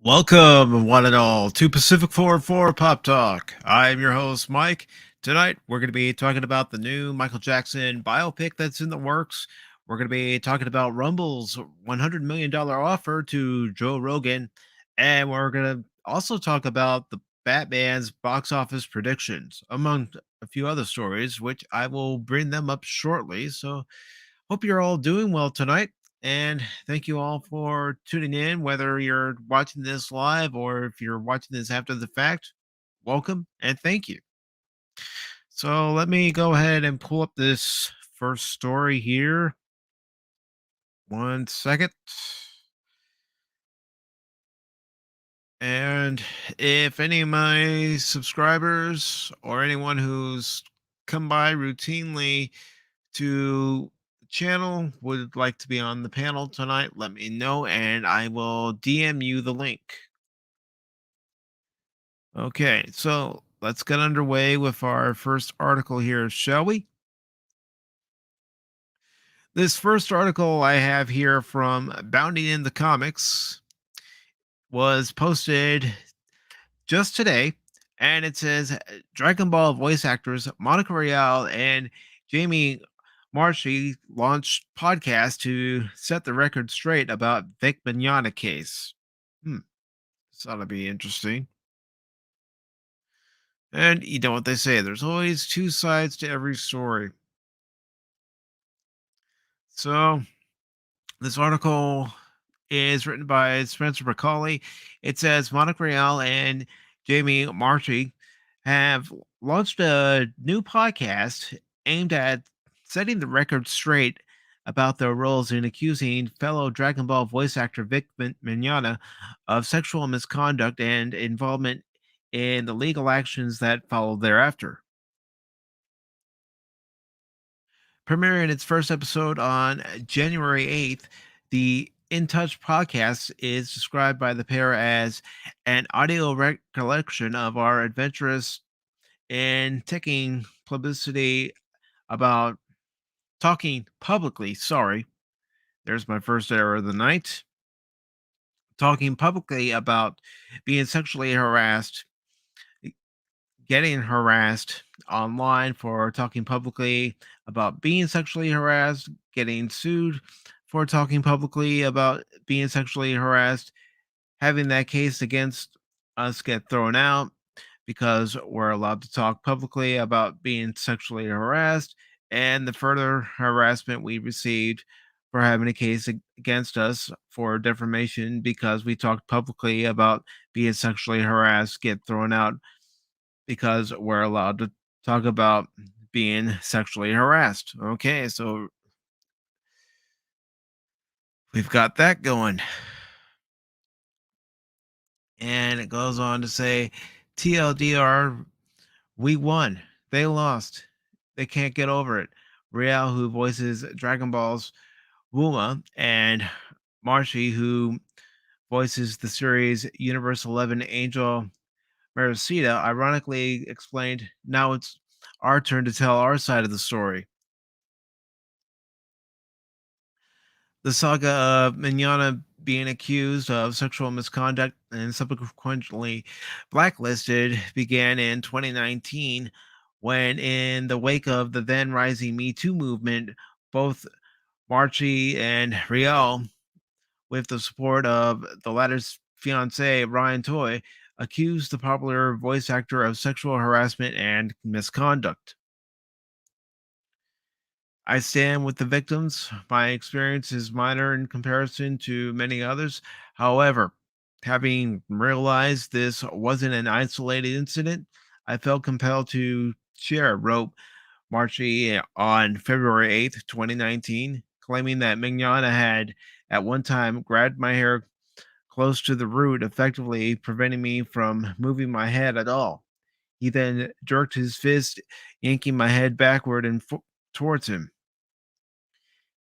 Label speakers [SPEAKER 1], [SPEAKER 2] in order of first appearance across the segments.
[SPEAKER 1] Welcome, one and all, to Pacific414 Pop Talk. I'm your host, Mike. Tonight, we're going to be talking about the new Michael Jackson biopic that's in the works. We're going to be talking about Rumble's $100 million offer to Joe Rogan. And we're going to also talk about the Batman's box office predictions, among a few other stories, which I will bring them up shortly. So, hope you're all doing well tonight. And thank you all for tuning in, whether you're watching this live or if you're watching this after the fact. Welcome and thank you. So let me go ahead and pull up this first story here. 1 second. And if any of my subscribers or anyone who's come by routinely to the channel would like to be on the panel tonight, let me know and I will DM you the link. Okay, so let's get underway with our first article here, shall we? This first article I have here from Bounding in the Comics was posted just today, and it says Dragon Ball voice actors Monica Rial and Jamie Marchi launched podcast to set the record straight about Vic Mignogna case. This ought to be interesting. And you know what they say, there's always two sides to every story. So this article is written by Spencer Macaulay. It says Monica Rial and Jamie Marchi have launched a new podcast aimed at setting the record straight about their roles in accusing fellow Dragon Ball voice actor Vic Mignogna of sexual misconduct and involvement in the legal actions that followed thereafter. Premiering its first episode on January 8th, the In Touch podcast is described by the pair as an audio recollection of our adventurous and taking publicity about talking publicly. Sorry, there's my first error of the night. Talking publicly about being sexually harassed, getting harassed online for talking publicly about being sexually harassed, getting sued for talking publicly about being sexually harassed, having that case against us get thrown out because we're allowed to talk publicly about being sexually harassed, and the further harassment we received for having a case against us for defamation because we talked publicly about being sexually harassed get thrown out because we're allowed to talk about being sexually harassed. Okay, so we've got that going. And it goes on to say TLDR, we won. They lost. They can't get over it. Real, who voices Dragon Ball's Wuma, and Marshy, who voices the series Universe 11 Angel Maricita, ironically explained, now it's our turn to tell our side of the story. The saga of Mignogna being accused of sexual misconduct and subsequently blacklisted began in 2019 when, in the wake of the then rising Me Too movement, both Marchi and Rial, with the support of the latter's fiance, Ryan Toy, accused the popular voice actor of sexual harassment and misconduct. I stand with the victims. My experience is minor in comparison to many others. However, having realized this wasn't an isolated incident, I felt compelled to share, wrote Marchi on February 8th, 2019, claiming that Mignogna had at one time grabbed my hair close to the root, effectively preventing me from moving my head at all. He then jerked his fist, yanking my head backward and towards him.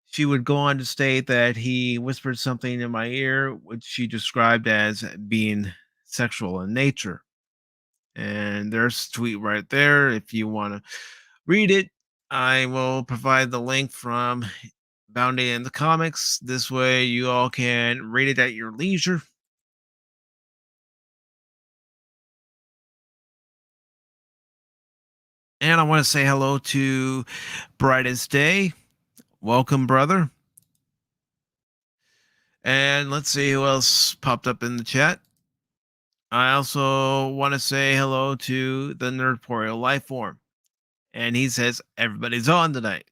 [SPEAKER 1] She would go on to state that he whispered something in my ear, which she described as being sexual in nature. And there's a tweet right there. If you want to read it, I will provide the link from Bounding in the Comics. This way, you all can read it at your leisure. And I want to say hello to Brightest Day. Welcome, brother. And let's see who else popped up in the chat. I also want to say hello to the Nerdporial Lifeform. And he says, everybody's on tonight.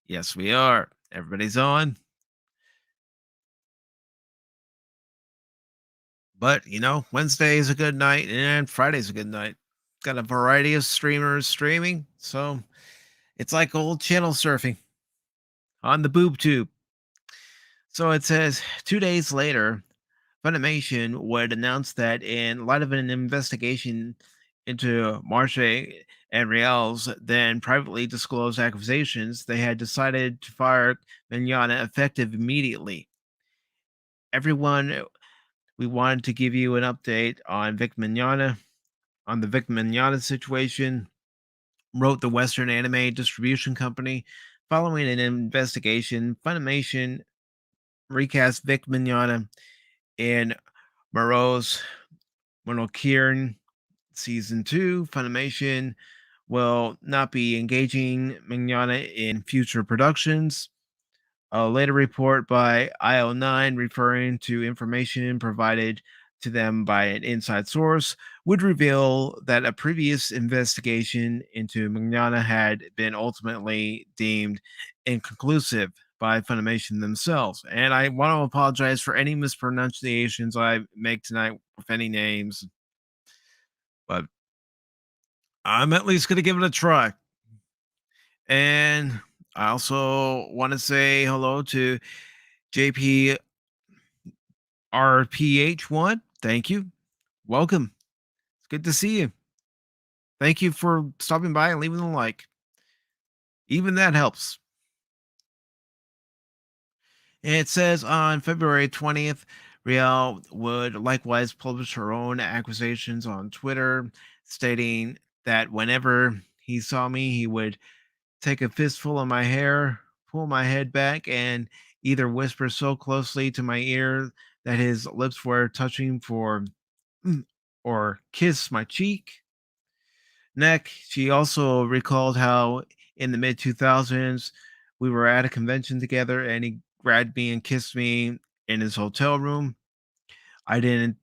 [SPEAKER 1] Yes, we are. Everybody's on. But, Wednesday is a good night and Friday's a good night. Got a variety of streamers streaming. So it's like old channel surfing on the boob tube. So it says 2 days later, Funimation would announce that in light of an investigation into Marche and Real's then privately disclosed accusations, they had decided to fire Mignana effective immediately. Everyone, we wanted to give you an update on Vic Mignana, on the Vic Mignana situation, wrote the Western Anime Distribution Company. Following an investigation, Funimation recast Vic Mignana in Moreau's Monokieran Season 2. Funimation will not be engaging Mignana in future productions. A later report by IO9 referring to information provided to them by an inside source would reveal that a previous investigation into Mignana had been ultimately deemed inconclusive by Funimation themselves. And I want to apologize for any mispronunciations I make tonight with any names, but I'm at least going to give it a try. And I also want to say hello to JP RPH1. Thank you. Welcome. It's good to see you. Thank you for stopping by and leaving a like. Even that helps. And it says on February 20th, Riel would likewise publish her own accusations on Twitter, stating that whenever he saw me, he would take a fistful of my hair, pull my head back, and either whisper so closely to my ear that his lips were touching for or kiss my cheek, neck. She also recalled how in the mid 2000s we were at a convention together and he grabbed me and kissed me in his hotel room. I didn't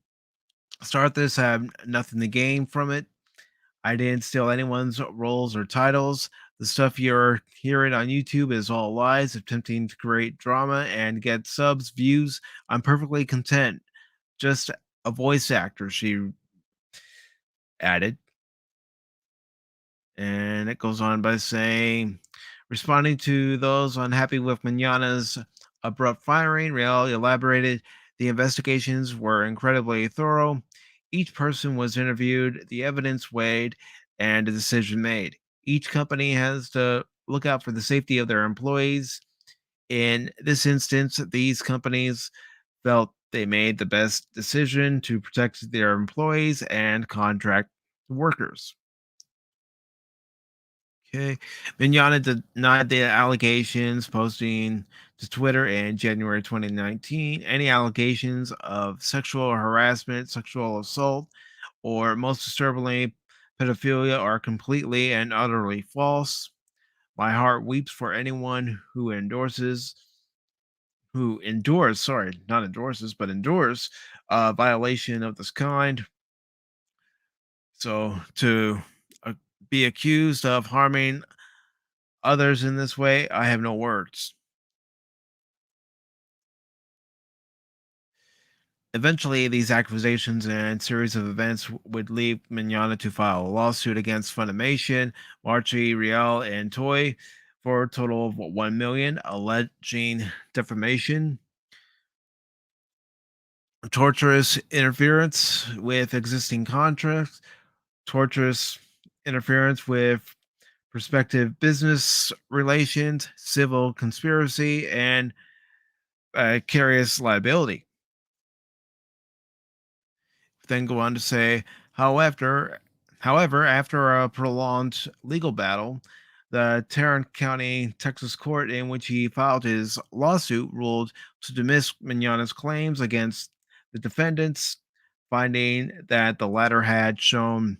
[SPEAKER 1] start this, I have nothing to gain from it. I didn't steal anyone's roles or titles. The stuff you're hearing on YouTube is all lies, attempting to create drama and get subs, views. I'm perfectly content. Just a voice actor, she added. And it goes on by saying, responding to those unhappy with Manana's abrupt firing, Real elaborated the investigations were incredibly thorough. Each person was interviewed, the evidence weighed, and a decision made. Each company has to look out for the safety of their employees. In this instance, these companies felt they made the best decision to protect their employees and contract workers. Okay. Mignana denied the allegations, posting to Twitter in January 2019. Any allegations of sexual harassment, sexual assault, or most disturbingly, pedophilia are completely and utterly false. My heart weeps for anyone who endures, sorry, not endorses, but endures a violation of this kind. So to be accused of harming others in this way, I have no words. Eventually, these accusations and series of events would lead Mignana to file a lawsuit against Funimation, Marchi, Real, and Toy for a total of 1 million, alleging defamation, torturous interference with existing contracts, torturous interference with prospective business relations, civil conspiracy, and vicarious liability. Then go on to say, however, after a prolonged legal battle, the Tarrant County, Texas court in which he filed his lawsuit ruled to dismiss Mignana's claims against the defendants, finding that the latter had shown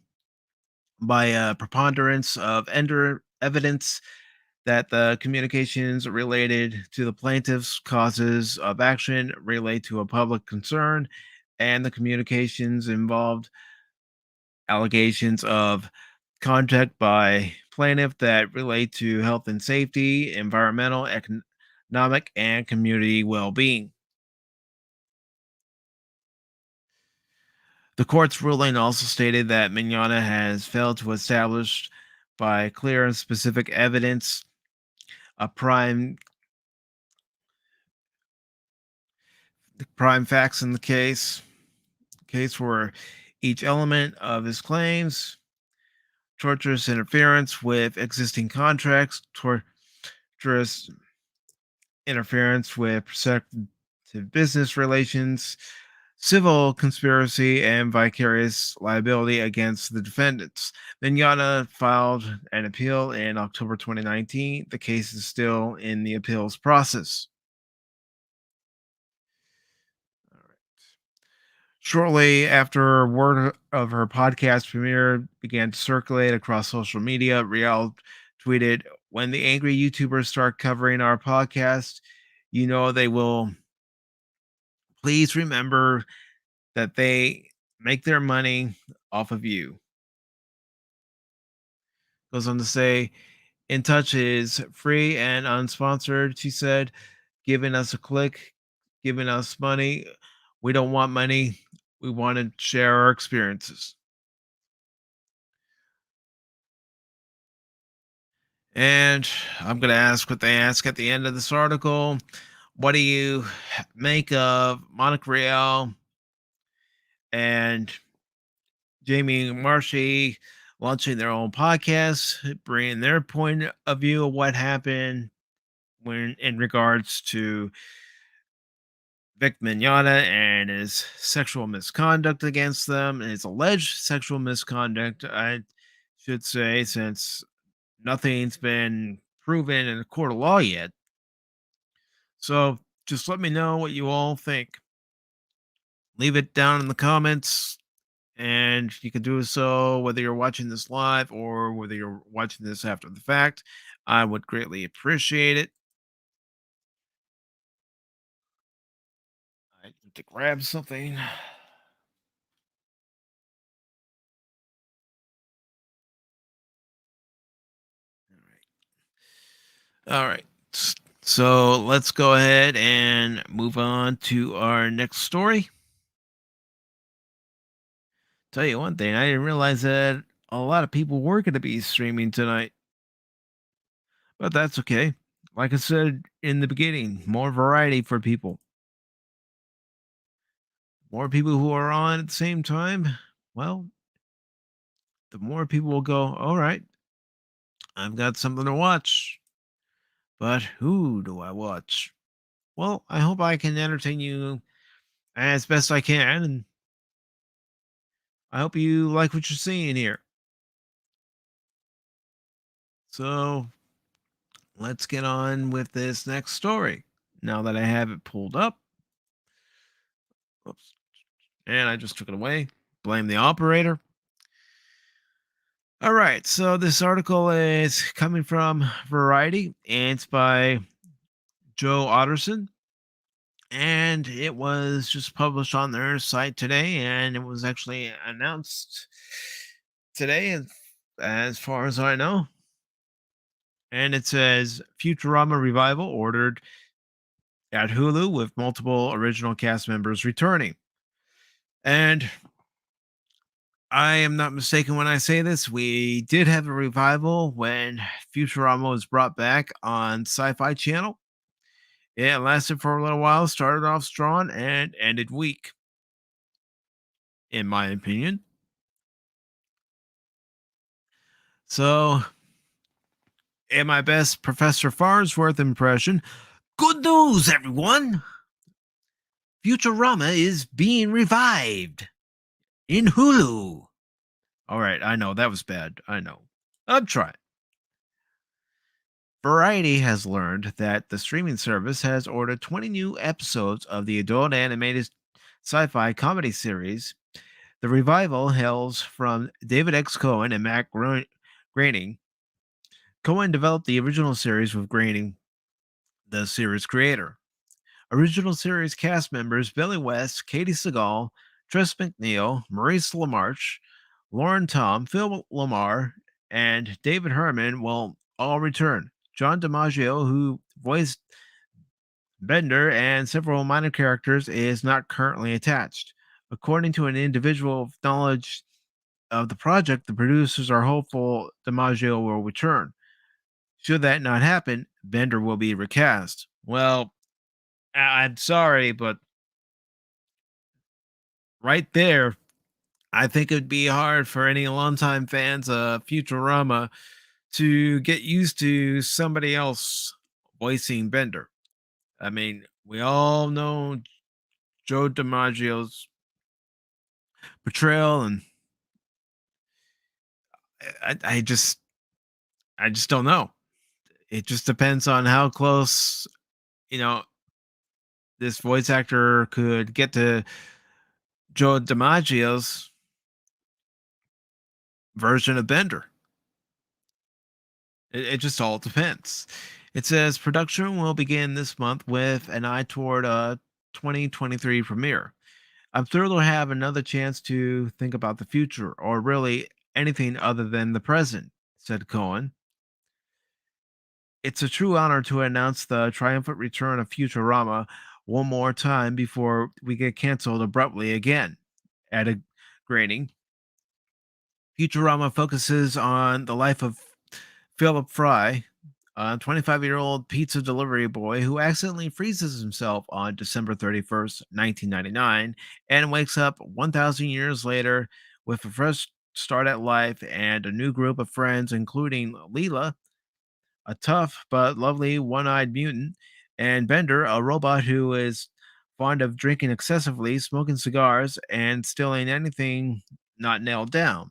[SPEAKER 1] by a preponderance of evidence that the communications related to the plaintiff's causes of action relate to a public concern, and the communications involved allegations of conduct by plaintiff that relate to health and safety, environmental, economic, and community well-being. The court's ruling also stated that Mignogna has failed to establish by clear and specific evidence a prime facts in the case for each element of his claims: torturous interference with existing contracts, torturous interference with protected business relations, civil conspiracy, and vicarious liability against the defendants. Mignogna filed an appeal in October 2019. The case is still in the appeals process. Shortly after word of her podcast premiere began to circulate across social media, Riel tweeted, "When the angry YouTubers start covering our podcast, you know they will. Please remember that they make their money off of you." Goes on to say, "In Touch is free and unsponsored," she said, "giving us a click, giving us money. We don't want money. We want to share our experiences." And I'm going to ask what they ask at the end of this article. What do you make of Monica Riel and Jamie Marshy launching their own podcast, bringing their point of view of what happened when in regards to Vic Mignogna and his sexual misconduct against them, and his alleged sexual misconduct, I should say, since nothing's been proven in a court of law yet. So just let me know what you all think. Leave it down in the comments, and you can do so whether you're watching this live or whether you're watching this after the fact. I would greatly appreciate it. I need to grab something. All right. So let's go ahead and move on to our next story. Tell you one thing, I didn't realize that a lot of people were going to be streaming tonight, but that's okay. Like I said in the beginning, more variety for people. More people who are on at the same time, well, the more people will go, all right, I've got something to watch. But who do I watch? Well, I hope I can entertain you as best I can, and I hope you like what you're seeing here. So let's get on with this next story. Now that I have it pulled up, oops, and I just took it away. Blame the operator. All right, so this article is coming from Variety, and it's by Joe Otterson, and it was just published on their site today, and it was actually announced today, as far as I know. And it says Futurama revival ordered at Hulu with multiple original cast members returning. And I am not mistaken when I say this. We did have a revival when Futurama was brought back on Sci-Fi Channel. It lasted for a little while, started off strong, and ended weak, in my opinion. So, in my best Professor Farnsworth impression, good news, everyone! Futurama is being revived in Hulu. All right, I know that was bad. I know. I'm trying. Variety has learned that the streaming service has ordered 20 new episodes of the adult animated sci fi comedy series The revival hails from David X. Cohen and Groening. Cohen developed the original series with Groening, the series creator. Original series cast members Billy West, Katie Seagal, Tress McNeil, Maurice LaMarche, Lauren Tom, Phil Lamar, and David Herman will all return. John DiMaggio, who voiced Bender and several minor characters, is not currently attached. According to an individual with knowledge of the project, the producers are hopeful DiMaggio will return. Should that not happen, Bender will be recast. Well, I'm sorry, but right there, I think it'd be hard for any longtime fans of Futurama to get used to somebody else voicing Bender. I mean, we all know Joe DiMaggio's portrayal, and I I just don't know. It just depends on how close you know this voice actor could get to Joe DiMaggio's version of Bender. It just all depends. It says production will begin this month with an eye toward a 2023 premiere. I'm thrilled to have another chance to think about the future, or really anything other than the present, said Cohen. It's a true honor to announce the triumphant return of Futurama one more time before we get canceled abruptly again, added Groening. Futurama focuses on the life of Philip Fry, a 25-year-old pizza delivery boy who accidentally freezes himself on December 31st, 1999, and wakes up 1,000 years later with a fresh start at life and a new group of friends, including Leela, a tough but lovely one eyed mutant, and Bender, a robot who is fond of drinking excessively, smoking cigars, and stealing anything not nailed down.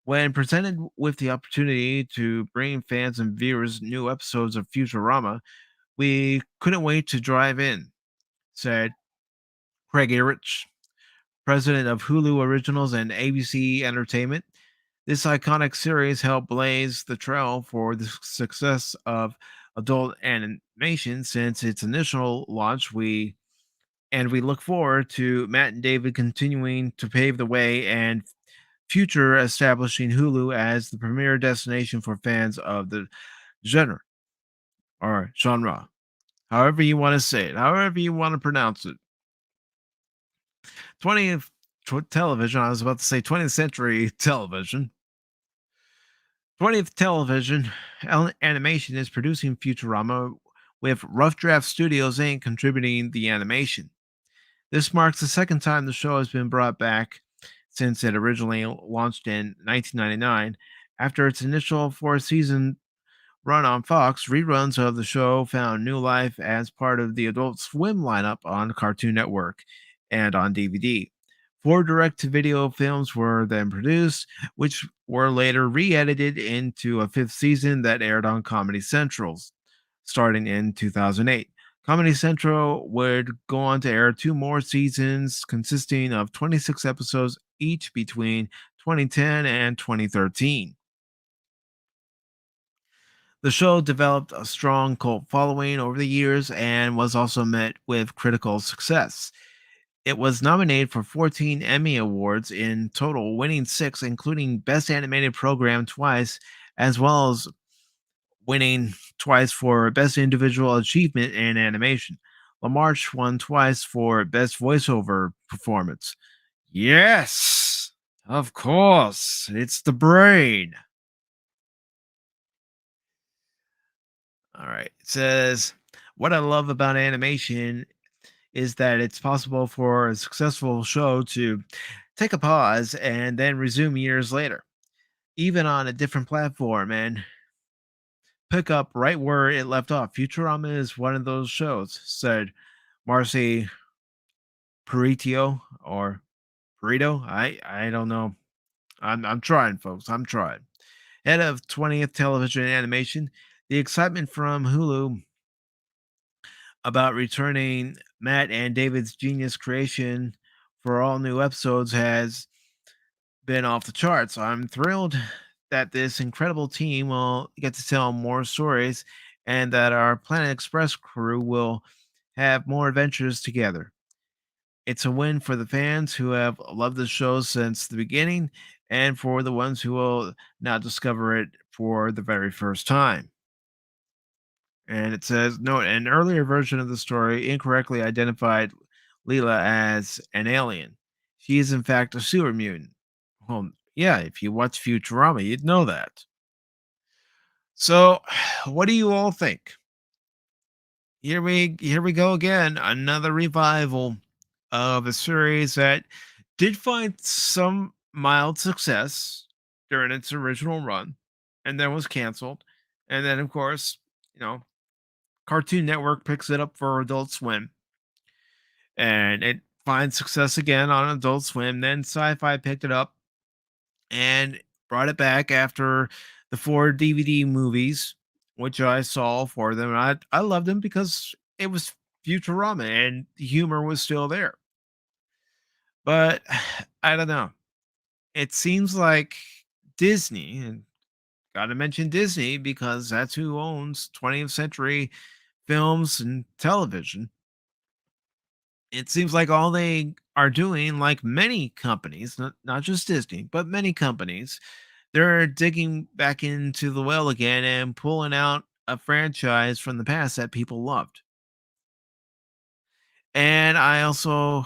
[SPEAKER 1] When presented with the opportunity to bring fans and viewers new episodes of Futurama, we couldn't wait to drive in, said Craig Erich, president of Hulu Originals and ABC Entertainment. This iconic series helped blaze the trail for the success of adult animation since its initial launch. We look forward to Matt and David continuing to pave the way and future establishing Hulu as the premier destination for fans of the genre or genre, however you want to say it, however you want to pronounce it. 20th television, I was about to say 20th century television. 20th Television Animation is producing Futurama with Rough Draft Studios Inc. contributing the animation. This marks the second time the show has been brought back since it originally launched in 1999. After its initial four-season run on Fox, reruns of the show found new life as part of the Adult Swim lineup on Cartoon Network and on DVD. Four direct to video films were then produced, which were later re edited into a fifth season that aired on Comedy Central starting in 2008. Comedy Central would go on to air two more seasons consisting of 26 episodes each between 2010 and 2013. The show developed a strong cult following over the years and was also met with critical success. It was nominated for 14 Emmy Awards in total, winning six, including Best Animated Program twice, as well as winning twice for Best Individual Achievement in Animation. LaMarche won twice for Best Voiceover Performance. Yes, of course, it's the brain. All right. It says, what I love about animation is that it's possible for a successful show to take a pause and then resume years later, even on a different platform, and pick up right where it left off. Futurama is one of those shows, said Marcy Paritio or Burrito. I don't know. I'm trying, folks. I'm trying. Head of 20th Television Animation, the excitement from Hulu about returning Matt and David's genius creation for all new episodes has been off the charts. I'm thrilled that this incredible team will get to tell more stories and that our Planet Express crew will have more adventures together. It's a win for the fans who have loved the show since the beginning and for the ones who will now discover it for the very first time. And it says, note, an earlier version of the story incorrectly identified Leela as an alien. She is, in fact, a sewer mutant. Well, yeah, if you watch Futurama, you'd know that. So, what do you all think? Here we go again. Another revival of a series that did find some mild success during its original run and then was canceled. And then, of course, you know, Cartoon Network picks it up for Adult Swim and it finds success again on Adult Swim. Then Sci-Fi picked it up and brought it back after the 4 DVD movies, which I saw for them. I loved them because it was Futurama and the humor was still there. But I don't know. It seems like Disney, and got to mention Disney because that's who owns 20th century films and television. It seems like all they are doing, like many companies, not just Disney, but many companies, they're digging back into the well again and pulling out a franchise from the past that people loved. And I also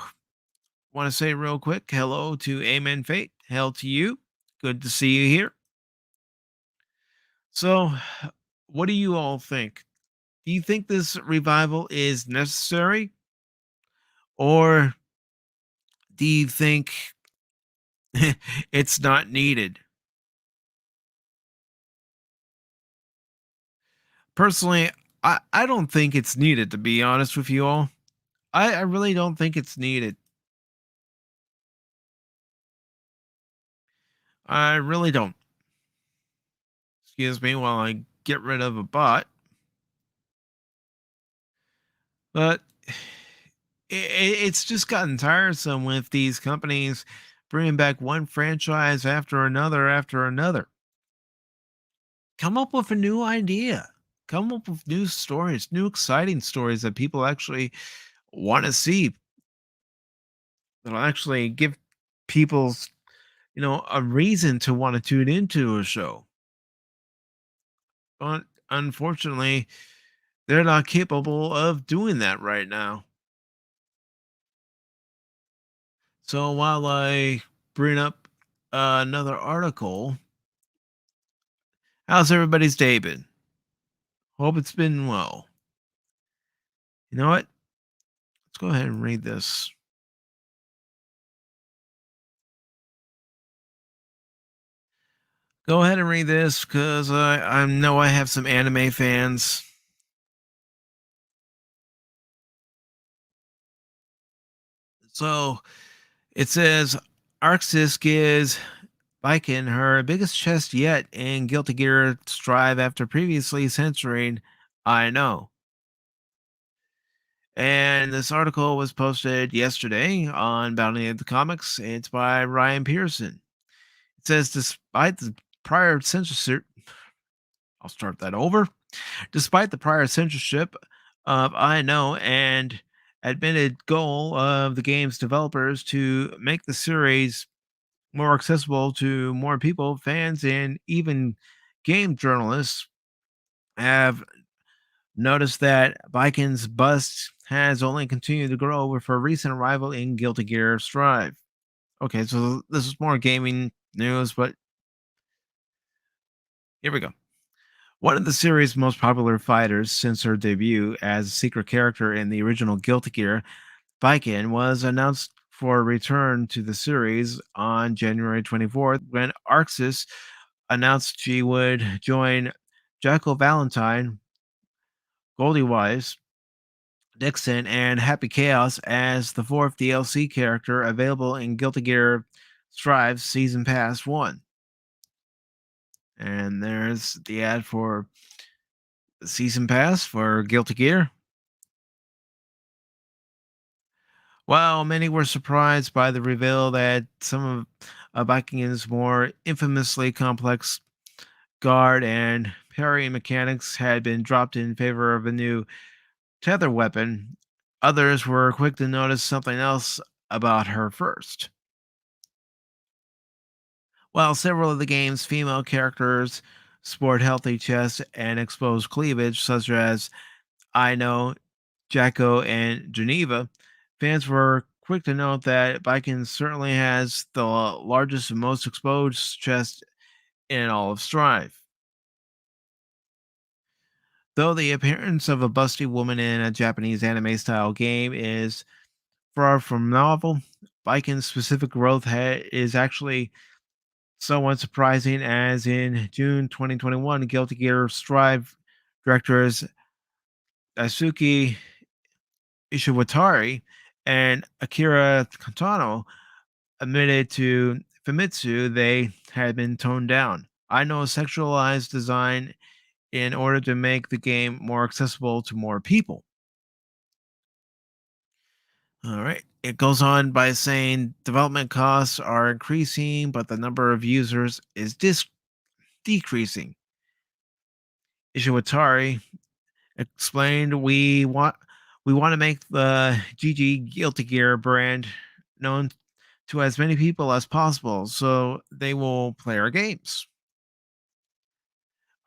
[SPEAKER 1] want to say real quick hello to Amen Fate. Hell to you. Good to see you here. So, what do you all think? Do you think this revival is necessary? Or do you think it's not needed? Personally, I don't think it's needed, to be honest with you all. I really don't think it's needed. I really don't. Excuse me while I get rid of a bot. But it's just gotten tiresome with these companies bringing back one franchise after another. Come up with a new idea. Come up with new stories, new exciting stories that people actually want to see. That'll actually give people, a reason to want to tune into a show. But unfortunately, they're not capable of doing that right now. So while I bring up another article, how's everybody's day been? Hope it's been well. You know what? Let's go ahead and read this. Go ahead and read this because I know I have some anime fans. So it says Arxis gives Viking her biggest chest yet in Guilty Gear Strive after previously censoring I Know. And this article was posted yesterday on Bounty of the Comics. It's by Ryan Pearson. It says, despite the prior censorship, I'll start that over. Despite the prior censorship of I Know and admitted goal of the game's developers to make the series more accessible to more people, fans, and even game journalists have noticed that Viking's bust has only continued to grow with her recent arrival in Guilty Gear Strive. Okay, so this is more gaming news, but here we go. One of the series' most popular fighters since her debut as a secret character in the original Guilty Gear, Viking was announced for a return to the series on January 24th when Arxis announced she would join Jackal Valentine, Goldie Wise, Dixon, and Happy Chaos as the fourth DLC character available in Guilty Gear Strive Season Pass 1. And there's the ad for the Season Pass for Guilty Gear. While many were surprised by the reveal that some of Viking's more infamously complex guard and parry mechanics had been dropped in favor of a new tether weapon, others were quick to notice something else about her first. While several of the game's female characters sport healthy chests and exposed cleavage, such as Ino, Jacko, and Geneva, fans were quick to note that Vikings certainly has the largest and most exposed chest in all of Strive. Though the appearance of a busty woman in a Japanese anime style game is far from novel, Viking's specific growth is actually somewhat surprising, as in June 2021, Guilty Gear Strive directors Daisuke Ishiwatari and Akira Kantano admitted to Famitsu they had been toned down. I know sexualized design in order to make the game more accessible to more people. All right. It goes on by saying development costs are increasing, but the number of users is decreasing. Ishiwatari explained, we want to make the GG Guilty Gear brand known to as many people as possible, so they will play our games.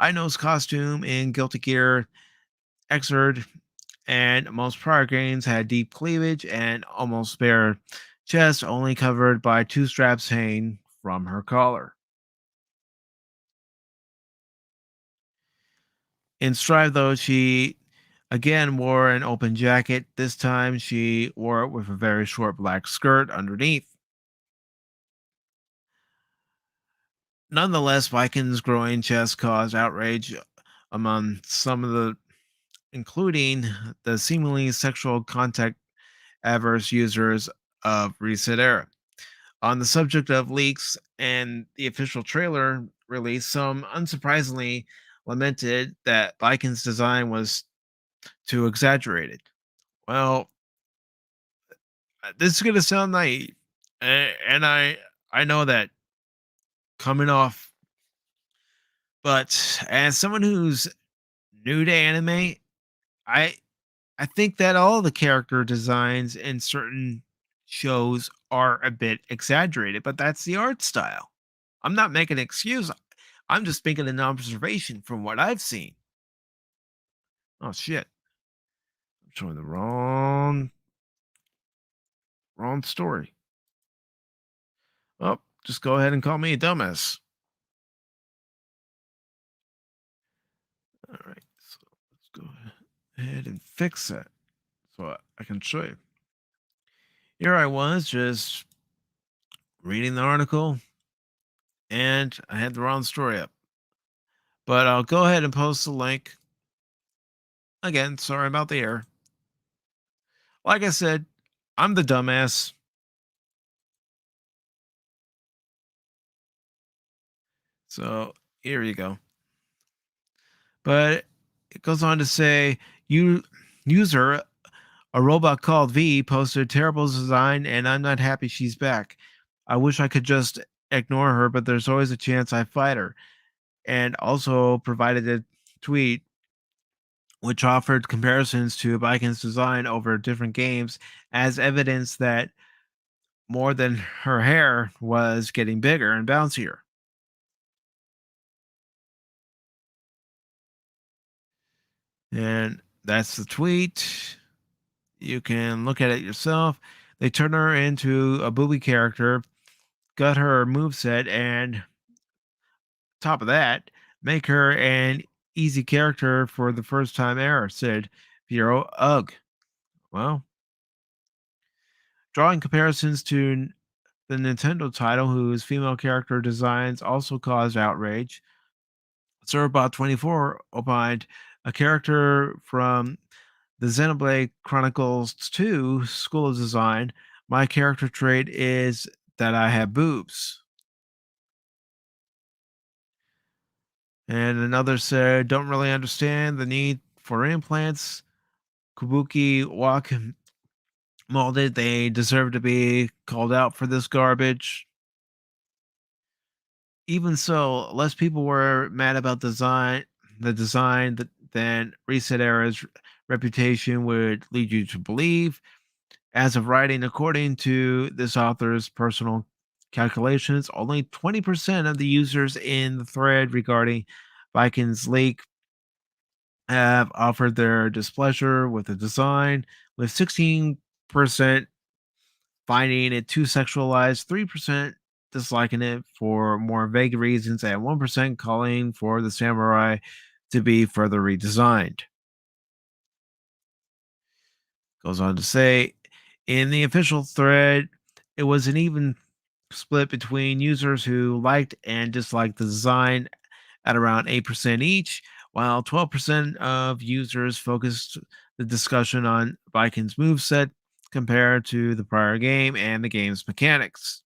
[SPEAKER 1] Ino's costume in Guilty Gear Xrd and most prior games had deep cleavage and almost bare chest, only covered by two straps hanging from her collar. In Strive, though, she again wore an open jacket. This time she wore it with a very short black skirt underneath. Nonetheless, Viking's growing chest caused outrage among some of the, including the seemingly sexual contact averse users of recent era. On the subject of leaks and the official trailer release, some unsurprisingly lamented that Viking's design was too exaggerated. Well, this is gonna sound naive, and I know that coming off, but as someone who's new to anime, I I think that all the character designs in certain shows are a bit exaggerated, but that's the art style. I'm not making an excuse. I'm just making an observation from what I've seen. Oh shit! I'm showing the wrong story. Oh, just go ahead and call me a dumbass. All right, so let's go ahead and fix that so I can show you. Here I was just reading the article and I had the wrong story up. But I'll go ahead and post the link. Again, sorry about the error. Like I said, I'm the dumbass. So here you go. But it goes on to say, you user a robot called V posted terrible design and I'm not happy she's back. I wish I could just ignore her, but there's always a chance I fight her. And also provided a tweet which offered comparisons to Viking's design over different games as evidence that more than her hair was getting bigger and bouncier. And that's the tweet. You can look at it yourself. They turn her into a booby character, got her moveset, and top of that, make her an easy character for the first time ever, said Piero Ugg. Well, drawing comparisons to the Nintendo title, whose female character designs also caused outrage, Cerebot24 opined a character from the Xenoblade Chronicles 2 School of Design. My character trait is that I have boobs. And another said, don't really understand the need for implants. Kabuki Wak molded. They deserve to be called out for this garbage. Even so, less people were mad about the design than Reset Era's reputation would lead you to believe. As of writing, according to this author's personal calculations, only 20% of the users in the thread regarding Vikings leak have offered their displeasure with the design, with 16% finding it too sexualized, 3% disliking it for more vague reasons, and 1% calling for the samurai to be further redesigned. Goes on to say, in the official thread, it was an even split between users who liked and disliked the design at around 8% each, while 12% of users focused the discussion on Vikings' moveset compared to the prior game and the game's mechanics.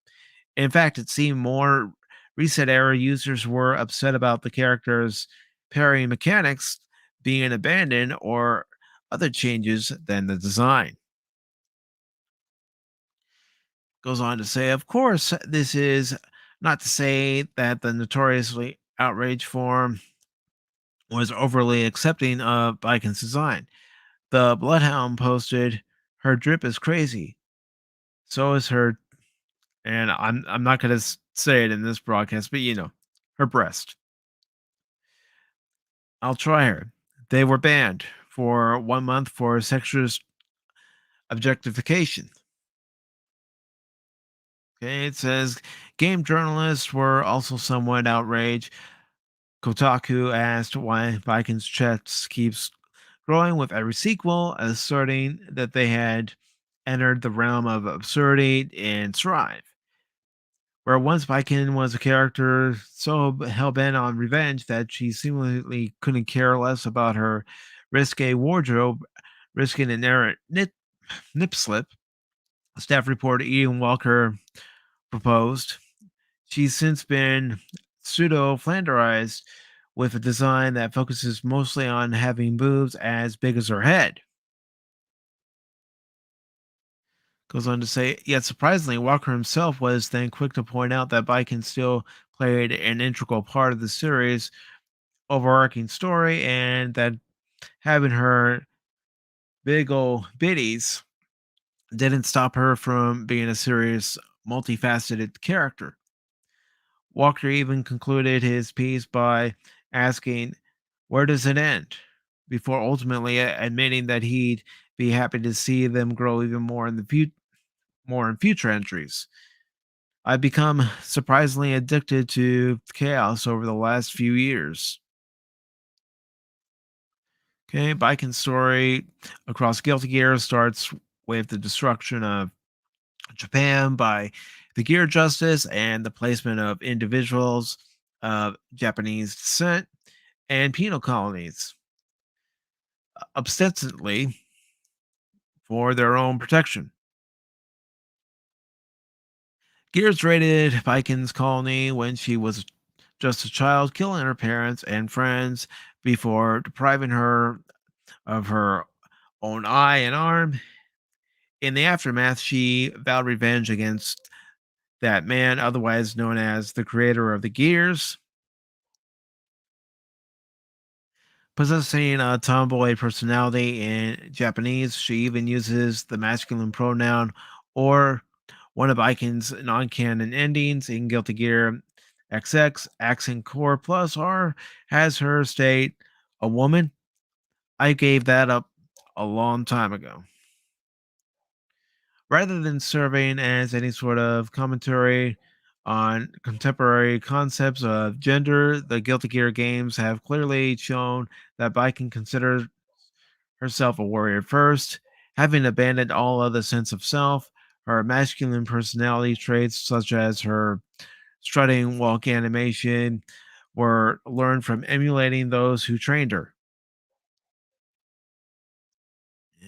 [SPEAKER 1] In fact, it seemed more Reset Era users were upset about the character's parrying mechanics being abandoned or other changes than the design. Goes on to say, of course, this is not to say that the notoriously outraged forum was overly accepting of Vikings design. The Bloodhound posted, "Her drip is crazy. So is her," and I'm not going to say it in this broadcast, but her breast. "I'll try her. They were banned for 1 month for sexual objectification." Okay, it says game journalists were also somewhat outraged. Kotaku asked why Vikings chess keeps growing with every sequel, asserting that they had entered the realm of absurdity and strive. Where once Viking was a character so hell bent on revenge that she seemingly couldn't care less about her risque wardrobe, risking an errant nip slip, staff reporter Ian Walker proposed. She's since been pseudo flanderized with a design that focuses mostly on having boobs as big as her head. Goes on to say, yet surprisingly, Walker himself was then quick to point out that Viking still played an integral part of the series' overarching story and that having her big ol' biddies didn't stop her from being a serious, multifaceted character. Walker even concluded his piece by asking, "Where does it end?" before ultimately admitting that he'd be happy to see them grow even more in more in future entries. "I've become surprisingly addicted to chaos over the last few years." Okay, Biking story across Guilty Gear starts with the destruction of Japan by the Gear Justice and the placement of individuals of Japanese descent and penal colonies, ostensibly for their own protection. Gears raided Vikings colony when she was just a child, killing her parents and friends before depriving her of her own eye and arm. In the aftermath, she vowed revenge against that man, otherwise known as the creator of the Gears, possessing a tomboy personality in Japanese. She even uses the masculine pronoun or one of Icon's non canon endings in Guilty Gear XX. Accent Core Plus R has her state a woman. I gave that up a long time ago. Rather than serving as any sort of commentary on contemporary concepts of gender, the Guilty Gear games have clearly shown that Viking considers herself a warrior first, having abandoned all other sense of self. Her masculine personality traits, such as her strutting walk animation, were learned from emulating those who trained her.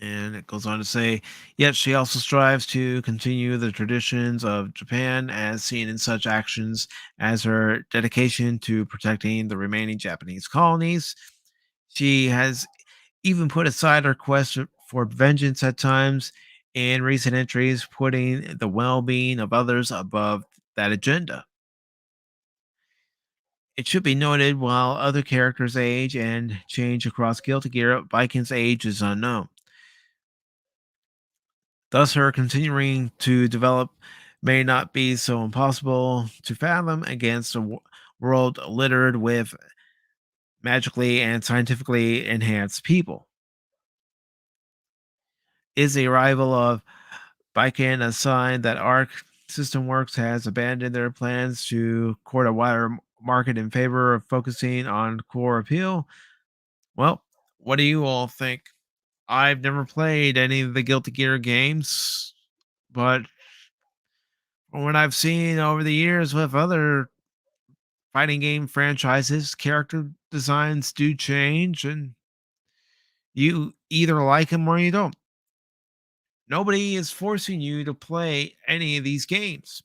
[SPEAKER 1] And it goes on to say, yet she also strives to continue the traditions of Japan, as seen in such actions as her dedication to protecting the remaining Japanese colonies. She has even put aside her quest for vengeance at times in recent entries, putting the well being of others above that agenda. It should be noted while other characters age and change across Guilty Gear, Viking's age is unknown. Thus, her continuing to develop may not be so impossible to fathom against a world littered with magically and scientifically enhanced people. Is the arrival of Viking a sign that Arc System Works has abandoned their plans to court a wider market in favor of focusing on core appeal? Well, what do you all think? I've never played any of the Guilty Gear games, but from what I've seen over the years with other fighting game franchises, character designs do change, and you either like them or you don't. Nobody is forcing you to play any of these games.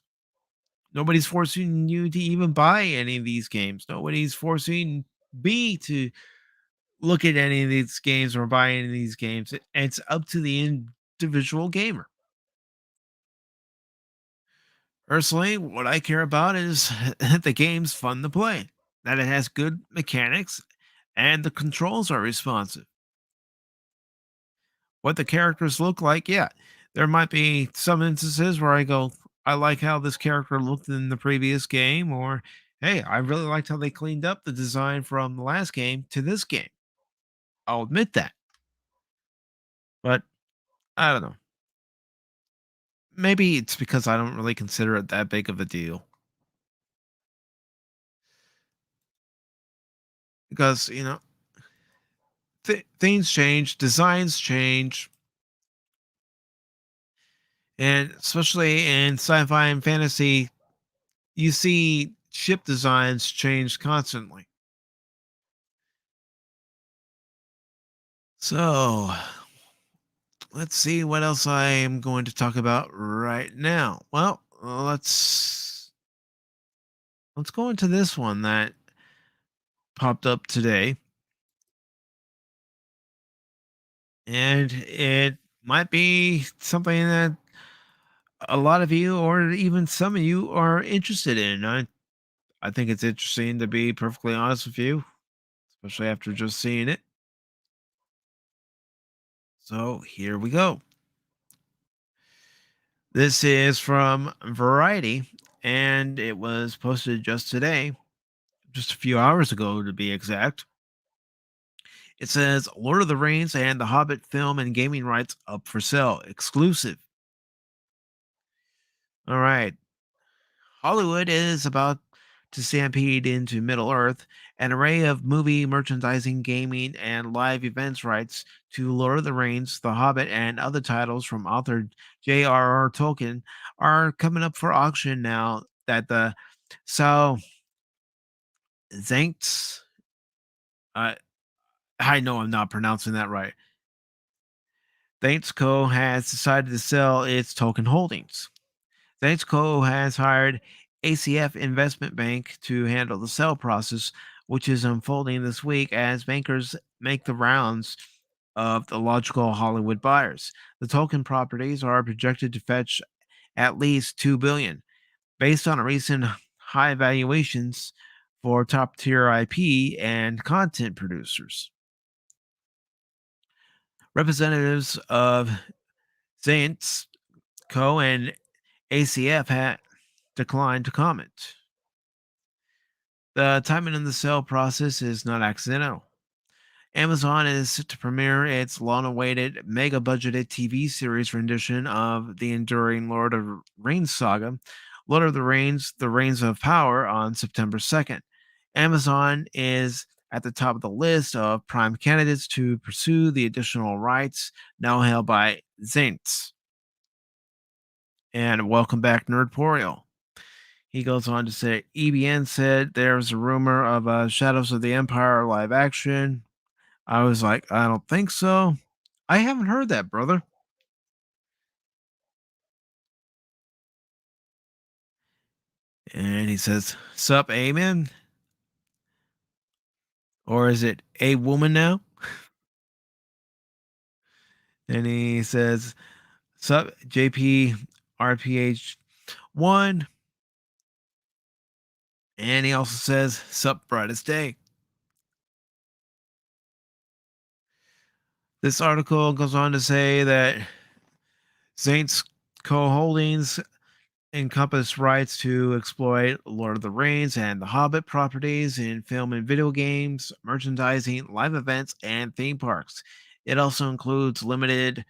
[SPEAKER 1] Nobody's forcing you to even buy any of these games. Nobody's forcing me to look at any of these games or buy any of these games. It's up to the individual gamer. Personally, what I care about is that the game's fun to play, that it has good mechanics, and the controls are responsive. What the characters look like, yeah, there might be some instances where I go, I like how this character looked in the previous game, or hey, I really liked how they cleaned up the design from the last game to this game. I'll admit that. But I don't know. Maybe it's because I don't really consider it that big of a deal. Because, things change, designs change, and especially in sci-fi and fantasy, you see ship designs change constantly. So, let's see what else I am going to talk about right now. Well, let's go into this one that popped up today, and it might be something that a lot of you or even some of you are interested in. I think it's interesting, to be perfectly honest with you, especially after just seeing it. So here we go. This is from Variety, and it was posted just today, just a few hours ago to be exact. It says Lord of the Rings and the Hobbit film and gaming rights up for sale, exclusive. All right. Hollywood is about to stampede into Middle Earth. An array of movie, merchandising, gaming, and live events rights to Lord of the Rings, The Hobbit, and other titles from author J.R.R. Tolkien are coming up for auction now that the Sao Zanks, uh, I know I'm not pronouncing that right. Thanks Co. has decided to sell its Tolkien holdings. Thanks Co. has hired ACF Investment Bank to handle the sale process, which is unfolding this week as bankers make the rounds of the logical Hollywood buyers. The Tolkien properties are projected to fetch at least 2 billion based on recent high valuations for top-tier IP and content producers. Representatives of Zaints Co. and ACF had declined to comment. The timing of the sale process is not accidental. Amazon is set to premiere its long awaited, mega budgeted TV series rendition of the enduring Lord of the Rings saga, Lord of the Rings, The Reigns of Power, on September 2nd. Amazon is at the top of the list of prime candidates to pursue the additional rights now held by Zaints. And welcome back, Nerdporial. He goes on to say, EBN said there's a rumor of Shadows of the Empire live action. I was like, I don't think so. I haven't heard that, brother. And he says, Sup, amen? Or is it a woman now? And he says, Sup, JP RPH1. And he also says, Sup, brightest day. This article goes on to say that Saints Co Holdings encompass rights to exploit Lord of the Rings and the Hobbit properties in film and video games, merchandising, live events, and theme parks. It also includes limited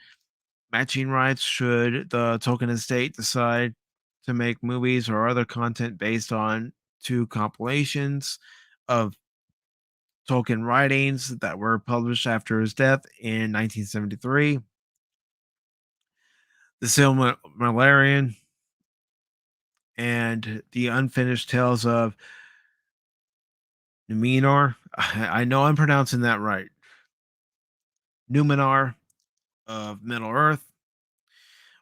[SPEAKER 1] matching rights should the Tolkien estate decide to make movies or other content based on two compilations of Tolkien writings that were published after his death in 1973. The Silmarillion and the Unfinished Tales of Numenor. I know I'm pronouncing that right. Numenor of Middle Earth.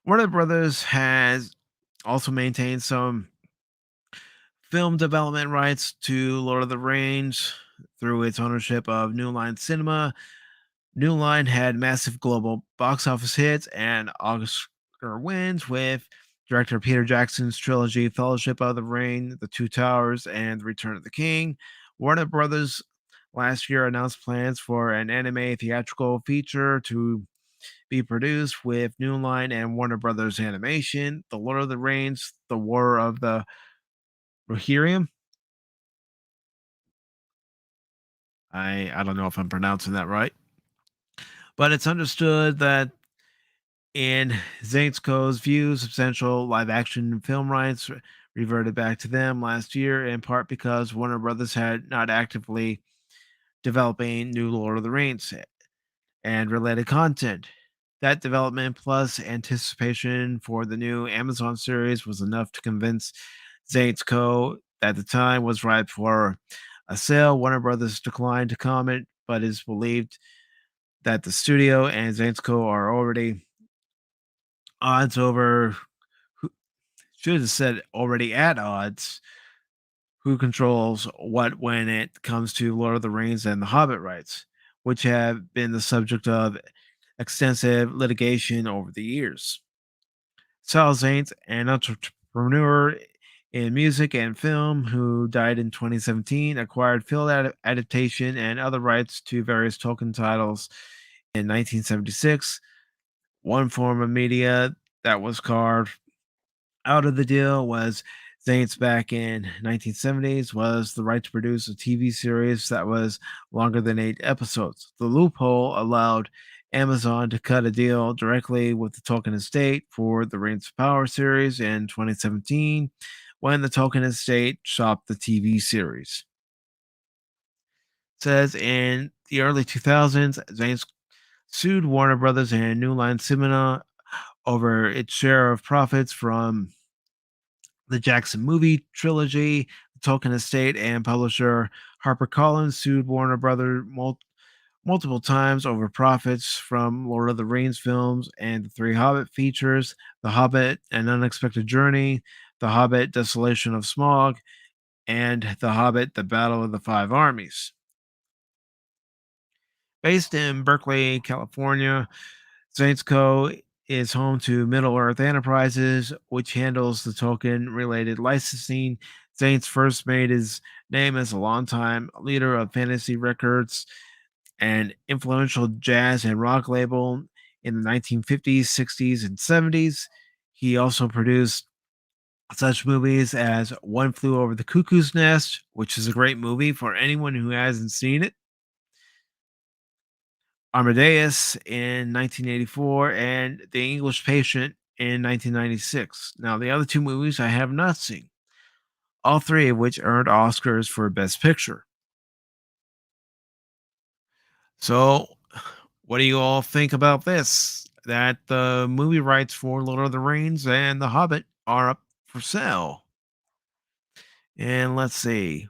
[SPEAKER 1] Warner Brothers has also maintained some film development rights to Lord of the Rings through its ownership of New Line Cinema. New Line had massive global box office hits and Oscar wins with director Peter Jackson's trilogy Fellowship of the Ring, The Two Towers, and The Return of the King. Warner Brothers last year announced plans for an anime theatrical feature to be produced with New Line and Warner Brothers Animation, The Lord of the Rings, The War of the Rohirrim. I don't know if I'm pronouncing that right, but it's understood that in Zainsko's view, substantial live action film rights reverted back to them last year, in part because Warner Brothers had not actively developing new Lord of the Rings and related content. That development plus anticipation for the new Amazon series was enough to convince Zainsko at the time was ripe for a sale. Warner Brothers declined to comment, but is believed that the studio and Zainsko are already odds over who should have said already at odds who controls what when it comes to Lord of the Rings and the Hobbit rights, which have been the subject of extensive litigation over the years. Sal Zaint, an entrepreneur in music and film who died in 2017, acquired film adaptation and other rights to various Tolkien titles in 1976. One form of media that was carved out of the deal was Zane's back in 1970s was the right to produce a TV series that was longer than 8 episodes. The loophole allowed Amazon to cut a deal directly with the Tolkien estate for the Rings of Power series in 2017 when the Tolkien estate shopped the TV series. It says in the early 2000s, Zane's sued Warner Brothers and New Line Cinema over its share of profits from the Jackson movie trilogy. The Tolkien estate and publisher HarperCollins sued Warner Brothers multiple times over profits from Lord of the Rings films and the three Hobbit features: The Hobbit, An Unexpected Journey, The Hobbit, Desolation of Smaug, and The Hobbit, The Battle of the Five Armies. Based in Berkeley, California, Saints Co. is home to Middle Earth Enterprises, which handles the Tolkien related licensing. Saints first made his name as a longtime leader of Fantasy Records, an influential jazz and rock label in the 1950s, 60s, and 70s. He also produced such movies as One Flew Over the Cuckoo's Nest, which is a great movie for anyone who hasn't seen it, Amadeus in 1984, and The English Patient in 1996. Now, the other two movies I have not seen, all three of which earned Oscars for Best Picture. So, what do you all think about this? That the movie rights for Lord of the Rings and The Hobbit are up for sale. And let's see.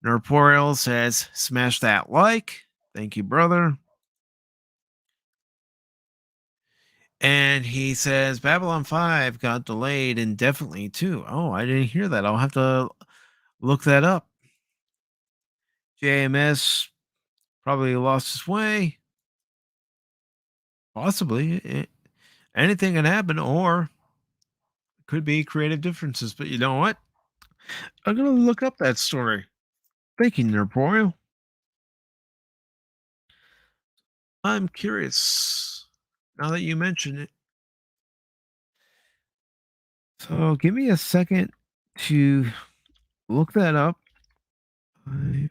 [SPEAKER 1] Nerporial says, smash that like. Thank you, brother. And he says Babylon 5 got delayed indefinitely too. Oh, I didn't hear that. I'll have to look that up. JMS probably lost his way. Possibly. Anything can happen, or could be creative differences. But you know what? I'm gonna look up that story. Thank you, Nerporio. I'm curious. Now that you mention it, so give me a second to look that up. I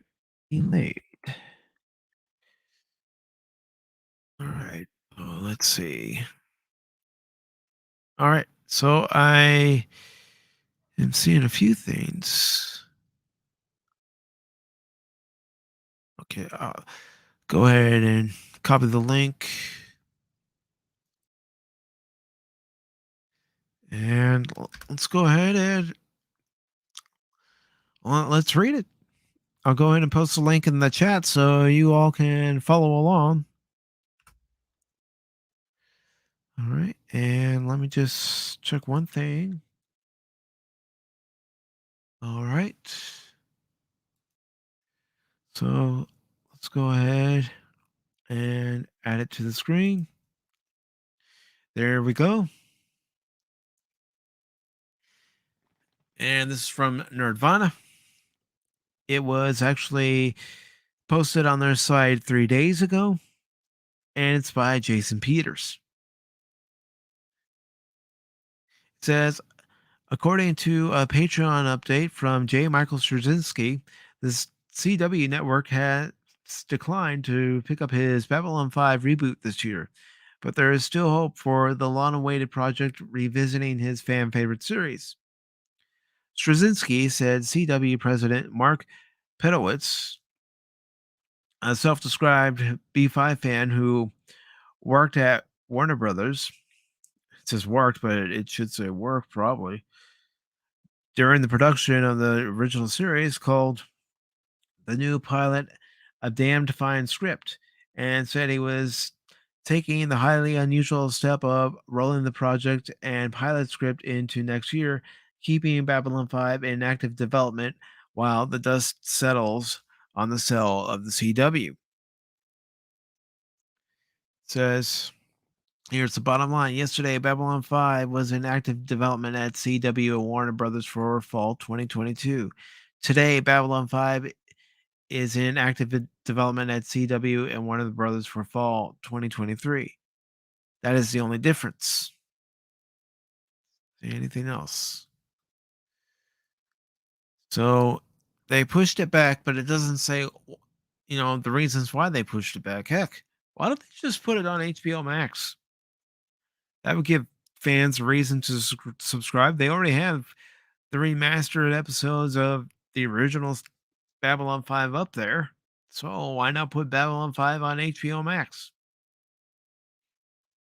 [SPEAKER 1] late. All right. Let's see. All right. So I am seeing a few things. Okay. Go ahead and copy the link. And let's go ahead and let's read it. I'll go ahead and post the link in the chat so you all can follow along. All right. And let me just check one thing. All right. So let's go ahead and add it to the screen. There we go. And this is from Nerdvana. It was actually posted on their site 3 days ago, and it's by Jason Peters. It says, according to a Patreon update from J. Michael Straczynski, the CW network has declined to pick up his Babylon 5 reboot this year, but there is still hope for the long-awaited project revisiting his fan favorite series. Straczynski said CW president Mark Pedowitz, a self-described B5 fan who worked at Warner Brothers. It says worked, but it should say work probably during the production of the original series, called the new pilot a damned fine script, and said he was taking the highly unusual step of rolling the project and pilot script into next year, keeping Babylon 5 in active development while the dust settles on the sale of the CW. It says, here's the bottom line. Yesterday, Babylon 5 was in active development at CW and Warner Brothers for fall 2022. Today, Babylon 5 is in active development at CW and Warner Brothers for fall 2023. That is the only difference. Anything else? So they pushed it back, but it doesn't say, the reasons why they pushed it back. Heck, why don't they just put it on HBO Max? That would give fans a reason to subscribe. They already have the remastered episodes of the original Babylon 5 up there. So why not put Babylon 5 on HBO Max?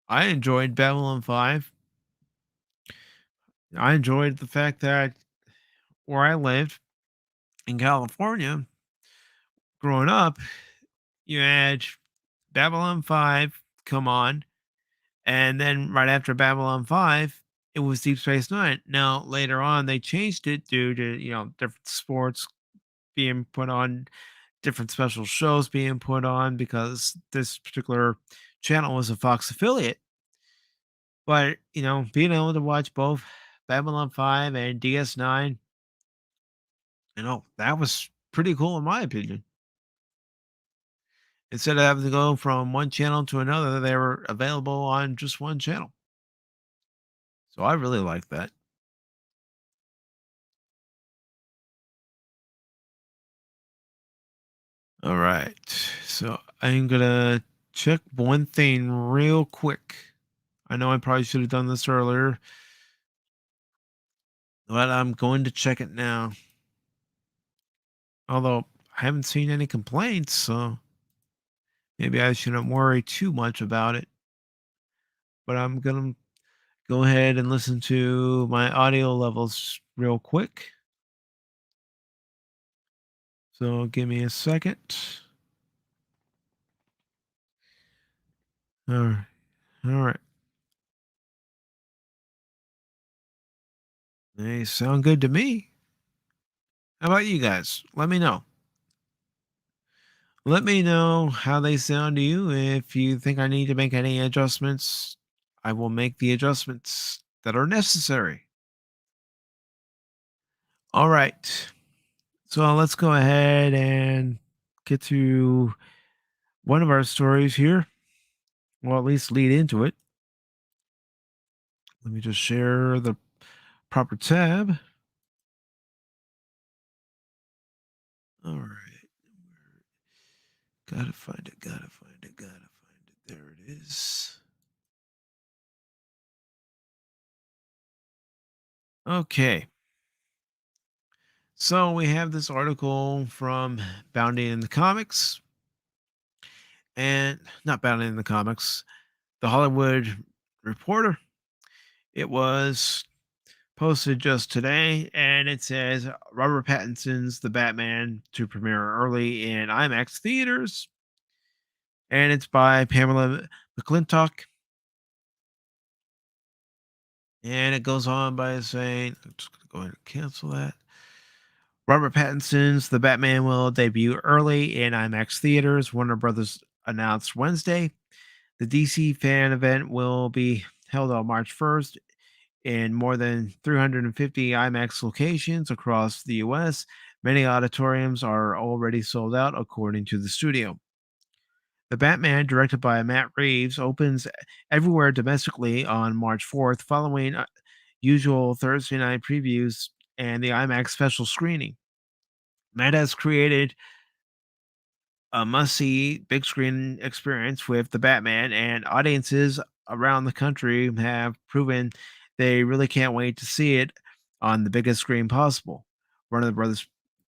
[SPEAKER 1] I enjoyed Babylon 5. I enjoyed the fact that where I lived in California, growing up, you had Babylon 5 come on, and then right after Babylon 5, it was Deep Space Nine. Now, later on, they changed it due to, different sports being put on, different special shows being put on because this particular channel was a Fox affiliate. But, being able to watch both Babylon 5 and DS9, that was pretty cool in my opinion. Instead of having to go from one channel to another, they were available on just one channel. So I really like that. All right. So I'm going to check one thing real quick. I know I probably should have done this earlier, but I'm going to check it now. Although I haven't seen any complaints, so maybe I shouldn't worry too much about it. But I'm going to go ahead and listen to my audio levels real quick. So give me a second. All right. All right. They sound good to me. How about you guys? Let me know. Let me know how they sound to you. If you think I need to make any adjustments, I will make the adjustments that are necessary. All right. So let's go ahead and get to one of our stories here. Well, at least lead into it. Let me just share the proper tab. All right. Gotta find it. Gotta find it. Gotta find it. There it is. Okay. So we have this article from Bounding in the Comics, and not Bounding in the Comics, the Hollywood Reporter. It was posted just today, and it says Robert Pattinson's The Batman to premiere early in IMAX theaters, and it's by Pamela McClintock. And it goes on by saying, I'm just going to go ahead and cancel that. Robert Pattinson's The Batman will debut early in IMAX theaters, Warner Brothers announced Wednesday. The DC fan event will be held on March 1st in more than 350 IMAX locations across the US. Many auditoriums are already sold out, according to the studio. The Batman, directed by Matt Reeves, opens everywhere domestically on March 4th, following usual Thursday night previews and the IMAX special screening. Matt has created a must see big screen experience with the Batman, and audiences around the country have proven they really can't wait to see it on the biggest screen possible. Warner Brothers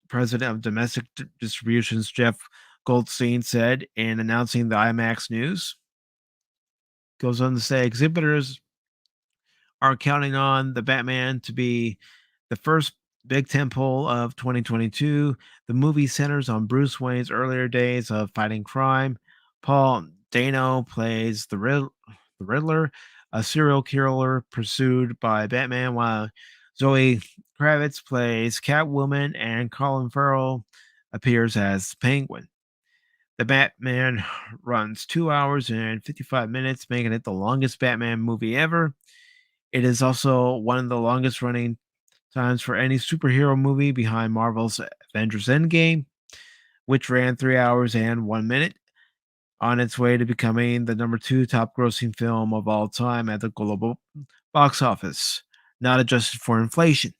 [SPEAKER 1] president of domestic distributions, Jeff Goldstein, said in announcing the IMAX news. Goes on to say exhibitors are counting on the Batman to be the first big tentpole of 2022. The movie centers on Bruce Wayne's earlier days of fighting crime. Paul Dano plays the Riddler, a serial killer pursued by Batman, while Zoe Kravitz plays Catwoman and Colin Farrell appears as Penguin. The Batman runs 2 hours and 55 minutes, making it the longest Batman movie ever. It is also one of the longest running times for any superhero movie behind Marvel's Avengers Endgame, which ran 3 hours and 1 minute, on its way to becoming the number 2 top grossing film of all time at the global box office, not adjusted for inflation.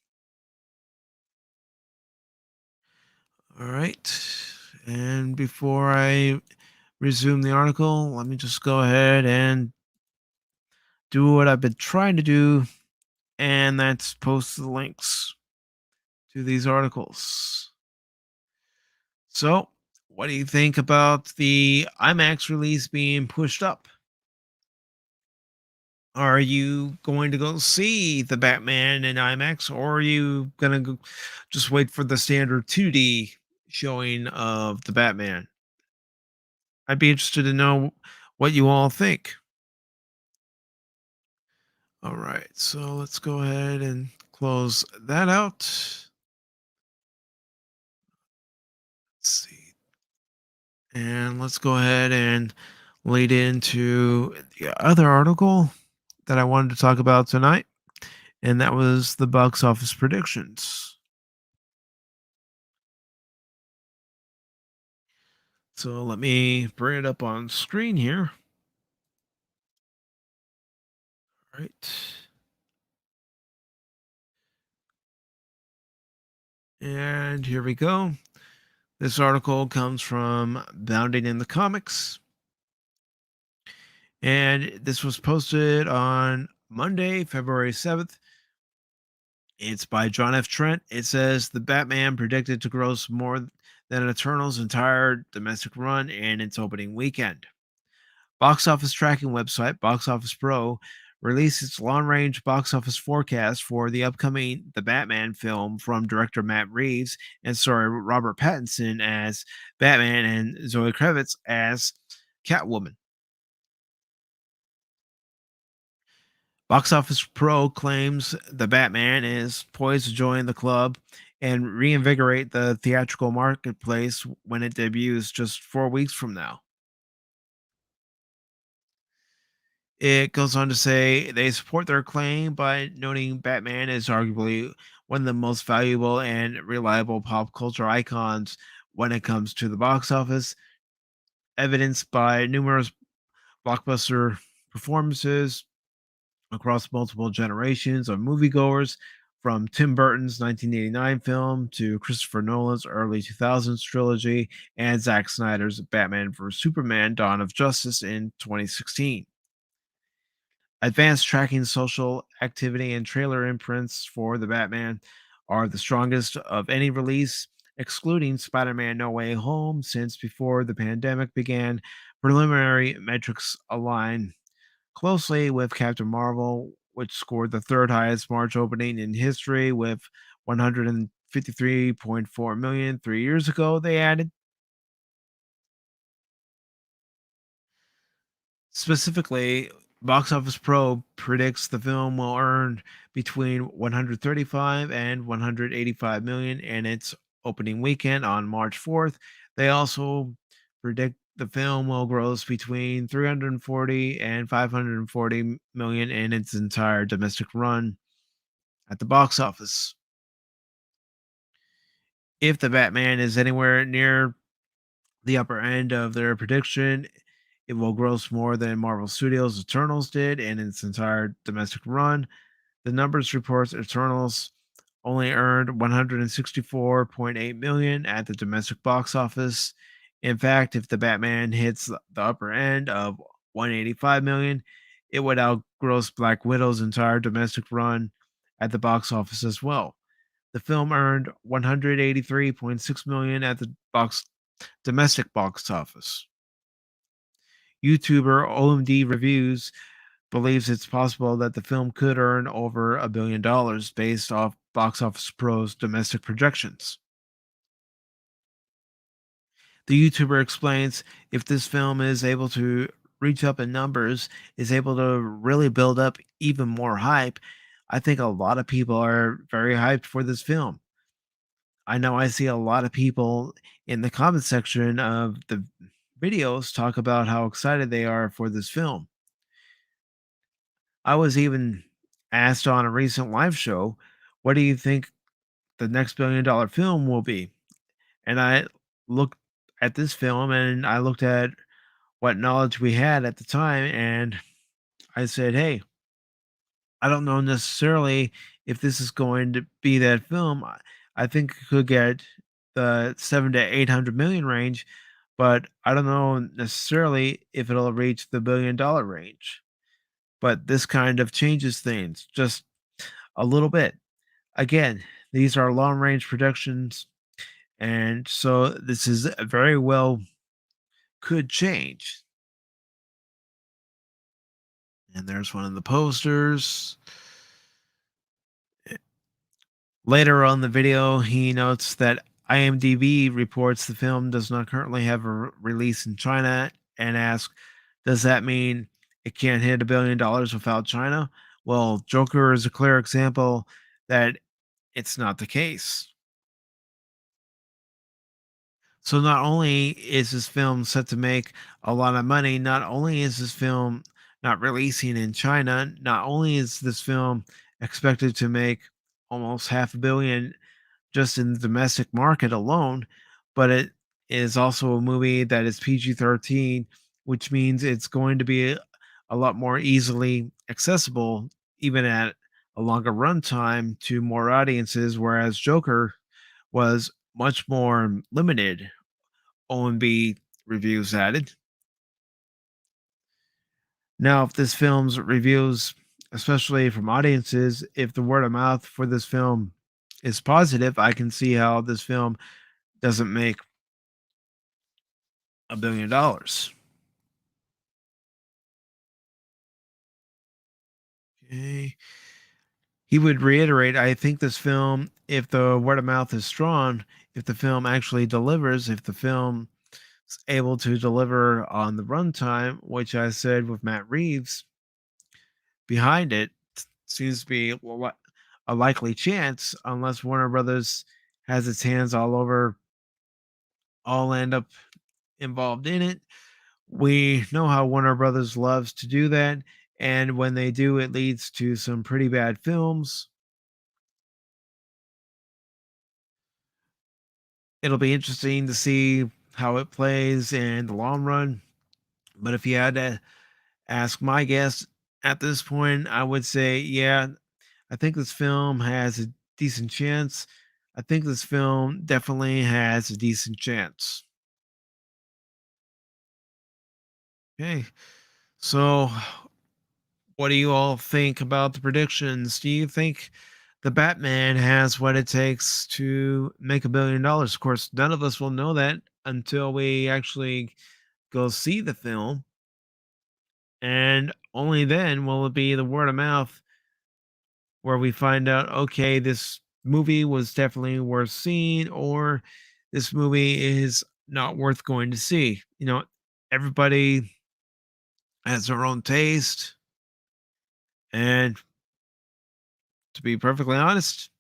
[SPEAKER 1] All right. And before I resume the article, let me just go ahead and do what I've been trying to do, and that's post the links to these articles. So, what do you think about the IMAX release being pushed up? Are you going to go see the Batman in IMAX, or are you going to just wait for the standard 2D showing of the Batman? I'd be interested to know what you all think. All right, so let's go ahead and close that out. Let's see. And let's go ahead and lead into the other article that I wanted to talk about tonight, and that was the box office predictions. So let me bring it up on screen here. All right. And here we go. This article comes from Bounding in the Comics. And this was posted on Monday, February 7th. It's by John F. Trent. It says the Batman predicted to gross more than Eternal's entire domestic run in its opening weekend. Box office tracking website Box Office Pro released its long-range box office forecast for the upcoming The Batman film from director Matt Reeves and star Robert Pattinson as Batman and Zoe Kravitz as Catwoman. Box Office Pro claims The Batman is poised to join the club and reinvigorate the theatrical marketplace when it debuts just 4 weeks from now. It goes on to say they support their claim by noting Batman is arguably one of the most valuable and reliable pop culture icons when it comes to the box office, evidenced by numerous blockbuster performances across multiple generations of moviegoers, from Tim Burton's 1989 film to Christopher Nolan's early 2000s trilogy and Zack Snyder's Batman vs. Superman Dawn of Justice in 2016. Advanced tracking social activity and trailer imprints for the Batman are the strongest of any release, excluding Spider Man No Way Home, since before the pandemic began, preliminary metrics align closely with Captain Marvel, which scored the third highest March opening in history with 153.4 million 3 years ago. They added. Specifically, Box Office Pro predicts the film will earn between 135 and 185 million in its opening weekend on March 4th. They also predict the film will gross between 340 and 540 million in its entire domestic run at the box office. If the Batman is anywhere near the upper end of their prediction, it will gross more than Marvel Studios' Eternals did in its entire domestic run. The numbers reports Eternals only earned 164.8 million at the domestic box office. In fact, if the Batman hits the upper end of 185 million, it would outgross Black Widow's entire domestic run at the box office as well. The film earned 183.6 million at the domestic box office. YouTuber OMD Reviews believes it's possible that the film could earn over $1 billion based off Box Office Pro's domestic projections. The YouTuber explains if this film is able to reach up in numbers, is able to really build up even more hype, I think a lot of people are very hyped for this film. I know I see a lot of people in the comment section of the videos talk about how excited they are for this film. I was even asked on a recent live show, what do you think the next $1 billion film will be? And I looked at this film and I looked at what knowledge we had at the time and I said, hey, I don't know necessarily if this is going to be that film. I think it could get the 7 to 800 million range, but I don't know necessarily if it'll reach the $1 billion range. But this kind of changes things just a little bit. Again, these are long range productions, and so this is very well could change. And there's one of the posters. Later on the video, he notes that IMDb reports the film does not currently have a release in China and asks, does that mean it can't hit $1 billion without China? Well, Joker is a clear example that it's not the case. So not only is this film set to make a lot of money, not only is this film not releasing in China, not only is this film expected to make almost half a billion just in the domestic market alone, but it is also a movie that is PG-13, which means it's going to be a lot more easily accessible, even at a longer runtime, to more audiences, whereas Joker was much more limited. OMB reviews added. Now, if this film's reviews, especially from audiences, if the word of mouth for this film is positive, I can see how this film doesn't make $1 billion. Okay. He would reiterate, I think this film, if the word of mouth is strong, if the film actually delivers, if the film is able to deliver on the runtime, which I said with Matt Reeves behind it, seems to be a likely chance, unless Warner Brothers has its hands all over, all end up involved in it. We know how Warner Brothers loves to do that, And when they do, it leads to some pretty bad films. It'll be interesting to see how it plays in the long run. But if you had to ask my guess at this point, I would say, yeah, I think this film has a decent chance. I think this film definitely has a decent chance. Okay. So, what do you all think about the predictions? Do you think the Batman has what it takes to make $1 billion? Of course, none of us will know that until we actually go see the film. And only then will it be the word of mouth where we find out, okay, this movie was definitely worth seeing, or this movie is not worth going to see. Everybody has their own taste. And to be perfectly honest,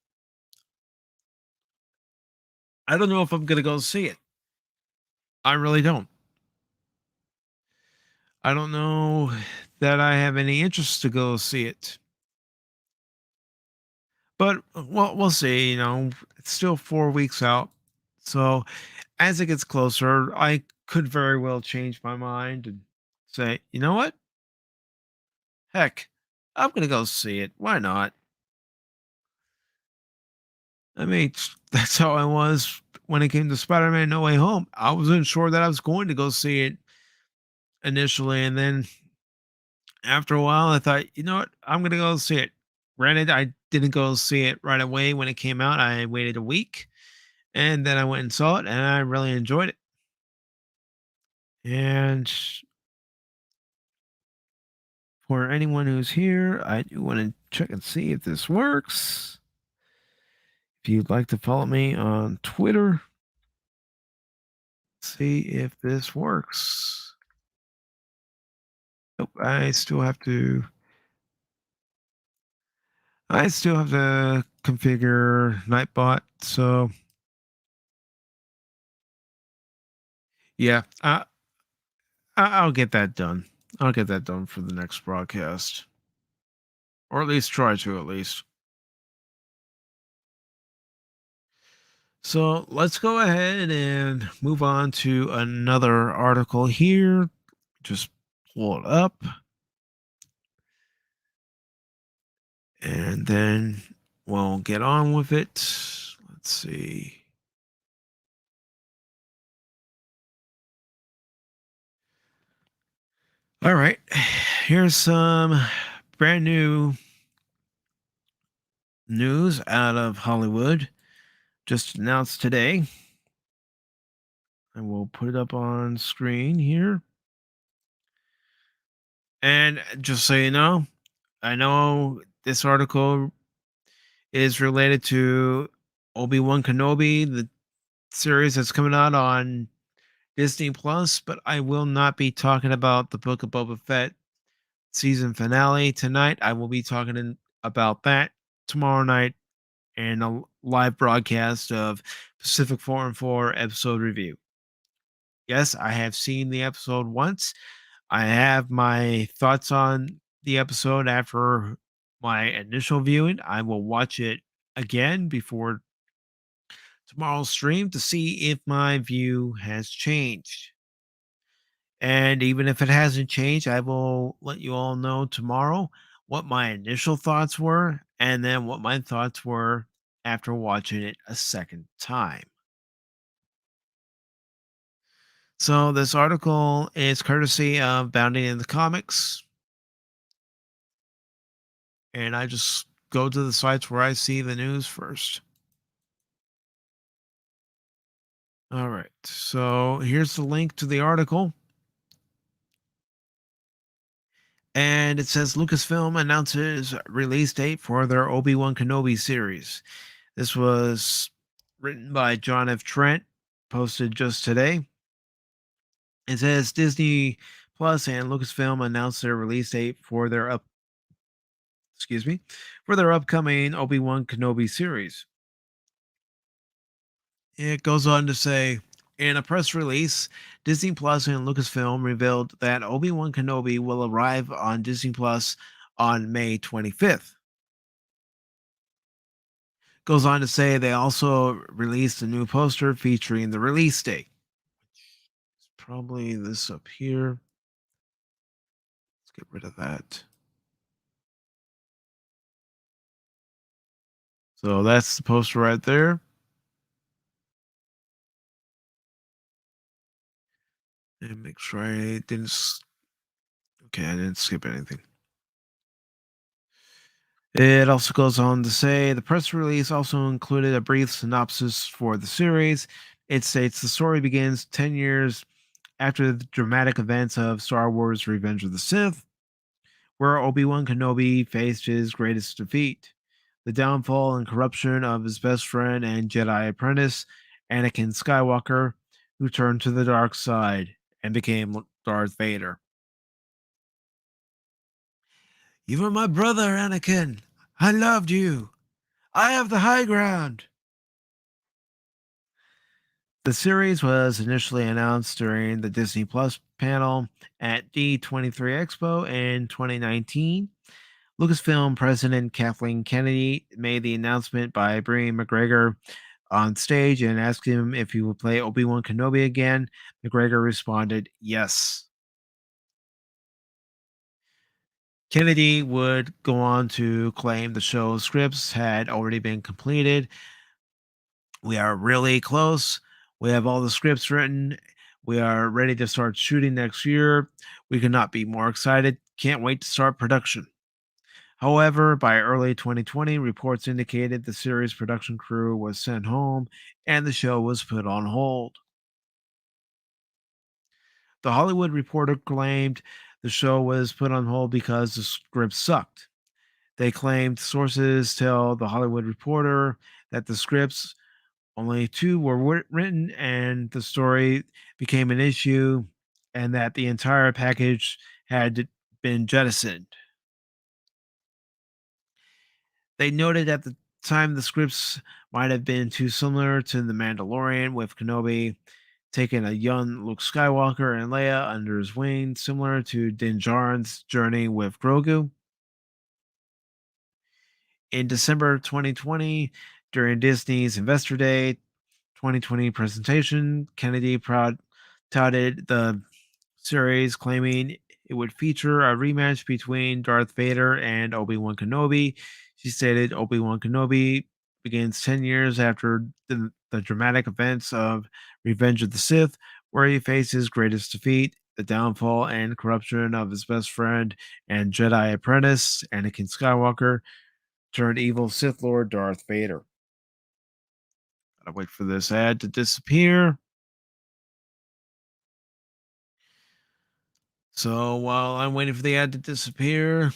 [SPEAKER 1] I don't know if I'm going to go see it. I really don't. I don't know that I have any interest to go see it. But well, we'll see. It's still 4 weeks out. So as it gets closer, I could very well change my mind and say, you know what? Heck, I'm going to go see it. Why not? I mean, that's how I was when it came to Spider Man No Way Home. I wasn't sure that I was going to go see it initially. And then after a while, I thought, you know what? I'm going to go see it. Granted, I didn't go see it right away when it came out. I waited a week and then I went and saw it and I really enjoyed it. And for anyone who's here, I do want to check and see if this works. If you'd like to follow me on Twitter, see if this works. Nope, I still have to configure Nightbot. So yeah, I'll get that done. I'll get that done for the next broadcast, or at least try to at least. So let's go ahead and move on to another article here. Just pull it up, and then we'll get on with it. Let's see. All right. Here's some brand new news out of Hollywood. Just announced today. I will put it up on screen here. And just so you know, I know this article is related to Obi-Wan Kenobi, the series that's coming out on Disney Plus, but I will not be talking about the Book of Boba Fett season finale tonight. I will be talking about that tomorrow night in a live broadcast of Pacific 414 episode review. Yes, I have seen the episode once. I have my thoughts on the episode after my initial viewing. I will watch it again before tomorrow's stream to see if my view has changed. And even if it hasn't changed, I will let you all know tomorrow what my initial thoughts were and then what my thoughts were after watching it a second time. So, this article is courtesy of Bounding in the Comics. And I just go to the sites where I see the news first. All right. So, here's the link to the article. And it says Lucasfilm announces release date for their Obi-Wan Kenobi series. This was written by John F. Trent, posted just today. It says Disney Plus and Lucasfilm announced their release date for their upcoming Obi-Wan Kenobi series. It goes on to say In a press release, Disney Plus and Lucasfilm revealed that Obi-Wan Kenobi will arrive on Disney Plus on May 25th. Goes on to say they also released a new poster featuring the release date. It's probably this up here. Let's get rid of that. So that's the poster right there. And make sure I didn't. Okay, I didn't skip anything. It also goes on to say the press release also included a brief synopsis for the series. It states the story begins 10 years after the dramatic events of Star Wars Revenge of the Sith, where Obi-Wan Kenobi faced his greatest defeat, the downfall and corruption of his best friend and Jedi apprentice, Anakin Skywalker, who turned to the dark side and became Darth Vader. You were my brother, Anakin. I loved you. I have the high ground. The series was initially announced during the Disney Plus panel at D23 Expo in 2019. Lucasfilm president Kathleen Kennedy made the announcement by bringing McGregor on stage and asked him if he would play Obi-Wan Kenobi again. McGregor responded, yes. Kennedy would go on to claim the show's scripts had already been completed. We are really close. We have all the scripts written. We are ready to start shooting next year. We could not be more excited. Can't wait to start production. However, by early 2020, reports indicated the series production crew was sent home and the show was put on hold. The Hollywood Reporter claimed the show was put on hold because the script sucked. They claimed sources tell the Hollywood Reporter that the scripts, only two were written, and the story became an issue, and that the entire package had been jettisoned. They noted at the time the scripts might have been too similar to The Mandalorian, with Kenobi taking a young Luke Skywalker and Leia under his wing, similar to Din Djarin's journey with Grogu. In December 2020, during Disney's Investor Day 2020 presentation, Kennedy touted the series, claiming it would feature a rematch between Darth Vader and Obi-Wan Kenobi. She stated Obi-Wan Kenobi begins 10 years after the dramatic events of Revenge of the Sith, where he faced his greatest defeat, the downfall and corruption of his best friend and Jedi apprentice, Anakin Skywalker, turned evil Sith Lord Darth Vader. Gotta wait for this ad to disappear. So while I'm waiting for the ad to disappear,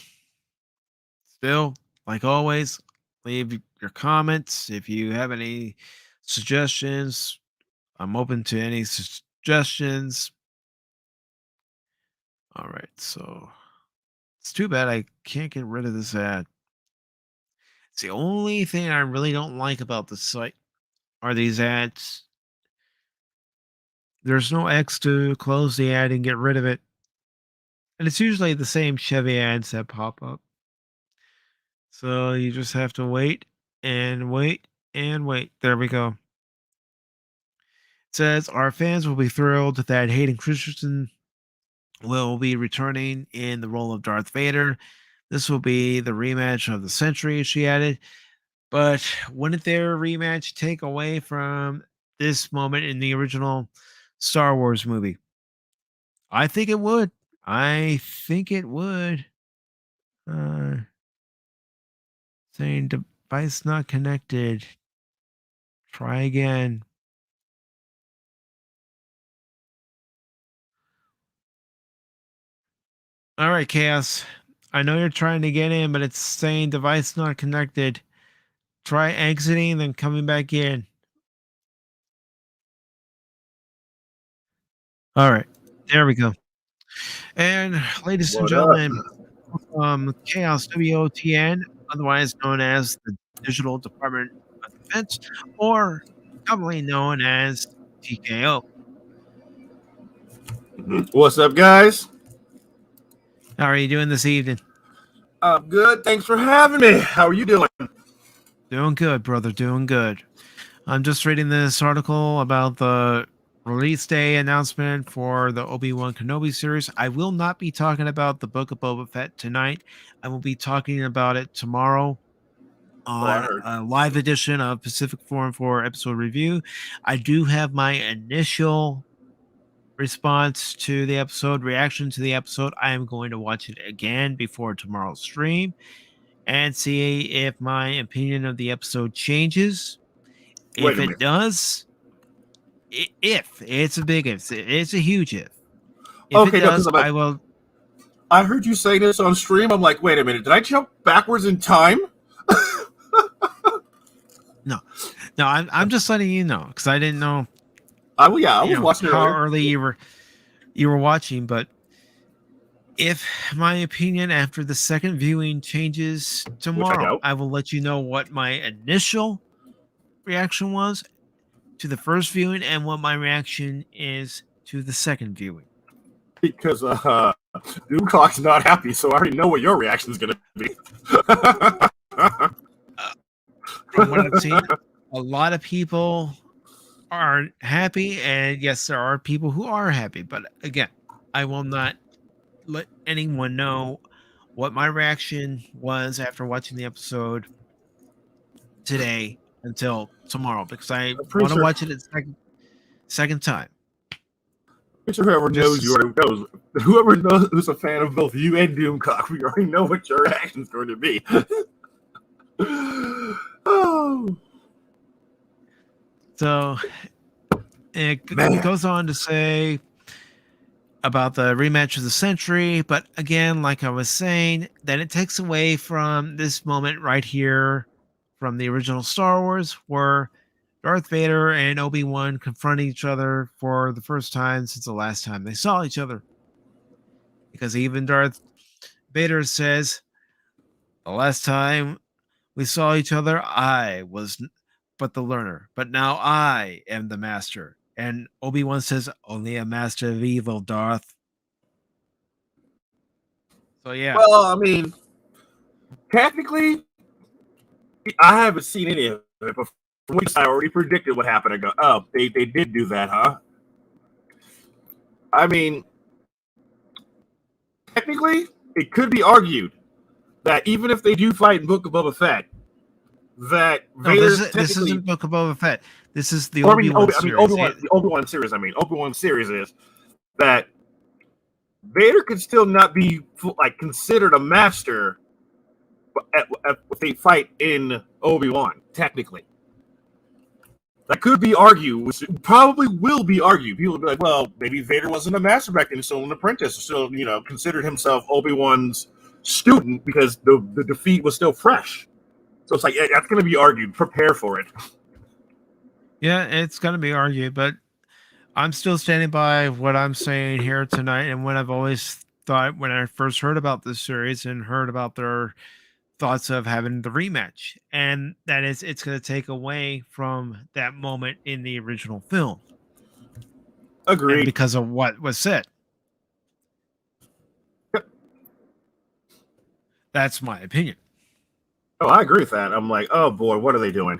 [SPEAKER 1] still, like always, leave your comments. If you have any suggestions, I'm open to any suggestions. All right, so it's too bad I can't get rid of this ad. It's the only thing I really don't like about the site are these ads. There's no X to close the ad and get rid of it. And it's usually the same Chevy ads that pop up. So you just have to wait and wait and wait. There we go. It says our fans will be thrilled that Hayden Christensen will be returning in the role of Darth Vader. This will be the rematch of the century, she added. But wouldn't their rematch take away from this moment in the original Star Wars movie? I think it would. I think it would. Uh, saying device not connected. Try again. All right, Chaos. I know you're trying to get in, but it's saying device not connected. Try exiting, then coming back in. All right. There we go. And ladies and
[SPEAKER 2] What up?
[SPEAKER 1] gentlemen, Chaos WOTN, otherwise known as the Digital Department of Defense, or commonly known as TKO.
[SPEAKER 2] What's up, guys?
[SPEAKER 1] How are you doing this evening?
[SPEAKER 2] I'm good. Thanks for having me. How are you doing?
[SPEAKER 1] Doing good, brother. Doing good. I'm just reading this article about the release day announcement for the Obi-Wan Kenobi series. I will not be talking about the Book of Boba Fett tonight. I will be talking about it tomorrow on a live edition of Pacific414 episode review. I do have my initial response to the episode, reaction to the episode. I am going to watch it again before tomorrow's stream and see if my opinion of the episode changes. If it does, if it's a big if, it's a huge if. If it does, I will.
[SPEAKER 2] I heard you say this on stream. I'm like, wait a minute, did I jump backwards in time?
[SPEAKER 1] No, I'm just letting you know because I didn't know.
[SPEAKER 2] I was watching
[SPEAKER 1] how early you were watching, but if my opinion after the second viewing changes tomorrow, I will let you know what my initial reaction was to the first viewing and what my reaction is to the second viewing.
[SPEAKER 2] Because Doom Clock's not happy, so I already know what your reaction is going to be.
[SPEAKER 1] From what I've seen, a lot of people aren't happy, and yes, there are people who are happy. But again, I will not let anyone know what my reaction was after watching the episode today until tomorrow, because I want to watch it a second time.
[SPEAKER 2] I'm sure whoever knows you already knows. Whoever knows who's a fan of both you and Doomcock, we already know what your reaction is going to be. Oh.
[SPEAKER 1] So it goes on to say about the rematch of the century, but again, like I was saying, that it takes away from this moment right here from the original Star Wars, where Darth Vader and Obi-Wan confront each other for the first time since the last time they saw each other. Because even Darth Vader says, the last time we saw each other, I was but the learner, but now I am the master. And Obi-Wan says, only a master of evil, Darth. So yeah.
[SPEAKER 2] Well, I mean, technically, I haven't seen any of it, but from which I already predicted what happened. I go, oh, they did do that, huh? I mean, technically, it could be argued that even if they do fight in Book of Boba Fett, that
[SPEAKER 1] this isn't Book of Boba Fett. This is the Obi-Wan series.
[SPEAKER 2] The Obi-Wan series. Obi-Wan series is that Vader could still not be considered a master if they fight in Obi-Wan. Technically, that could be argued, which probably will be argued. People will be like, "Well, maybe Vader wasn't a master back then; still an apprentice, still considered himself Obi-Wan's student because the defeat was still fresh." So it's like, that's going to be argued. Prepare for it.
[SPEAKER 1] Yeah, it's going to be argued, but I'm still standing by what I'm saying here tonight and what I've always thought when I first heard about this series and heard about their thoughts of having the rematch. And that is, it's going to take away from that moment in the original film.
[SPEAKER 2] Agreed.
[SPEAKER 1] And because of what was said. That's my opinion.
[SPEAKER 2] Oh, I agree with that. I'm like, oh boy, what are they doing?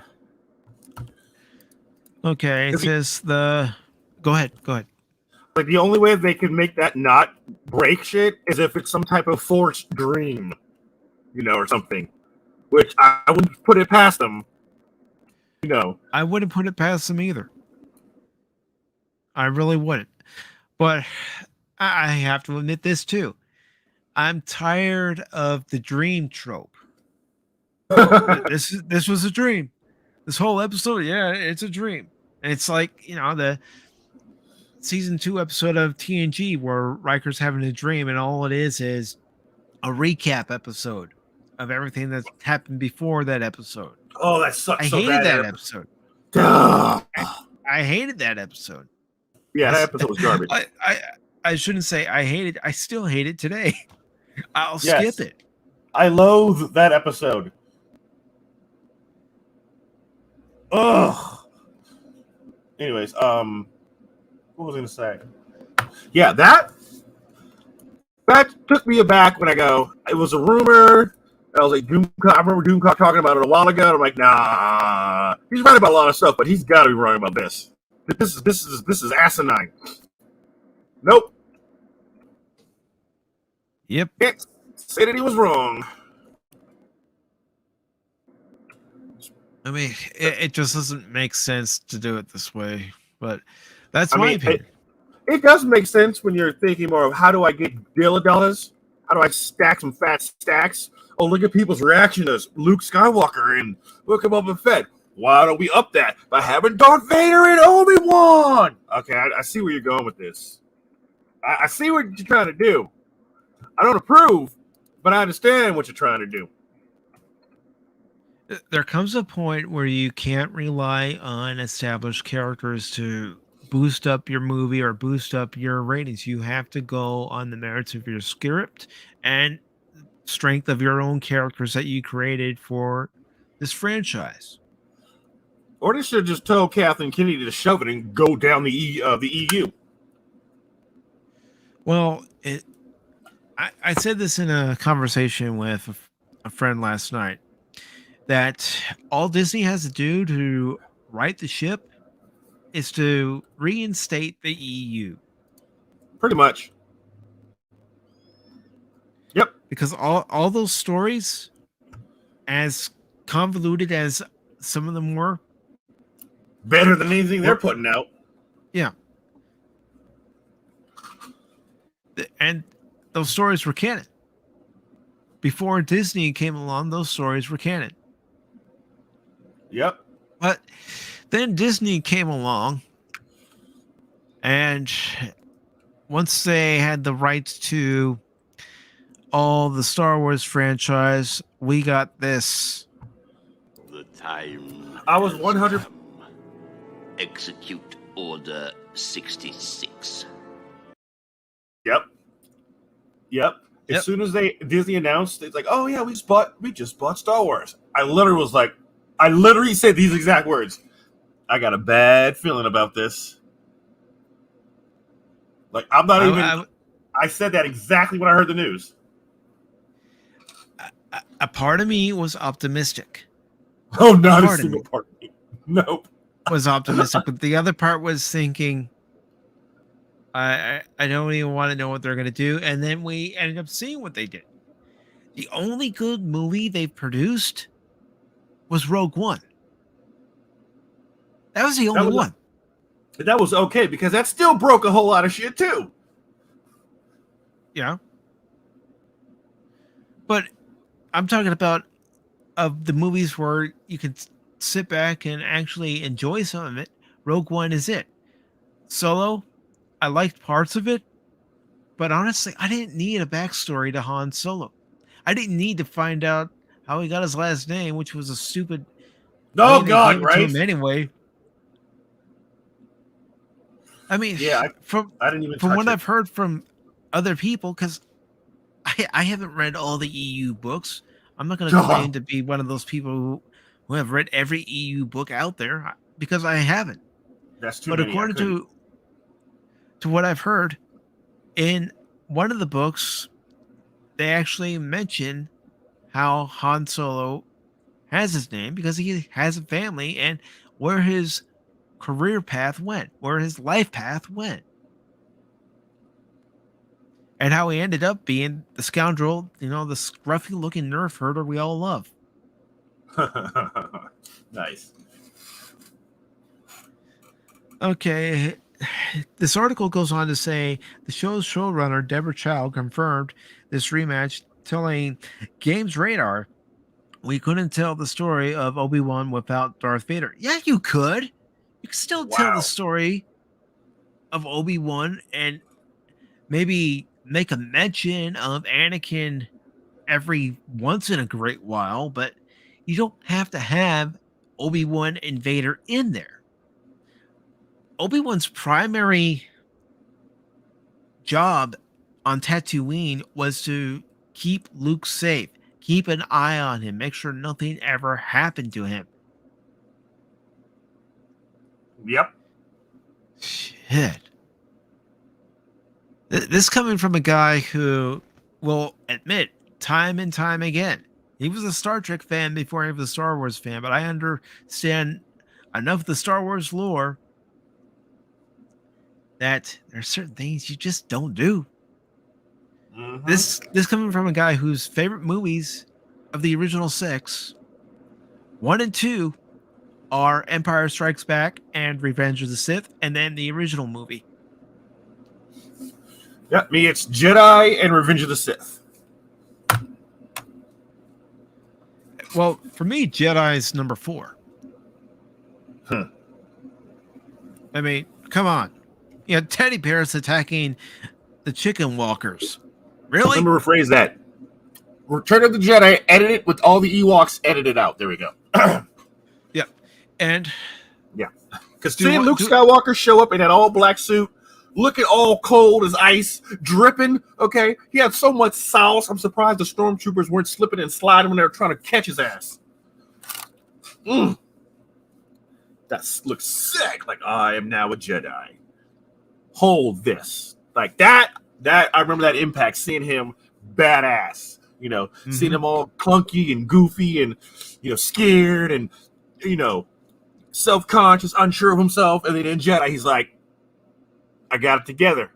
[SPEAKER 1] Okay, it says Go ahead.
[SPEAKER 2] Like, the only way they can make that not break shit is if it's some type of forced dream, or something. Which I wouldn't put it past them.
[SPEAKER 1] I wouldn't put it past them either. I really wouldn't. But I have to admit this too. I'm tired of the dream trope. This was a dream. This whole episode, yeah, it's a dream. And it's like, the season 2 episode of TNG where Riker's having a dream and all it is a recap episode of everything that's happened before that episode.
[SPEAKER 2] Oh, that sucks.
[SPEAKER 1] I hated that episode. I hated that episode.
[SPEAKER 2] Yeah, that episode was garbage.
[SPEAKER 1] I shouldn't say I hate it. I still hate it today. I'll skip it.
[SPEAKER 2] I loathe that episode. Ugh. Anyways, what was I gonna say? Yeah, that took me aback when I go, it was a rumor. I was like, I remember Doomcock talking about it a while ago. And I'm like, nah, he's right about a lot of stuff, but he's got to be wrong about this. This is asinine. Nope.
[SPEAKER 1] Yep.
[SPEAKER 2] Can't say that he was wrong.
[SPEAKER 1] I mean, it just doesn't make sense to do it this way, but that's my opinion.
[SPEAKER 2] It does make sense when you're thinking more of how do I get $1 How do I stack some fat stacks? Oh, look at people's reaction to Luke Skywalker and look at Boba Fett. Why don't we up that by having Darth Vader and Obi-Wan? Okay, I see where you're going with this. I see what you're trying to do. I don't approve, but I understand what you're trying to do.
[SPEAKER 1] There comes a point where you can't rely on established characters to boost up your movie or boost up your ratings. You have to go on the merits of your script and strength of your own characters that you created for this franchise.
[SPEAKER 2] Or they should have just told Kathleen Kennedy to shove it and go down the EU.
[SPEAKER 1] Well, I said this in a conversation with a friend last night, that all Disney has to do to right the ship is to reinstate the EU.
[SPEAKER 2] Pretty much. Yep.
[SPEAKER 1] Because all those stories, as convoluted as some of them were,
[SPEAKER 2] better than anything they're putting out.
[SPEAKER 1] Yeah. And those stories were canon. Before Disney came along, those stories were canon.
[SPEAKER 2] Yep.
[SPEAKER 1] But then Disney came along, and once they had the rights to all the Star Wars franchise, we got this.
[SPEAKER 3] The time.
[SPEAKER 2] I was 100.
[SPEAKER 3] Execute Order 66.
[SPEAKER 2] Yep. As soon as Disney announced, it's like, oh yeah, we just bought Star Wars. I literally said these exact words. I got a bad feeling about this. Like, I'm not I said that exactly when I heard the news.
[SPEAKER 1] A part of me was optimistic.
[SPEAKER 2] Oh, not a single part of me. Nope.
[SPEAKER 1] Was optimistic, but the other part was thinking, I don't even want to know what they're going to do. And then we ended up seeing what they did. The only good movie they produced was Rogue One. That was the only one.
[SPEAKER 2] That was okay, because that still broke a whole lot of shit too.
[SPEAKER 1] Yeah. But I'm talking about of the movies where you can sit back and actually enjoy some of it. Rogue One is it. Solo, I liked parts of it, but honestly, I didn't need a backstory to Han Solo. I didn't need to find out how he got his last name, which was a stupid.
[SPEAKER 2] Oh God, right?
[SPEAKER 1] To him anyway. I mean,
[SPEAKER 2] yeah,
[SPEAKER 1] from what I've heard from other people, because I haven't read all the EU books. I'm not going to claim to be one of those people who have read every EU book out there, because I haven't.
[SPEAKER 2] That's too
[SPEAKER 1] but
[SPEAKER 2] many.
[SPEAKER 1] According to what I've heard, in one of the books, they actually mention how Han Solo has his name because he has a family and where his career path went, where his life path went. And how he ended up being the scoundrel, the scruffy looking nerf herder we all love.
[SPEAKER 2] Nice.
[SPEAKER 1] Okay. This article goes on to say the show's showrunner, Deborah Chow, confirmed this rematch, telling Games Radar, "We couldn't tell the story of Obi-Wan without Darth Vader." Yeah, you could. You could still tell the story of Obi-Wan and maybe make a mention of Anakin every once in a great while, but you don't have to have Obi-Wan and Vader in there. Obi-Wan's primary job on Tatooine was to keep Luke safe, keep an eye on him, make sure nothing ever happened to him.
[SPEAKER 2] Yep.
[SPEAKER 1] Shit. This coming from a guy who will admit time and time again, he was a Star Trek fan before he was a Star Wars fan, but I understand enough of the Star Wars lore that there's certain things you just don't do.
[SPEAKER 2] Mhm.
[SPEAKER 1] This coming from a guy whose favorite movies of the original 6, 1 and 2, are Empire Strikes Back and Revenge of the Sith, and then the original movie.
[SPEAKER 2] Yeah, me, it's Jedi and Revenge of the Sith.
[SPEAKER 1] Well, for me, Jedi's number 4. I mean, come on. You know, teddy bears attacking the chicken walkers. Really?
[SPEAKER 2] Let me rephrase that. Return of the Jedi, edit it with all the Ewoks edited out. There we go.
[SPEAKER 1] Yeah. And
[SPEAKER 2] yeah. Because seeing Luke Skywalker show up in that all black suit, looking all cold as ice, dripping, okay? He had so much sauce, I'm surprised the stormtroopers weren't slipping and sliding when they were trying to catch his ass. That looks sick. Like, I am now a Jedi. Hold this. Like that I remember that impact, seeing him badass, you know, seeing him all clunky and goofy and, you know, scared and, you know, self-conscious, unsure of himself. And then in Jedi, he's like, I got it together.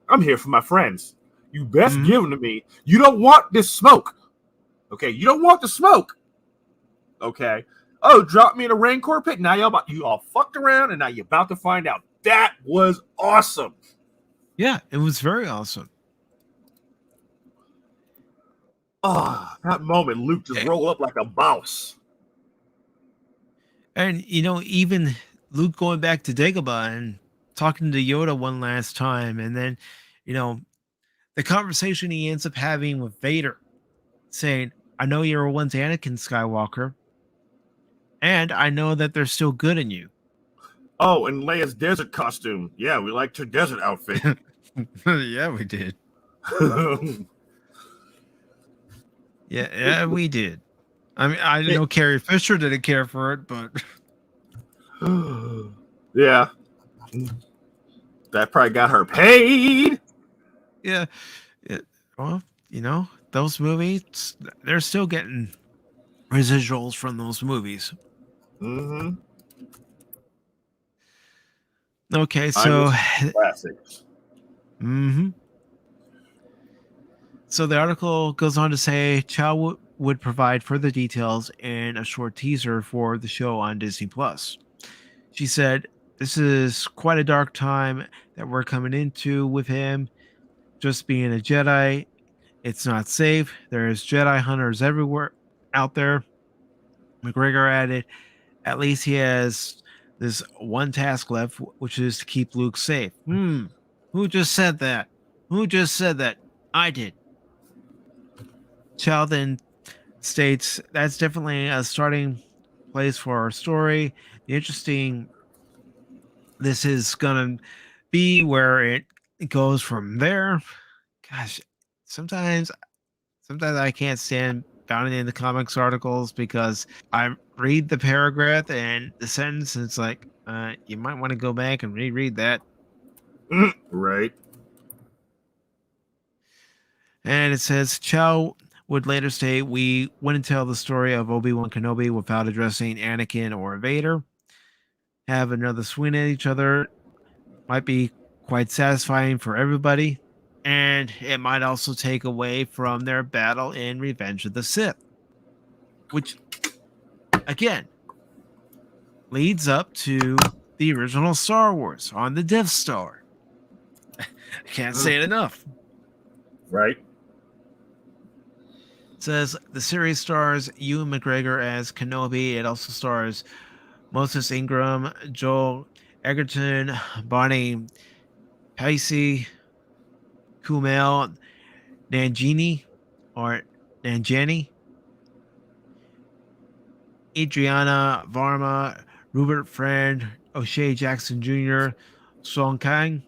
[SPEAKER 2] I'm here for my friends. You best give them to me. You don't want this smoke. Okay, you don't want the smoke. Okay. Oh, drop me in a Rancor pit. Now you all fucked around, and now you're about to find out. That was awesome.
[SPEAKER 1] Yeah, it was very awesome.
[SPEAKER 2] That moment, Luke just rolled up like a boss.
[SPEAKER 1] And, you know, even Luke going back to Dagobah and talking to Yoda one last time, and then, you know, the conversation he ends up having with Vader, saying, I know you're once Anakin Skywalker, and I know that there's still good in you.
[SPEAKER 2] Oh, and Leia's desert costume. Yeah, we liked her desert outfit.
[SPEAKER 1] Yeah, we did. Yeah, we did. I mean, I know Carrie Fisher didn't care for it, but
[SPEAKER 2] yeah, that probably got her paid.
[SPEAKER 1] Yeah. Well, you know, those movies, they're still getting residuals from those movies. Okay, so
[SPEAKER 2] classics.
[SPEAKER 1] So the article goes on to say Chow would provide further details in a short teaser for the show on Disney Plus. She said, "This is quite a dark time that we're coming into with him. Just being a Jedi, it's not safe. There's Jedi hunters everywhere out there." McGregor added, "At least he has this one task left, which is to keep Luke safe." Who just said that? Who just said that? I did. Chow then states, "That's definitely a starting place for our story. Interesting. This is gonna be where it goes from there." Gosh, sometimes I can't stand bounding into comics articles because I read the paragraph and the sentence, and it's like, you might want to go back and reread that.
[SPEAKER 2] Right.
[SPEAKER 1] And it says, Chow would later state, "We wouldn't tell the story of Obi-Wan Kenobi without addressing Anakin or Vader. Have another swing at each other might be quite satisfying for everybody, and it might also take away from their battle in Revenge of the Sith." Which, again, leads up to the original Star Wars on the Death Star. I can't say it enough.
[SPEAKER 2] Right.
[SPEAKER 1] It says the series stars Ewan McGregor as Kenobi. It also stars Moses Ingram, Joel Egerton, Bonnie Pacey, Kumail Nanjiani, Adriana Varma, Rupert Friend, O'Shea Jackson Jr., Song Kang,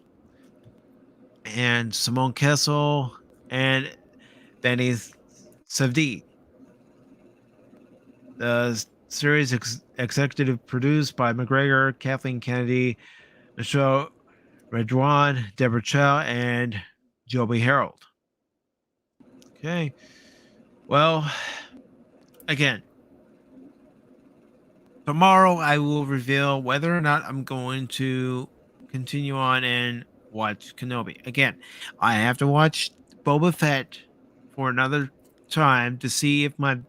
[SPEAKER 1] and Simone Kessel, and Benny Savdi. The series executive produced by McGregor, Kathleen Kennedy, Michelle Redouane, Deborah Chow, and Joby Harold. Okay. Well, again, tomorrow I will reveal whether or not I'm going to continue on and watch Kenobi. Again, I have to watch Boba Fett for another time to see if my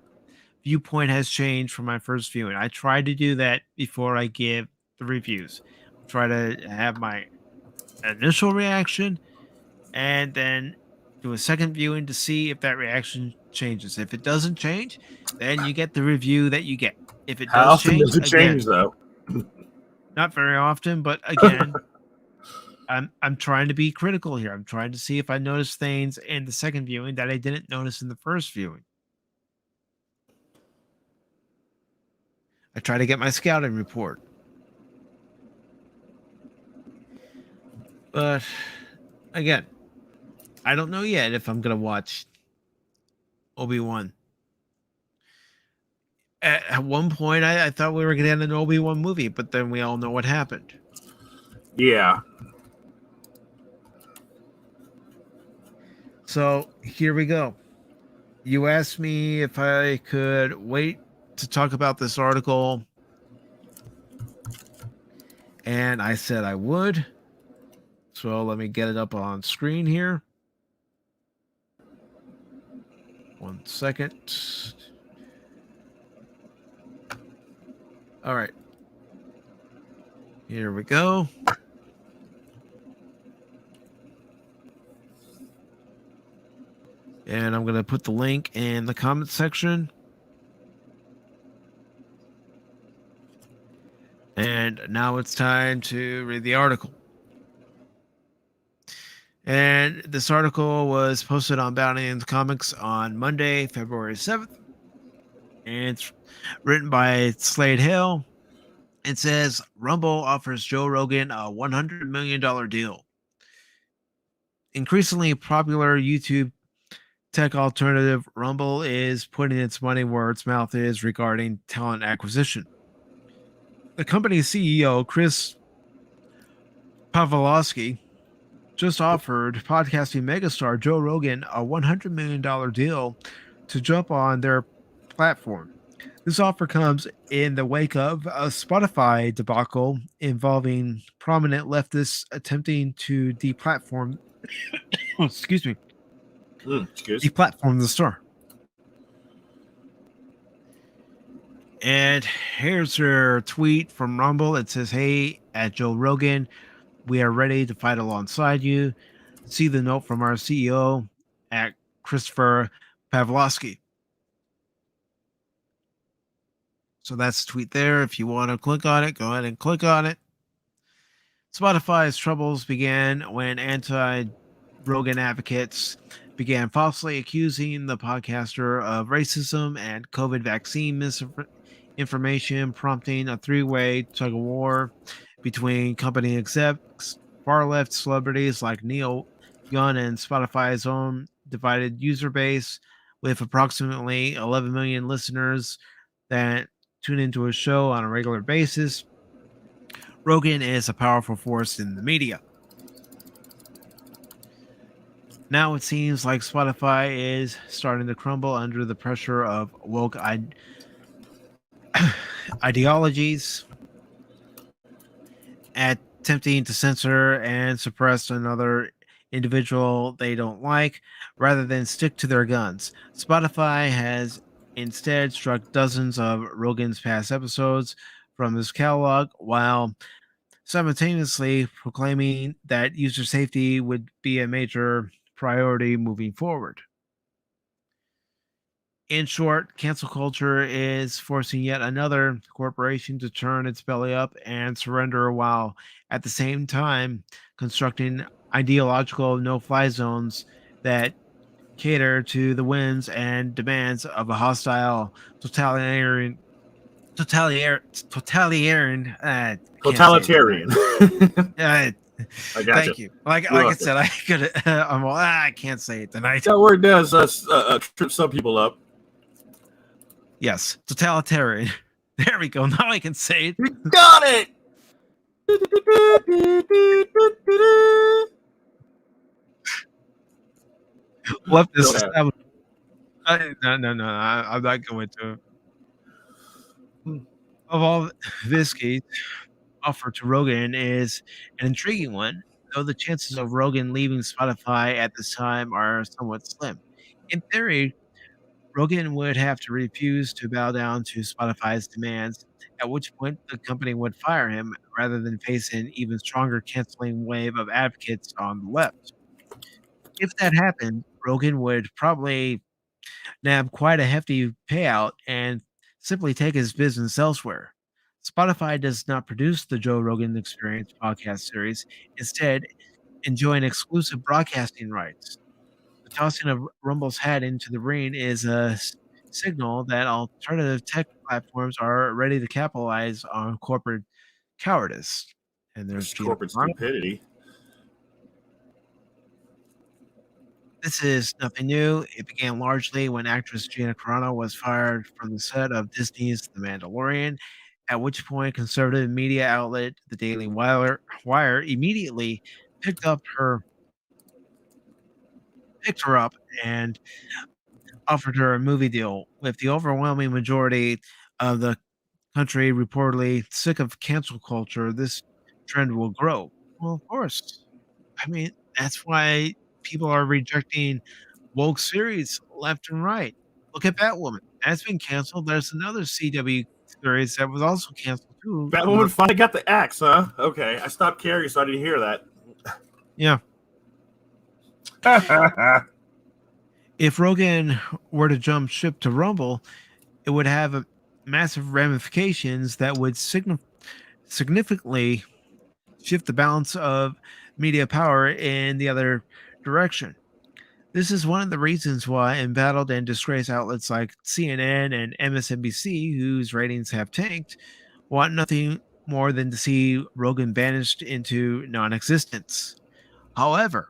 [SPEAKER 1] viewpoint has changed from my first viewing. I try to do that before I give the reviews. I try to have my initial reaction and then do a second viewing to see if that reaction changes. If it doesn't change, then you get the review that you get. If it
[SPEAKER 2] How
[SPEAKER 1] does
[SPEAKER 2] often
[SPEAKER 1] change,
[SPEAKER 2] does it change,
[SPEAKER 1] again,
[SPEAKER 2] though?
[SPEAKER 1] not very often, but again, I'm trying to be critical here. I'm trying to see if I notice things in the second viewing that I didn't notice in the first viewing. I try to get my scouting report. But again, I don't know yet if I'm going to watch Obi-Wan. At one point, I thought we were going to get an Obi-Wan movie, but then we all know what happened.
[SPEAKER 2] Yeah.
[SPEAKER 1] So here we go. You asked me if I could wait to talk about this article, and I said I would. So let me get it up on screen here. 1 second. All right. Here we go. And I'm going to put the link in the comment section. And now it's time to read the article. And this article was posted on Bounty and Comics on Monday, February 7th. And it's written by Slade Hill. It says, Rumble offers Joe Rogan a $100 million deal. Increasingly popular YouTube tech alternative, Rumble is putting its money where its mouth is regarding talent acquisition. The company's CEO, Chris Pavlovsky, just offered podcasting megastar Joe Rogan a $100 million deal to jump on their platform. This offer comes in the wake of a Spotify debacle involving prominent leftists attempting to deplatform deplatform the star. And here's her tweet from Rumble. It says, "Hey, at Joe Rogan, we are ready to fight alongside you. See the note from our CEO at Christopher Pavlovsky." So that's the tweet there. If you want to click on it, go ahead and click on it. Spotify's troubles began when anti-Rogan advocates began falsely accusing the podcaster of racism and COVID vaccine misinformation, prompting a three-way tug-of-war between company execs, far-left celebrities like Neil Young, and Spotify's own divided user base, with approximately 11 million listeners that tune into a show on a regular basis. Rogan is a powerful force in the media. Now it seems like Spotify is starting to crumble under the pressure of woke ideologies, attempting to censor and suppress another individual they don't like, rather than stick to their guns. Spotify has instead struck dozens of Rogan's past episodes from his catalog, while simultaneously proclaiming that user safety would be a major priority moving forward. In short, cancel culture is forcing yet another corporation to turn its belly up and surrender, while at the same time constructing ideological no-fly zones that cater to the whims and demands of a hostile totalitarian.
[SPEAKER 2] I got
[SPEAKER 1] Thank you. Like I said, I could. I can't say it tonight.
[SPEAKER 2] That word does trip some people up.
[SPEAKER 1] Yes, totalitarian. There we go. Now I can say it.
[SPEAKER 2] You got it.
[SPEAKER 1] leftist
[SPEAKER 2] Go ahead.
[SPEAKER 1] establishment. No. I'm not going to. Of all this case, offer to Rogan is an intriguing one, though the chances of Rogan leaving Spotify at this time are somewhat slim. In theory, Rogan would have to refuse to bow down to Spotify's demands, at which point the company would fire him rather than face an even stronger canceling wave of advocates on the left. If that happened, Rogan would probably nab quite a hefty payout and simply take his business elsewhere. Spotify does not produce the Joe Rogan Experience podcast series, instead, enjoying exclusive broadcasting rights. The tossing of Rumble's hat into the ring is a signal that alternative tech platforms are ready to capitalize on corporate cowardice. And there's
[SPEAKER 2] It's
[SPEAKER 1] Gina
[SPEAKER 2] corporate
[SPEAKER 1] Carano.
[SPEAKER 2] stupidity.
[SPEAKER 1] This is nothing new. It began largely when actress Gina Carano was fired from the set of Disney's The Mandalorian, at which point conservative media outlet The Daily Wire immediately picked picked her up and offered her a movie deal, with the overwhelming majority of the country reportedly sick of cancel culture. This trend will grow. Well, of course. I mean, that's why people are rejecting woke series left and right. Look at Batwoman. That's been canceled. There's another CW series that was also canceled too.
[SPEAKER 2] That woman finally got the axe, huh? Okay, I stopped caring, so I didn't hear that.
[SPEAKER 1] Yeah. If Rogan were to jump ship to Rumble, it would have massive ramifications that would significantly shift the balance of media power in the other direction. This is one of the reasons why embattled and disgraced outlets like CNN and MSNBC, whose ratings have tanked, want nothing more than to see Rogan banished into non existence. However,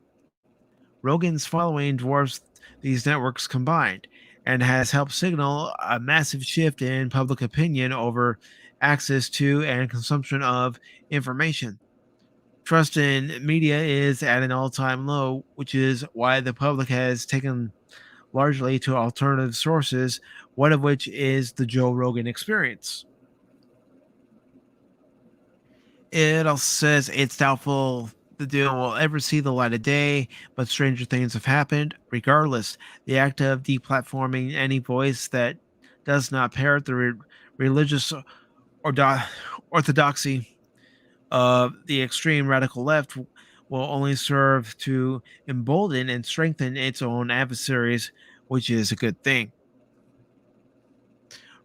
[SPEAKER 1] Rogan's following dwarfs these networks combined and has helped signal a massive shift in public opinion over access to and consumption of information. Trust in media is at an all time low, which is why the public has taken largely to alternative sources, one of which is the Joe Rogan Experience. It also says it's doubtful the deal will ever see the light of day, but stranger things have happened. Regardless, the act of deplatforming any voice that does not parrot the religious orthodoxy of the extreme radical left will only serve to embolden and strengthen its own adversaries, which is a good thing.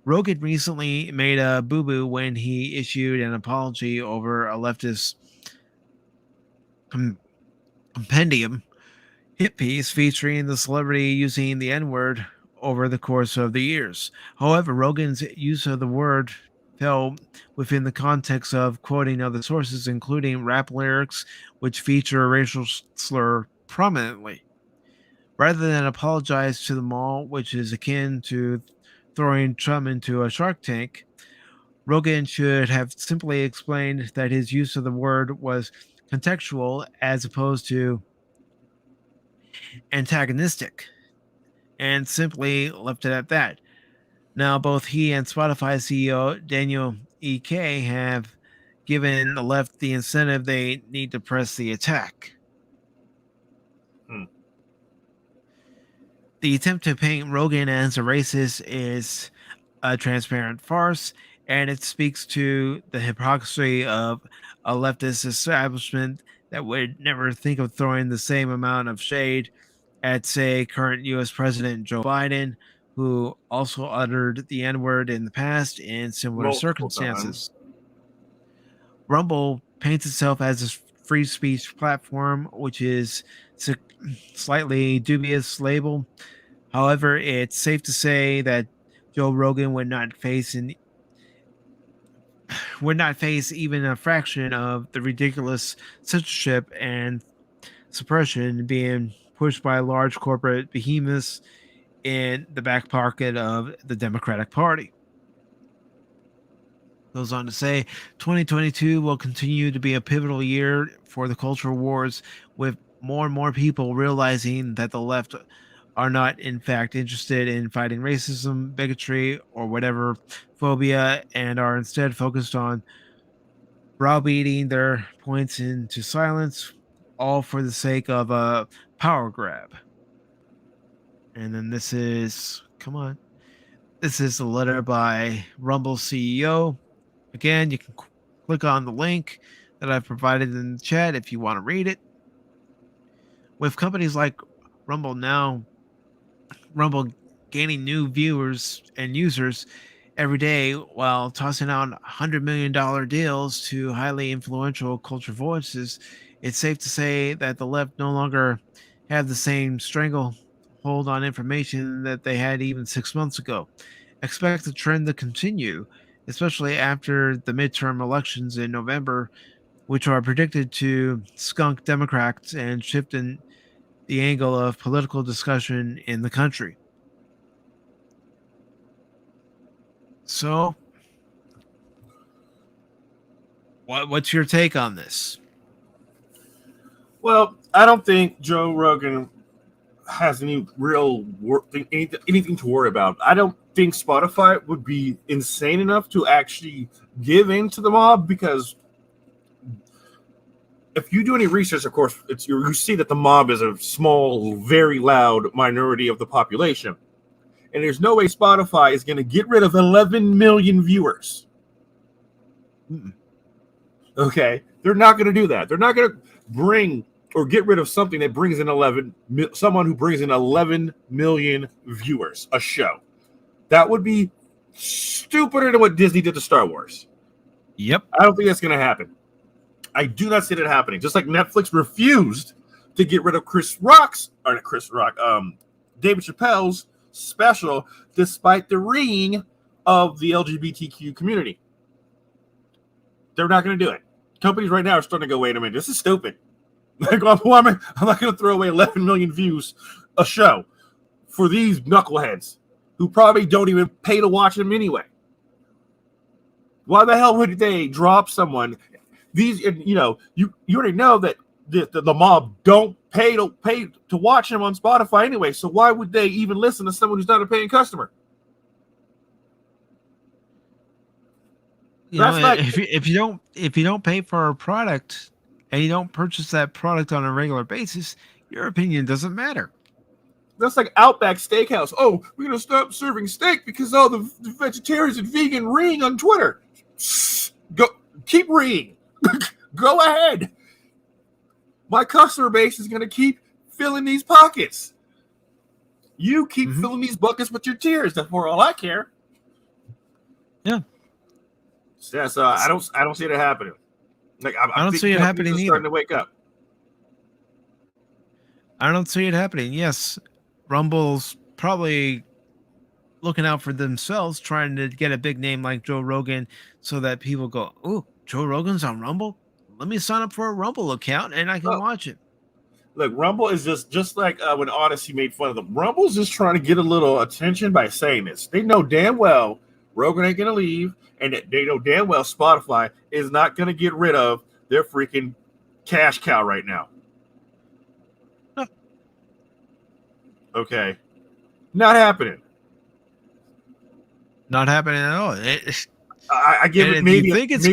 [SPEAKER 1] Rogan recently made a boo boo when he issued an apology over a leftist compendium hit piece featuring the celebrity using the N word over the course of the years. However, Rogan's use of the word fell within the context of quoting other sources, including rap lyrics which feature a racial slur prominently. Rather than apologize to the mall, which is akin to throwing Trump into a shark tank, Rogan should have simply explained that his use of the word was contextual as opposed to antagonistic, and simply left it at that. Now, both he and Spotify CEO Daniel Ek have given the left the incentive they need to press the attack. The attempt to paint Rogan as a racist is a transparent farce, and it speaks to the hypocrisy of a leftist establishment that would never think of throwing the same amount of shade at, say, current US President Joe Biden, who also uttered the N word in the past in similar
[SPEAKER 2] Multiple
[SPEAKER 1] circumstances.
[SPEAKER 2] times.
[SPEAKER 1] Rumble paints itself as a free speech platform, which is slightly dubious label. However, it's safe to say that Joe Rogan would not face even a fraction of the ridiculous censorship and suppression being pushed by large corporate behemoths in the back pocket of the Democratic Party. Goes on to say 2022 will continue to be a pivotal year for the cultural wars, with more and more people realizing that the left are not in fact interested in fighting racism, bigotry, or whatever phobia, and are instead focused on browbeating their points into silence, all for the sake of a power grab. And then this is, come on, this is a letter by Rumble CEO. Again, you can click on the link that I've provided in the chat if you want to read it. With companies like Rumble now, Rumble gaining new viewers and users every day while tossing out $100 million deals to highly influential culture voices, it's safe to say that the left no longer have the same stranglehold on information that they had even 6 months ago. Expect the trend to continue, especially after the midterm elections in November, which are predicted to skunk Democrats and shift in the angle of political discussion in the country. So, what's your take on this?
[SPEAKER 2] Well, I don't think Joe Rogan has any real anything to worry about. I don't think Spotify would be insane enough to actually give in to the mob, because if you do any research, of course, you see that the mob is a small, very loud minority of the population. And there's no way Spotify is going to get rid of 11 million viewers. Okay? They're not going to do that. They're not going to bring or get rid of something that brings in someone who brings in 11 million viewers a show. That would be stupider than what Disney did to Star Wars.
[SPEAKER 1] Yep.
[SPEAKER 2] I don't think that's going to happen. I do not see that happening. Just like Netflix refused to get rid of David Chappelle's special, despite the ringing of the LGBTQ community. They're not going to do it. Companies right now are starting to go, wait a minute, this is stupid. Like, I'm not going to throw away 11 million views a show for these knuckleheads who probably don't even pay to watch them anyway. Why the hell would they drop someone? You already know that the mob don't pay to watch him on Spotify anyway. So why would they even listen to someone who's not a paying customer?
[SPEAKER 1] If you don't pay for a product and you don't purchase that product on a regular basis, your opinion doesn't matter.
[SPEAKER 2] That's like Outback Steakhouse. Oh, we're gonna stop serving steak because all the vegetarians and vegan ring on Twitter. Go keep ringing. Go ahead. My customer base is gonna keep filling these pockets. You keep filling these buckets with your tears. That's for all I care.
[SPEAKER 1] Yeah.
[SPEAKER 2] Yeah. So I don't see it happening. Like I
[SPEAKER 1] don't see it happening either.
[SPEAKER 2] Starting to wake up.
[SPEAKER 1] I don't see it happening. Yes, Rumble's probably looking out for themselves, trying to get a big name like Joe Rogan, so that people go, "Oh, Joe Rogan's on Rumble. Let me sign up for a Rumble account and I can watch it."
[SPEAKER 2] Look, Rumble is just like when Odyssey made fun of them. Rumble's just trying to get a little attention by saying this. They know damn well Rogan ain't gonna leave, and they know damn well Spotify is not gonna get rid of their freaking cash cow right now. Okay, not happening.
[SPEAKER 1] Not happening at all.
[SPEAKER 2] I give it maybe.
[SPEAKER 1] If you think it's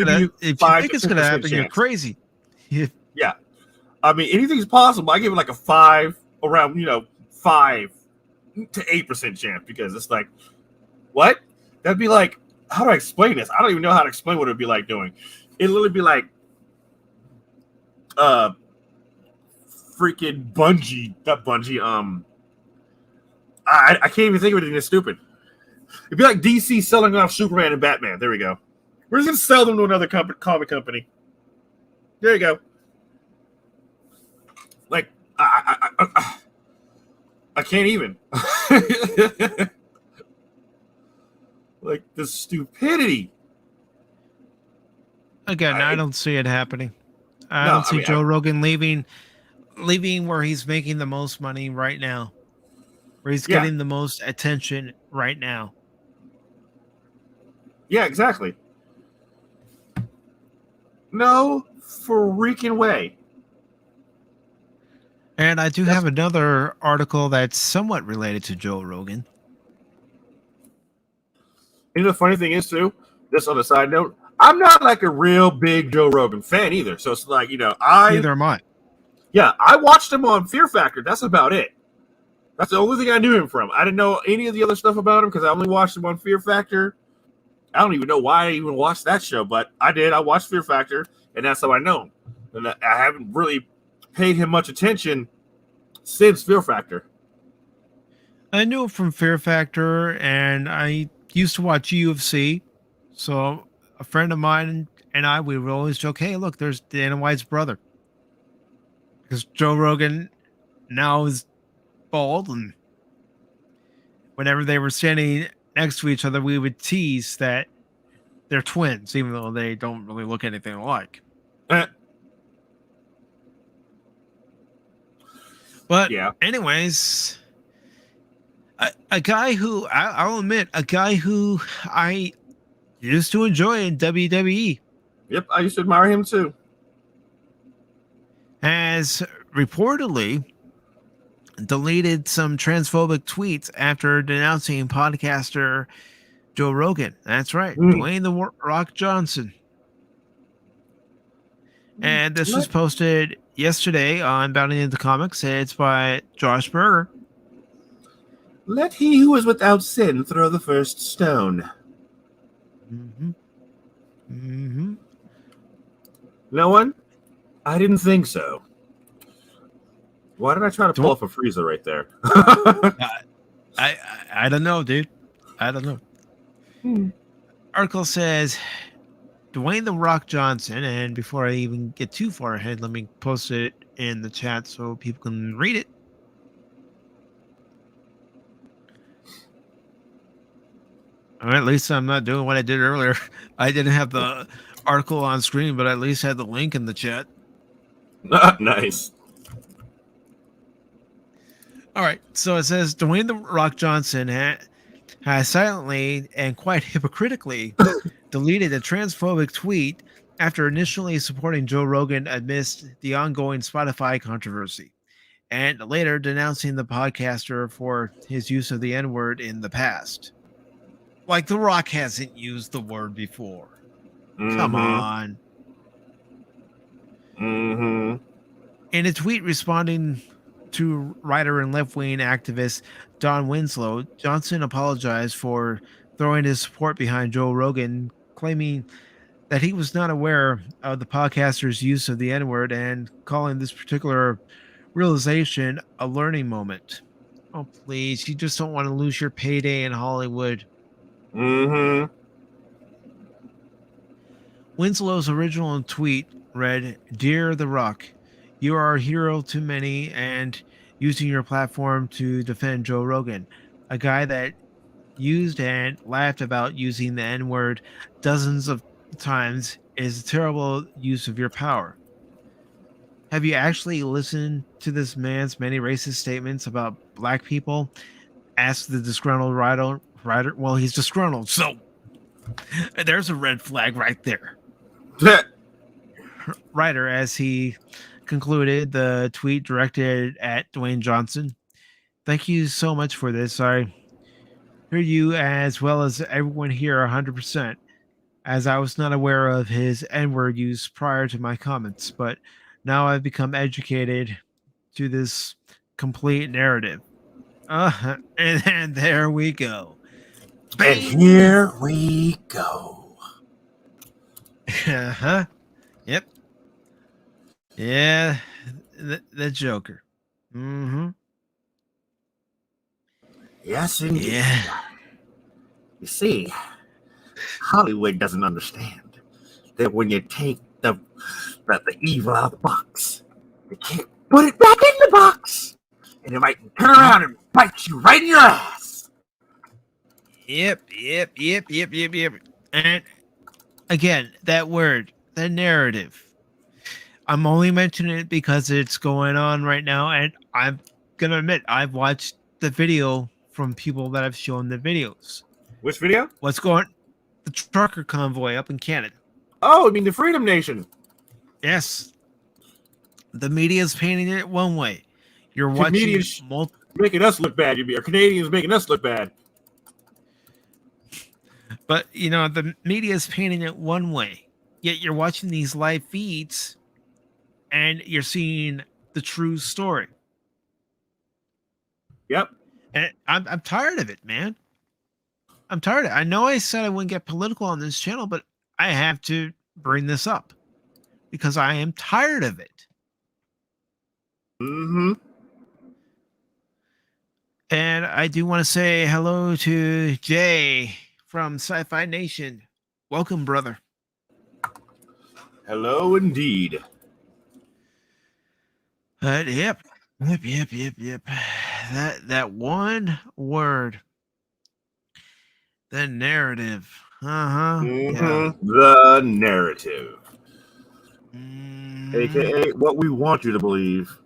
[SPEAKER 1] gonna happen, you're crazy.
[SPEAKER 2] Yeah, I mean anything's possible. I give it like a 5 to 8% chance, because it's like, what? That'd be like, how do I explain this? I don't even know how to explain what it'd be like doing. It'd literally be like, freaking Bungie, not Bungie. I can't even think of anything that's stupid. It'd be like DC selling off Superman and Batman. There we go. We're just gonna sell them to another comic company. There you go. Like I can't even. Like the stupidity.
[SPEAKER 1] Again, I don't see it happening. I don't see Joe Rogan leaving where he's making the most money right now, where he's getting the most attention right now.
[SPEAKER 2] Yeah, exactly. No freaking way.
[SPEAKER 1] And I do have another article that's somewhat related to Joe Rogan.
[SPEAKER 2] You know, the funny thing is, too, just on a side note, I'm not like a real big Joe Rogan fan either. So it's like,
[SPEAKER 1] Neither am I.
[SPEAKER 2] I watched him on Fear Factor. That's about it. That's the only thing I knew him from. I didn't know any of the other stuff about him because I only watched him on Fear Factor. I don't even know why I even watched that show, but I did. I watched Fear Factor, and that's how I know him. And I haven't really paid him much attention since Fear Factor.
[SPEAKER 1] I knew him from Fear Factor, and I used to watch UFC. So a friend of mine and we would always joke, hey, look, there's Dana White's brother. Because Joe Rogan now is bald, and whenever they were standing next to each other, we would tease that they're twins, even though they don't really look anything alike. But anyways, a guy who I'll admit, a guy who I used to enjoy in WWE.
[SPEAKER 2] Yep, I used to admire him too.
[SPEAKER 1] Has reportedly deleted some transphobic tweets after denouncing podcaster Joe Rogan. That's right, Dwayne The Rock Johnson. And this was posted yesterday on Bounding into Comics. It's by Josh Berger.
[SPEAKER 2] Let he who is without sin throw the first stone. No one? I didn't think so. Why did I try to pull off a freezer right there?
[SPEAKER 1] I don't know, dude. I don't know. Article says Dwayne The Rock Johnson, and before I even get too far ahead, let me post it in the chat so people can read it. At least I'm not doing what I did earlier. I didn't have the article on screen, but I at least had the link in the chat.
[SPEAKER 2] Nice.
[SPEAKER 1] All right. So it says Dwayne The Rock Johnson has silently and quite hypocritically deleted a transphobic tweet after initially supporting Joe Rogan amidst the ongoing Spotify controversy, and later denouncing the podcaster for his use of the N-word in the past. Like The Rock hasn't used the word before. Come on. In a tweet responding to writer and left-wing activist Don Winslow, Johnson apologized for throwing his support behind Joe Rogan, claiming that he was not aware of the podcaster's use of the N-word and calling this particular realization a learning moment. Oh, please. You just don't want to lose your payday in Hollywood. Winslow's original tweet read, "Dear The Rock, you are a hero to many and using your platform to defend Joe Rogan, a guy that used and laughed about using the N-word dozens of times is a terrible use of your power. Have you actually listened to this man's many racist statements about black people?" Asked the disgruntled writer. Well, he's disgruntled, so there's a red flag right there. Writer, as he concluded the tweet directed at Dwayne Johnson. Thank you so much for this. I hear you as well as everyone here 100%, as I was not aware of his N-word use prior to my comments, but now I've become educated to this complete narrative. And there we go.
[SPEAKER 2] And here we go.
[SPEAKER 1] Yep. Yeah, the Joker.
[SPEAKER 2] Yes, indeed.
[SPEAKER 1] Yeah.
[SPEAKER 2] You see, Hollywood doesn't understand that when you take the evil out of the box, you can't put it back in the box, and it might turn around and bite you right in your ass.
[SPEAKER 1] Yep. And again, that word, the narrative. I'm only mentioning it because it's going on right now, and I'm gonna admit I've watched the video from people that have shown the videos.
[SPEAKER 2] Which video?
[SPEAKER 1] What's going? The trucker convoy up in Canada.
[SPEAKER 2] Oh, I mean the Freedom Nation.
[SPEAKER 1] Yes. The media's painting it one way. You're watching
[SPEAKER 2] Comedians making us look bad. Or Canadians making us look bad.
[SPEAKER 1] But, the media is painting it one way. Yet you're watching these live feeds and you're seeing the true story.
[SPEAKER 2] Yep.
[SPEAKER 1] And I'm tired of it, man. I'm tired of it. I know I said I wouldn't get political on this channel, but I have to bring this up because I am tired of it.
[SPEAKER 2] Mm-hmm.
[SPEAKER 1] And I do want to say hello to Jay from Sci-Fi Nation. Welcome, brother.
[SPEAKER 2] Hello, indeed.
[SPEAKER 1] Yep. That one word, the narrative.
[SPEAKER 2] Mm-hmm.
[SPEAKER 1] Yeah.
[SPEAKER 2] The narrative,
[SPEAKER 1] Mm-hmm.
[SPEAKER 2] aka what we want you to believe.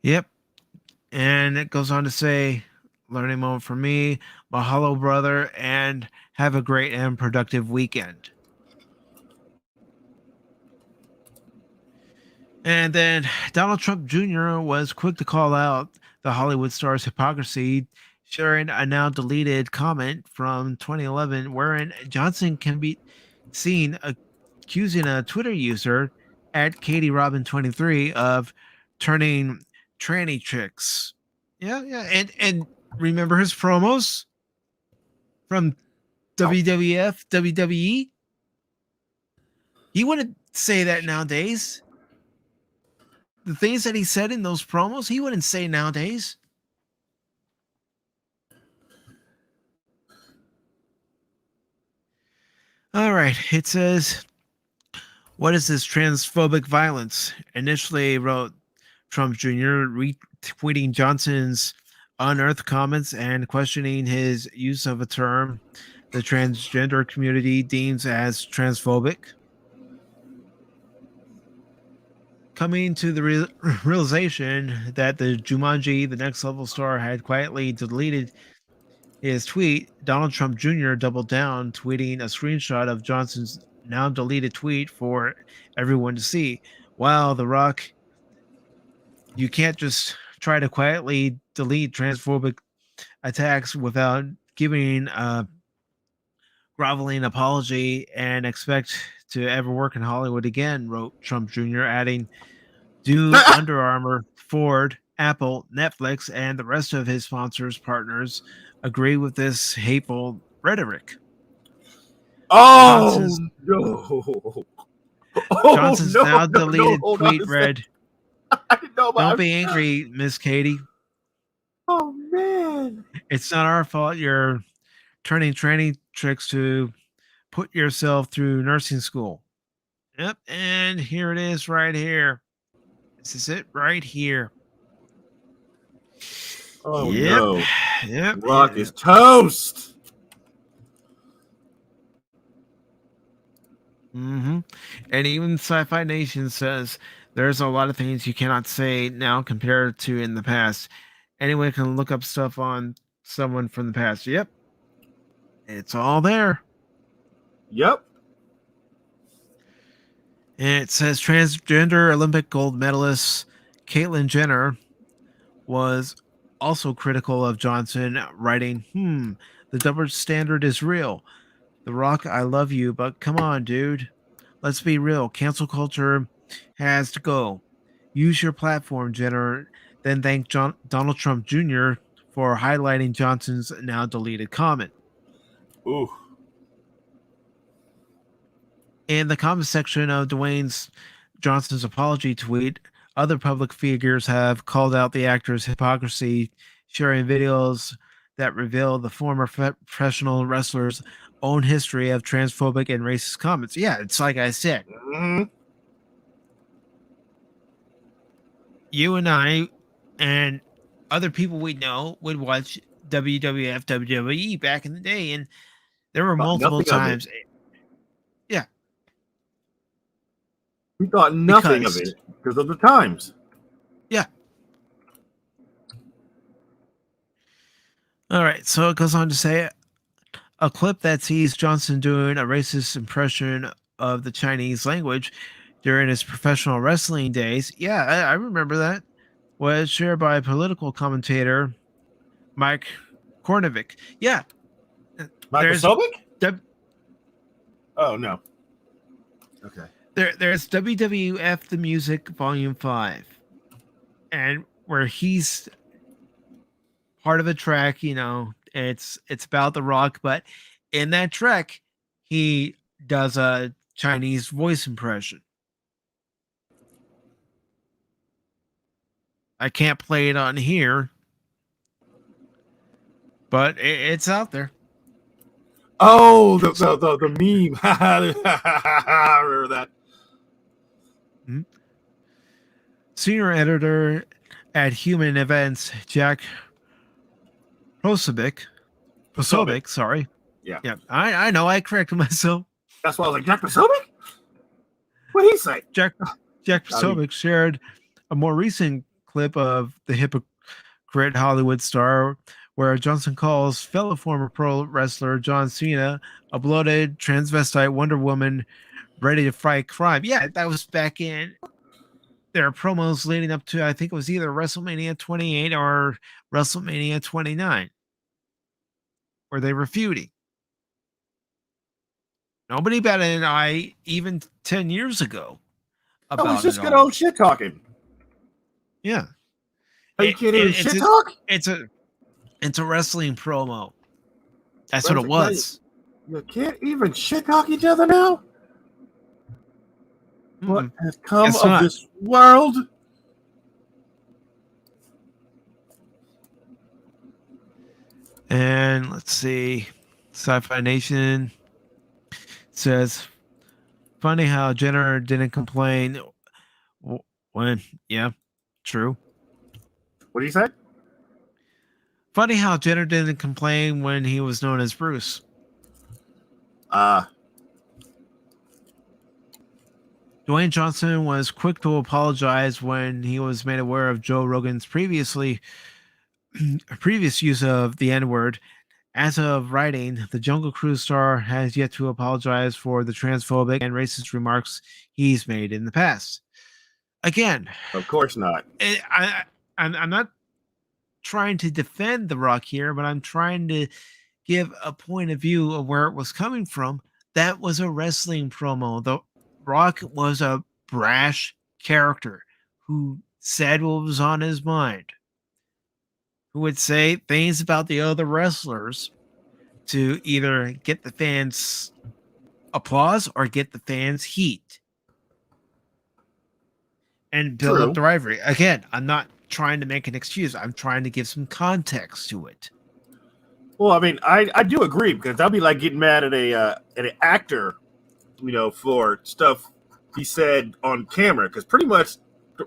[SPEAKER 1] Yep. And it goes on to say, learning moment for me, mahalo, brother, and have a great and productive weekend. And then Donald Trump Jr. was quick to call out the Hollywood star's hypocrisy, sharing a now deleted comment from 2011 wherein Johnson can be seen accusing a Twitter user at Katie Robin 23 of turning tranny tricks. Yeah. And remember his promos from WWF, WWE? He wouldn't say that nowadays. The things that he said in those promos, he wouldn't say nowadays. All right. It says, what is this transphobic violence? Initially wrote Trump Jr., retweeting Johnson's unearthed comments and questioning his use of a term the transgender community deems as transphobic. Coming to the realization that the Jumanji, the Next Level star, had quietly deleted his tweet, Donald Trump Jr. doubled down, tweeting a screenshot of Johnson's now deleted tweet for everyone to see. Wow, The Rock, you can't just try to quietly delete transphobic attacks without giving a groveling apology and expect to ever work in Hollywood again, wrote Trump Jr., adding, do Under Armour, Ford, Apple, Netflix, and the rest of his sponsors, partners agree with this hateful rhetoric?
[SPEAKER 2] Oh, no.
[SPEAKER 1] Johnson's now deleted tweet read,
[SPEAKER 2] I didn't know about
[SPEAKER 1] don't be angry, Miss Katie.
[SPEAKER 2] Oh, man.
[SPEAKER 1] It's not our fault you're turning training tricks to put yourself through nursing school. Yep, and here it is right here. This is it right here.
[SPEAKER 2] Oh,
[SPEAKER 1] yep.
[SPEAKER 2] no.
[SPEAKER 1] Yep.
[SPEAKER 2] Rock is toast.
[SPEAKER 1] Mm-hmm. And even Sci-Fi Nation says there's a lot of things you cannot say now compared to in the past. Anyone can look up stuff on someone from the past. Yep. It's all there.
[SPEAKER 2] Yep.
[SPEAKER 1] And it says transgender Olympic gold medalist Caitlyn Jenner was also critical of Johnson, writing, the double standard is real. The Rock, I love you, but come on, dude. Let's be real. Cancel culture has to go. Use your platform, Jenner. Then thank Donald Trump Jr. for highlighting Johnson's now deleted comment.
[SPEAKER 2] Ooh.
[SPEAKER 1] In the comment section of Dwayne Johnson's apology tweet, other public figures have called out the actor's hypocrisy, sharing videos that reveal the former professional wrestler's own history of transphobic and racist comments. Yeah, it's like I said.
[SPEAKER 2] Mm-hmm.
[SPEAKER 1] You and I and other people we know would watch WWF, WWE back in the day, and there were multiple times. Yeah.
[SPEAKER 2] We thought nothing of it because of the times.
[SPEAKER 1] Yeah. All right. So it goes on to say a clip that sees Johnson doing a racist impression of the Chinese language during his professional wrestling days. Yeah, I remember that. was shared by political commentator Mike Kornovic. Yeah, there's
[SPEAKER 2] Microsobic? Oh no. Okay.
[SPEAKER 1] there's WWF The Music Volume 5, and where he's part of a track, it's about The Rock, but in that track, he does a Chinese voice impression. I can't play it on here, but it's out there.
[SPEAKER 2] Oh, the meme. I remember that.
[SPEAKER 1] Mm-hmm. Senior editor at Human Events, Jack Posobiec, sorry.
[SPEAKER 2] Yeah.
[SPEAKER 1] I know. I corrected myself.
[SPEAKER 2] That's why I was like, Jack Posobiec? What did he say?
[SPEAKER 1] Jack Posobiec shared a more recent clip of the hypocrite Hollywood star where Johnson calls fellow former pro wrestler John Cena a bloated transvestite Wonder Woman ready to fight crime. Yeah, that was back in their promos leading up to, I think it was either WrestleMania 28 or WrestleMania 29, where they were feuding. Nobody batted an eye even 10 years ago about it.
[SPEAKER 2] It's just good old shit talking.
[SPEAKER 1] Yeah.
[SPEAKER 2] You can't even shit talk?
[SPEAKER 1] It's a wrestling promo. That's what it was.
[SPEAKER 2] You can't even shit talk each other now? What has come of this world?
[SPEAKER 1] And let's see. Sci-Fi Nation says, funny how Jenner didn't complain when, yeah, true.
[SPEAKER 2] What did he say?
[SPEAKER 1] Funny how Jenner didn't complain when he was known as Bruce. Dwayne Johnson was quick to apologize when he was made aware of Joe Rogan's previous use of the N-word. As of writing, the Jungle Cruise star has yet to apologize for the transphobic and racist remarks he's made in the past. Again,
[SPEAKER 2] of course not.
[SPEAKER 1] I'm not trying to defend The Rock here, but I'm trying to give a point of view of where it was coming from. That was a wrestling promo. The Rock was a brash character who said what was on his mind, who would say things about the other wrestlers to either get the fans applause or get the fans heat and build up the rivalry. Again, I'm not trying to make an excuse. I'm trying to give some context to it.
[SPEAKER 2] Well, I mean, I do agree, because that'd be like getting mad at an actor, for stuff he said on camera, because pretty much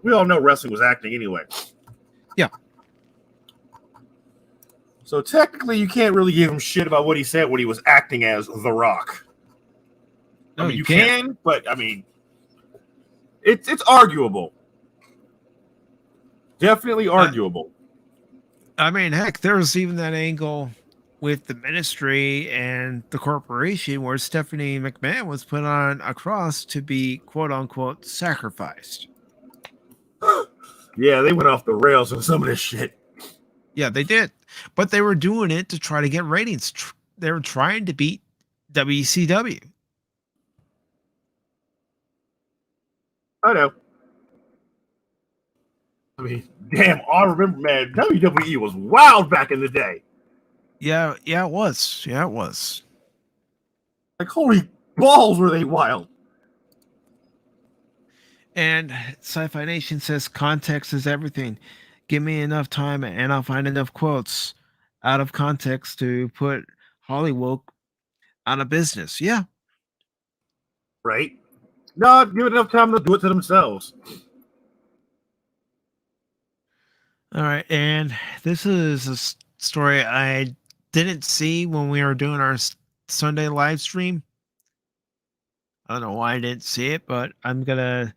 [SPEAKER 2] we all know wrestling was acting anyway.
[SPEAKER 1] Yeah.
[SPEAKER 2] So technically, you can't really give him shit about what he said when he was acting as The Rock.
[SPEAKER 1] No,
[SPEAKER 2] I mean, you can, but I mean, it's arguable. Definitely arguable.
[SPEAKER 1] I mean, heck, there was even that angle with the ministry and the corporation where Stephanie McMahon was put on a cross to be quote unquote sacrificed.
[SPEAKER 2] Yeah, they went off the rails on some of this shit.
[SPEAKER 1] Yeah, they did. But they were doing it to try to get ratings. They were trying to beat WCW.
[SPEAKER 2] I know. I mean, damn, I remember, man, WWE was wild back in the day.
[SPEAKER 1] Yeah, it was. Yeah, it was.
[SPEAKER 2] Like, holy balls, were they wild.
[SPEAKER 1] And Sci-Fi Nation says context is everything. Give me enough time and I'll find enough quotes out of context to put Hollywood out of business. Yeah.
[SPEAKER 2] Right? No, give it enough time, they'll do it to themselves.
[SPEAKER 1] All right. And this is a story I didn't see when we were doing our Sunday live stream. I don't know why I didn't see it, but I'm going to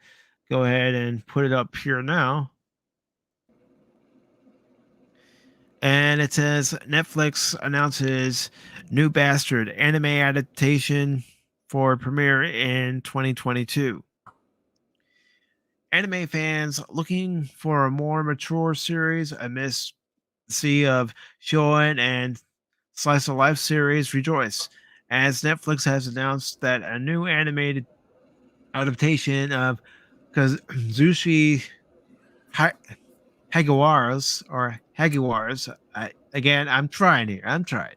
[SPEAKER 1] go ahead and put it up here now. And it says Netflix announces new Bastard anime adaptation for premiere in 2022. Anime fans looking for a more mature series amidst the sea of shonen and slice of life series rejoice, as Netflix has announced that a new animated adaptation of Kazushi Ha- Hagiwaras. Again, I'm trying here. I'm trying.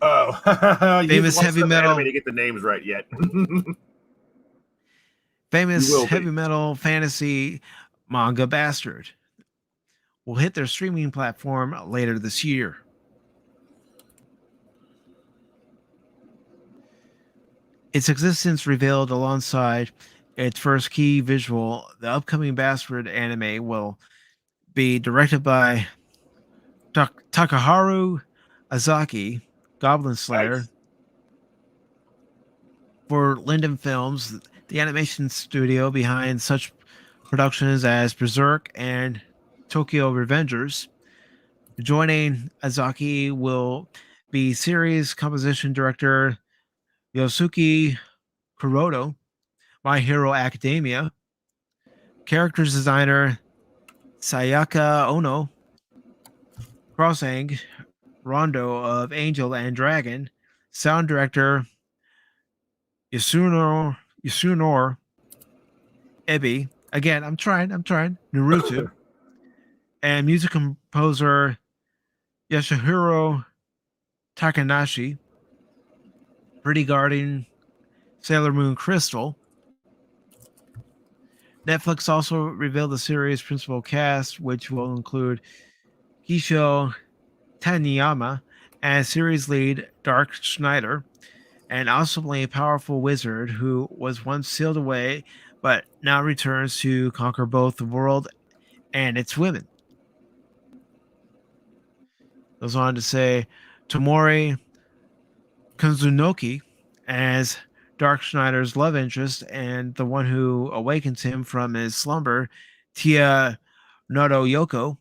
[SPEAKER 2] Oh, you just
[SPEAKER 1] Famous
[SPEAKER 2] watch
[SPEAKER 1] heavy
[SPEAKER 2] enough anime
[SPEAKER 1] metal
[SPEAKER 2] to get the names right yet. You
[SPEAKER 1] famous
[SPEAKER 2] will
[SPEAKER 1] heavy
[SPEAKER 2] be.
[SPEAKER 1] metal fantasy manga Bastard will hit their streaming platform later this year. Its existence revealed alongside its first key visual, the upcoming Bastard anime will be directed by Takaharu Azaki, Goblin Slayer,
[SPEAKER 2] Nice.
[SPEAKER 1] for Linden Films, the animation studio behind such productions as Berserk and Tokyo Revengers. Joining Azaki will be series composition director Yosuke Kuroda, My Hero Academia, characters designer Sayaka Ono, Crossang, Rondo of Angel and Dragon, sound director Yasunor Ebi. Again, I'm trying. Naruto. And music composer Yasuhiro Takanashi, Pretty Guardian, Sailor Moon Crystal. Netflix also revealed the series' principal cast, which will include Kisho Taniyama as series lead Dark Schneider, an awesomely powerful wizard who was once sealed away but now returns to conquer both the world and its women. Goes on to say Tomori Kazunoki as Dark Schneider's love interest and the one who awakens him from his slumber, Tia Nodo Yoko.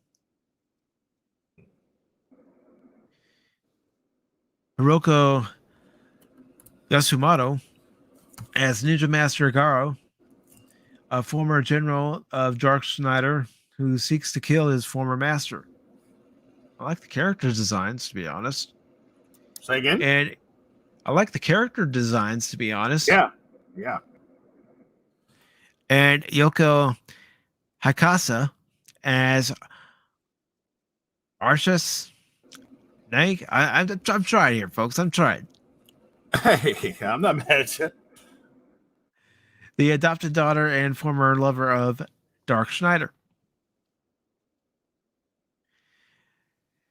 [SPEAKER 1] Hiroko Yasumoto as Ninja Master Garo, a former general of Dark Schneider who seeks to kill his former master. I like the character designs, to be honest.
[SPEAKER 2] Say again?
[SPEAKER 1] And I like the character designs, to be honest.
[SPEAKER 2] Yeah. Yeah.
[SPEAKER 1] And Yoko Hakasa as Arshas Nike. I'm trying here, folks. I'm trying.
[SPEAKER 2] Hey, I'm not mad at you.
[SPEAKER 1] The adopted daughter and former lover of Dark Schneider.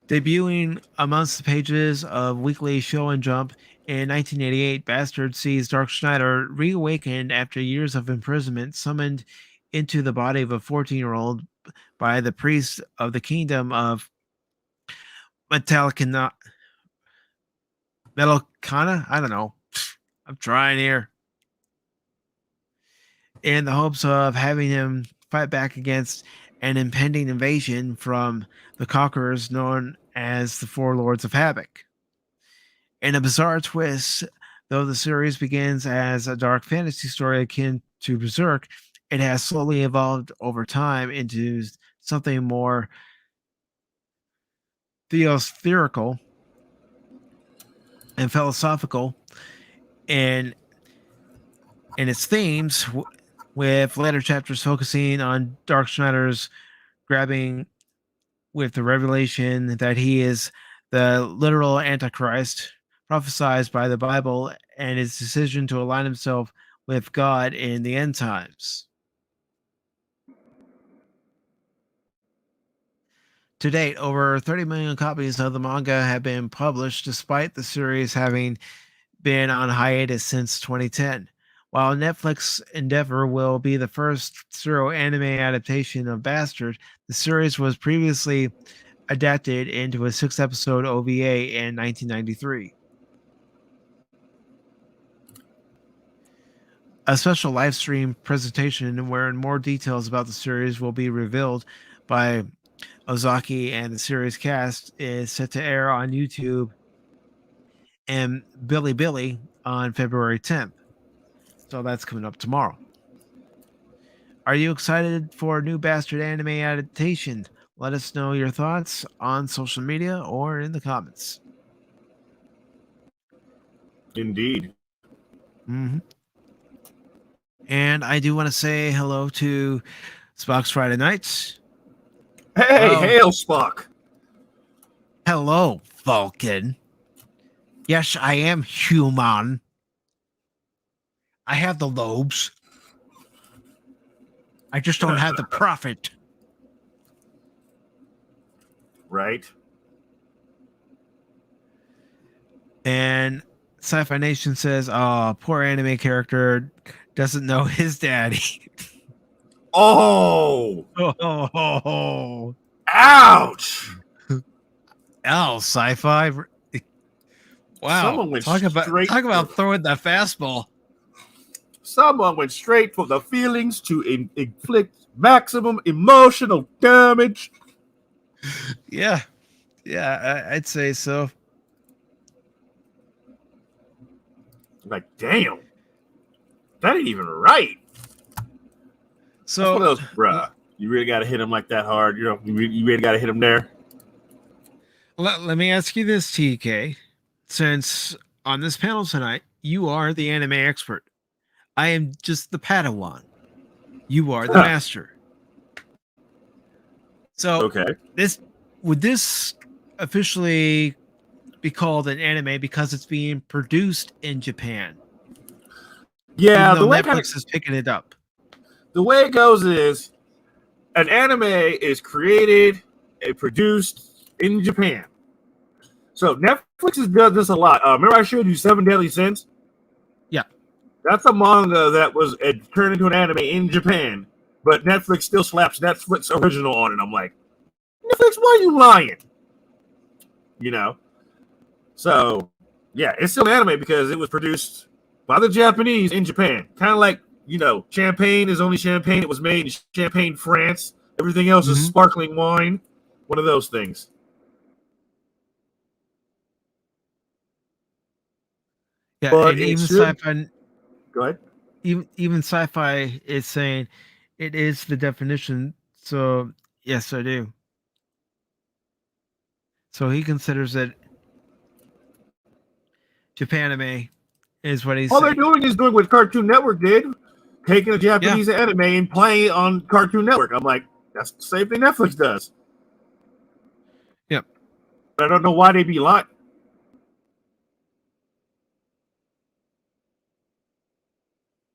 [SPEAKER 1] Debuting amongst the pages of Weekly Show and Jump in 1988, Bastard sees Dark Schneider reawakened after years of imprisonment, summoned into the body of a 14-year-old by the priest of the kingdom of Metallicana. Metallicana? I don't know. I'm trying here. In the hopes of having him fight back against an impending invasion from the conquerors known as the Four Lords of Havoc. In a bizarre twist, though the series begins as a dark fantasy story akin to Berserk, it has slowly evolved over time into something more theospherical and philosophical in its themes, with later chapters focusing on Dark Schneider's grabbing with the revelation that he is the literal Antichrist prophesied by the Bible and his decision to align himself with God in the end times. To date, over 30 million copies of the manga have been published, despite the series having been on hiatus since 2010. While Netflix Endeavor will be the first serial anime adaptation of Bastard, the series was previously adapted into a 6-episode OVA in 1993. A special live stream presentation wherein more details about the series will be revealed by Ozaki and the series cast is set to air on YouTube and Billy on February 10th. So that's coming up tomorrow. Are you excited for a new Bastard anime adaptation? Let us know your thoughts on social media or in the comments.
[SPEAKER 2] Indeed.
[SPEAKER 1] Mm-hmm. And I do want to say hello to Spock's Friday Nights.
[SPEAKER 2] Hey,
[SPEAKER 1] Hello.
[SPEAKER 2] hail Spock.
[SPEAKER 1] Hello, Vulcan. Yes, I am human. I have the lobes. I just don't have the profit.
[SPEAKER 2] Right.
[SPEAKER 1] And Sci-Fi Nation says, "Oh, poor anime character doesn't know his daddy."
[SPEAKER 2] Oh,
[SPEAKER 1] Oh,
[SPEAKER 2] ouch.
[SPEAKER 1] Sci-Fi. Wow,
[SPEAKER 2] Someone went
[SPEAKER 1] talk
[SPEAKER 2] straight
[SPEAKER 1] about throwing that fastball.
[SPEAKER 2] Someone went straight for the feelings to inflict maximum emotional damage.
[SPEAKER 1] Yeah, I'd say so.
[SPEAKER 2] Like, damn, that ain't even right.
[SPEAKER 1] So
[SPEAKER 2] That's one of those, bruh. You really got to hit him like that hard. You know, you really got to hit him there.
[SPEAKER 1] let me ask you this, TK. Since on this panel tonight, you are the anime expert. I am just the Padawan. You are the master. So
[SPEAKER 2] Okay.
[SPEAKER 1] Would this officially be called an anime because it's being produced in Japan?
[SPEAKER 2] Yeah,
[SPEAKER 1] even though Netflix is picking it up.
[SPEAKER 2] The way it goes is an anime is created and produced in Japan. So Netflix has done this a lot. Remember I showed you Seven Deadly Sins?
[SPEAKER 1] Yeah.
[SPEAKER 2] That's a manga that was turned into an anime in Japan, but Netflix still slaps Netflix original on it. I'm like, Netflix, why are you lying? You know? So, yeah, it's still an anime because it was produced by the Japanese in Japan. Kind of like, champagne is only champagne. It was made in Champagne, France. Everything else is sparkling wine. One of those things.
[SPEAKER 1] Yeah,
[SPEAKER 2] but
[SPEAKER 1] and even sci-fi.
[SPEAKER 2] Go ahead.
[SPEAKER 1] Even sci-fi is saying it is the definition. So yes, I do. So he considers it Japanime is what he's
[SPEAKER 2] All
[SPEAKER 1] saying.
[SPEAKER 2] they're doing is doing what Cartoon Network did, taking a Japanese anime and playing it on Cartoon Network. I'm like, that's the same thing Netflix does.
[SPEAKER 1] Yep.
[SPEAKER 2] But I don't know why they be lying.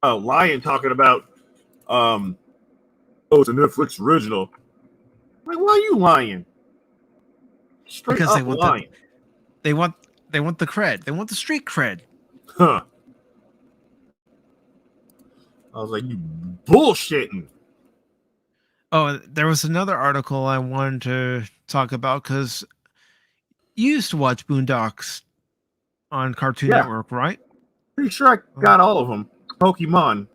[SPEAKER 2] Oh, lying talking about it's a Netflix original. Like, why are you lying? Straight
[SPEAKER 1] because
[SPEAKER 2] up
[SPEAKER 1] they want
[SPEAKER 2] lying.
[SPEAKER 1] They want the cred. They want the street cred.
[SPEAKER 2] Huh. I was like, you bullshitting.
[SPEAKER 1] Oh, there was another article I wanted to talk about because you used to watch Boondocks on Cartoon Network, right?
[SPEAKER 2] Pretty sure I got all of them. Pokemon.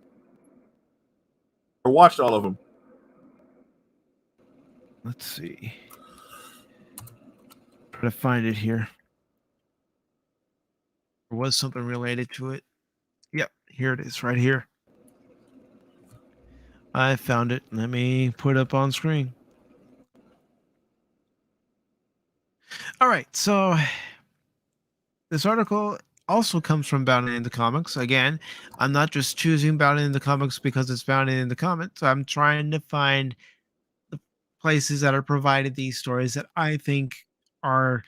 [SPEAKER 2] Or watched all of them.
[SPEAKER 1] Let's see. Try to find it here. There was something related to it. Yep, here it is, right here. I found it. Let me put it up on screen. All right, so this article also comes from Bound in the Comics. Again, I'm not just choosing Bound in the Comics because it's Bound in the Comics. I'm trying to find the places that are provided these stories that I think are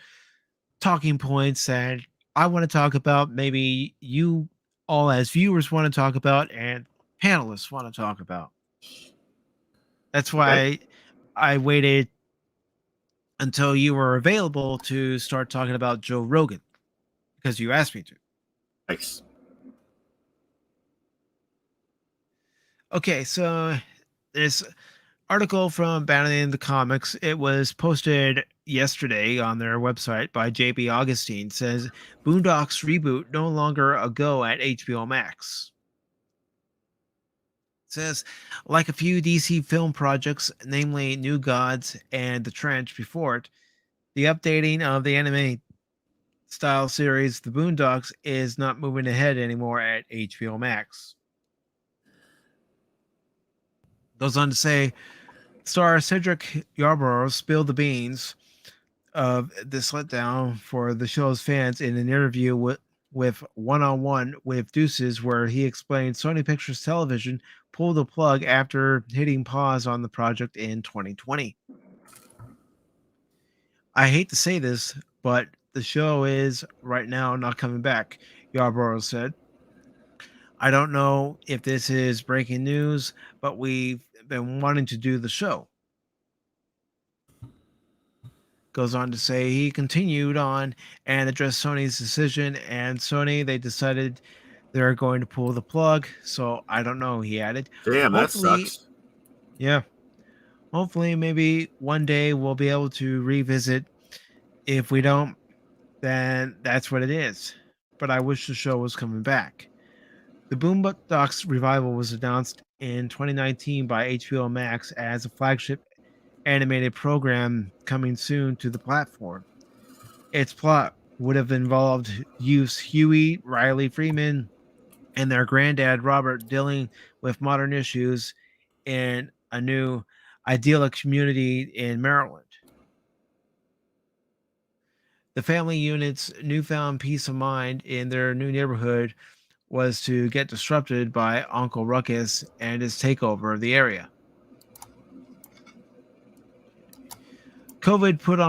[SPEAKER 1] talking points that I want to talk about. Maybe you all as viewers want to talk about and panelists want to talk about. That's why I waited until you were available to start talking about Joe Rogan because you asked me to.
[SPEAKER 2] Nice.
[SPEAKER 1] Okay, so this article from Bound in the Comics, it was posted yesterday on their website by JB Augustine, says Boondocks reboot no longer a go at HBO Max. It says, like a few DC film projects, namely New Gods and The Trench before it, the updating of the anime style series The Boondocks is not moving ahead anymore at HBO Max. Goes on to say, star Cedric Yarborough spilled the beans of this letdown for the show's fans in an interview with One-on-One with Deuces, where he explained Sony Pictures Television pulled the plug after hitting pause on the project in 2020. I hate to say this, but the show is right now not coming back, Yarborough said. I don't know if this is breaking news, but we've been wanting to do the show. Goes on to say he continued on and addressed Sony's decision, and Sony, they decided they're going to pull the plug. So I don't know, he added.
[SPEAKER 2] Damn, that
[SPEAKER 1] Hopefully,
[SPEAKER 2] sucks.
[SPEAKER 1] yeah. Hopefully, maybe one day we'll be able to revisit. If we don't, then that's what it is. But I wish the show was coming back. The Boondocks revival was announced in 2019 by HBO Max as a flagship animated program coming soon to the platform. Its plot would have involved youths Huey, Riley Freeman, and their granddad Robert dealing with modern issues in a new idyllic community in Maryland. The family unit's newfound peace of mind in their new neighborhood was to get disrupted by Uncle Ruckus and his takeover of the area. COVID put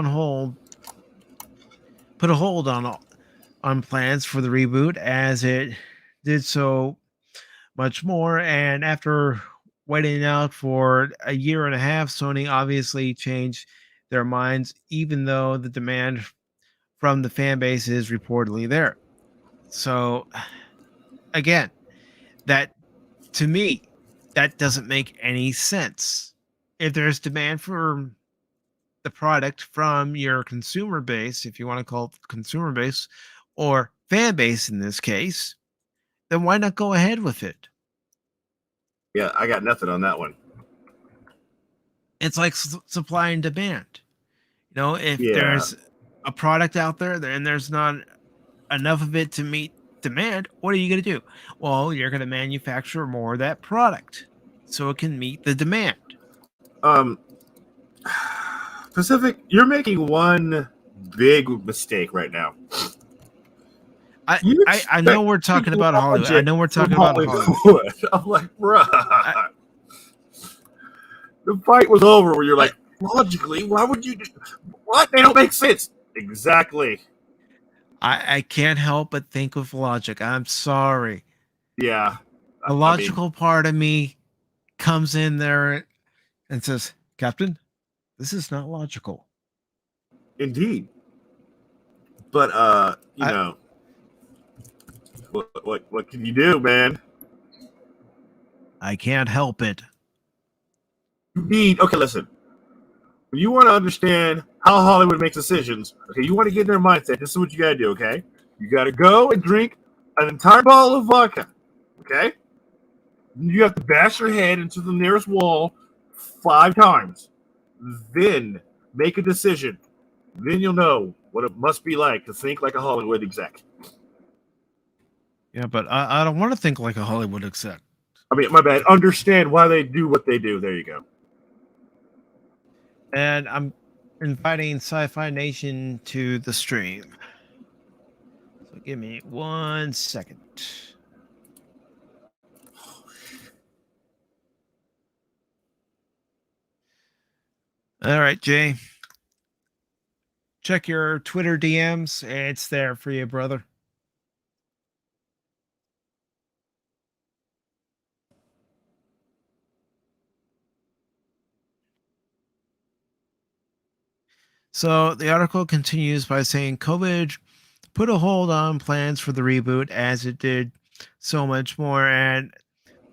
[SPEAKER 1] a hold on plans for the reboot, as it did so much more. And after waiting out for a year and a half, Sony obviously changed their minds, even though the demand from the fan base is reportedly there. So again, that to me, that doesn't make any sense. If there's demand for the product from your consumer base, if you want to call it consumer base or fan base in this case, then why not go ahead with it?
[SPEAKER 2] Yeah, I got nothing on that one.
[SPEAKER 1] It's like supply and demand. You know, if
[SPEAKER 2] Yeah.
[SPEAKER 1] there's a product out there and there's not enough of it to meet demand, what are you going to do? Well, you're going to manufacture more of that product so it can meet the demand.
[SPEAKER 2] Pacific, you're making one big mistake right now.
[SPEAKER 1] I know we're talking about Hollywood. I know we're talking about Hollywood.
[SPEAKER 2] I'm like, bruh. The fight was over where you're like, logically, why would you do what? They don't make sense. Exactly.
[SPEAKER 1] I can't help but think with logic. I'm sorry.
[SPEAKER 2] Yeah.
[SPEAKER 1] The logical part of me comes in there and says, Captain, this is not logical.
[SPEAKER 2] Indeed. But you know, what can you do, man?
[SPEAKER 1] I can't help it.
[SPEAKER 2] Okay, listen. When you want to understand how Hollywood makes decisions, okay, you want to get in their mindset, this is what you gotta do, okay? You gotta go and drink an entire bottle of vodka, okay? You have to bash your head into the nearest wall 5 times. Then make a decision. Then you'll know what it must be like to think like a Hollywood exec.
[SPEAKER 1] Yeah, but I don't want to think like a Hollywood exec.
[SPEAKER 2] I mean, my bad. Understand why they do what they do. There you go.
[SPEAKER 1] And I'm inviting Sci-Fi Nation to the stream. So give me 1 second. All right, Jay. Check your Twitter DMs. It's there for you, brother. So the article continues by saying COVID put a hold on plans for the reboot, as it did so much more. And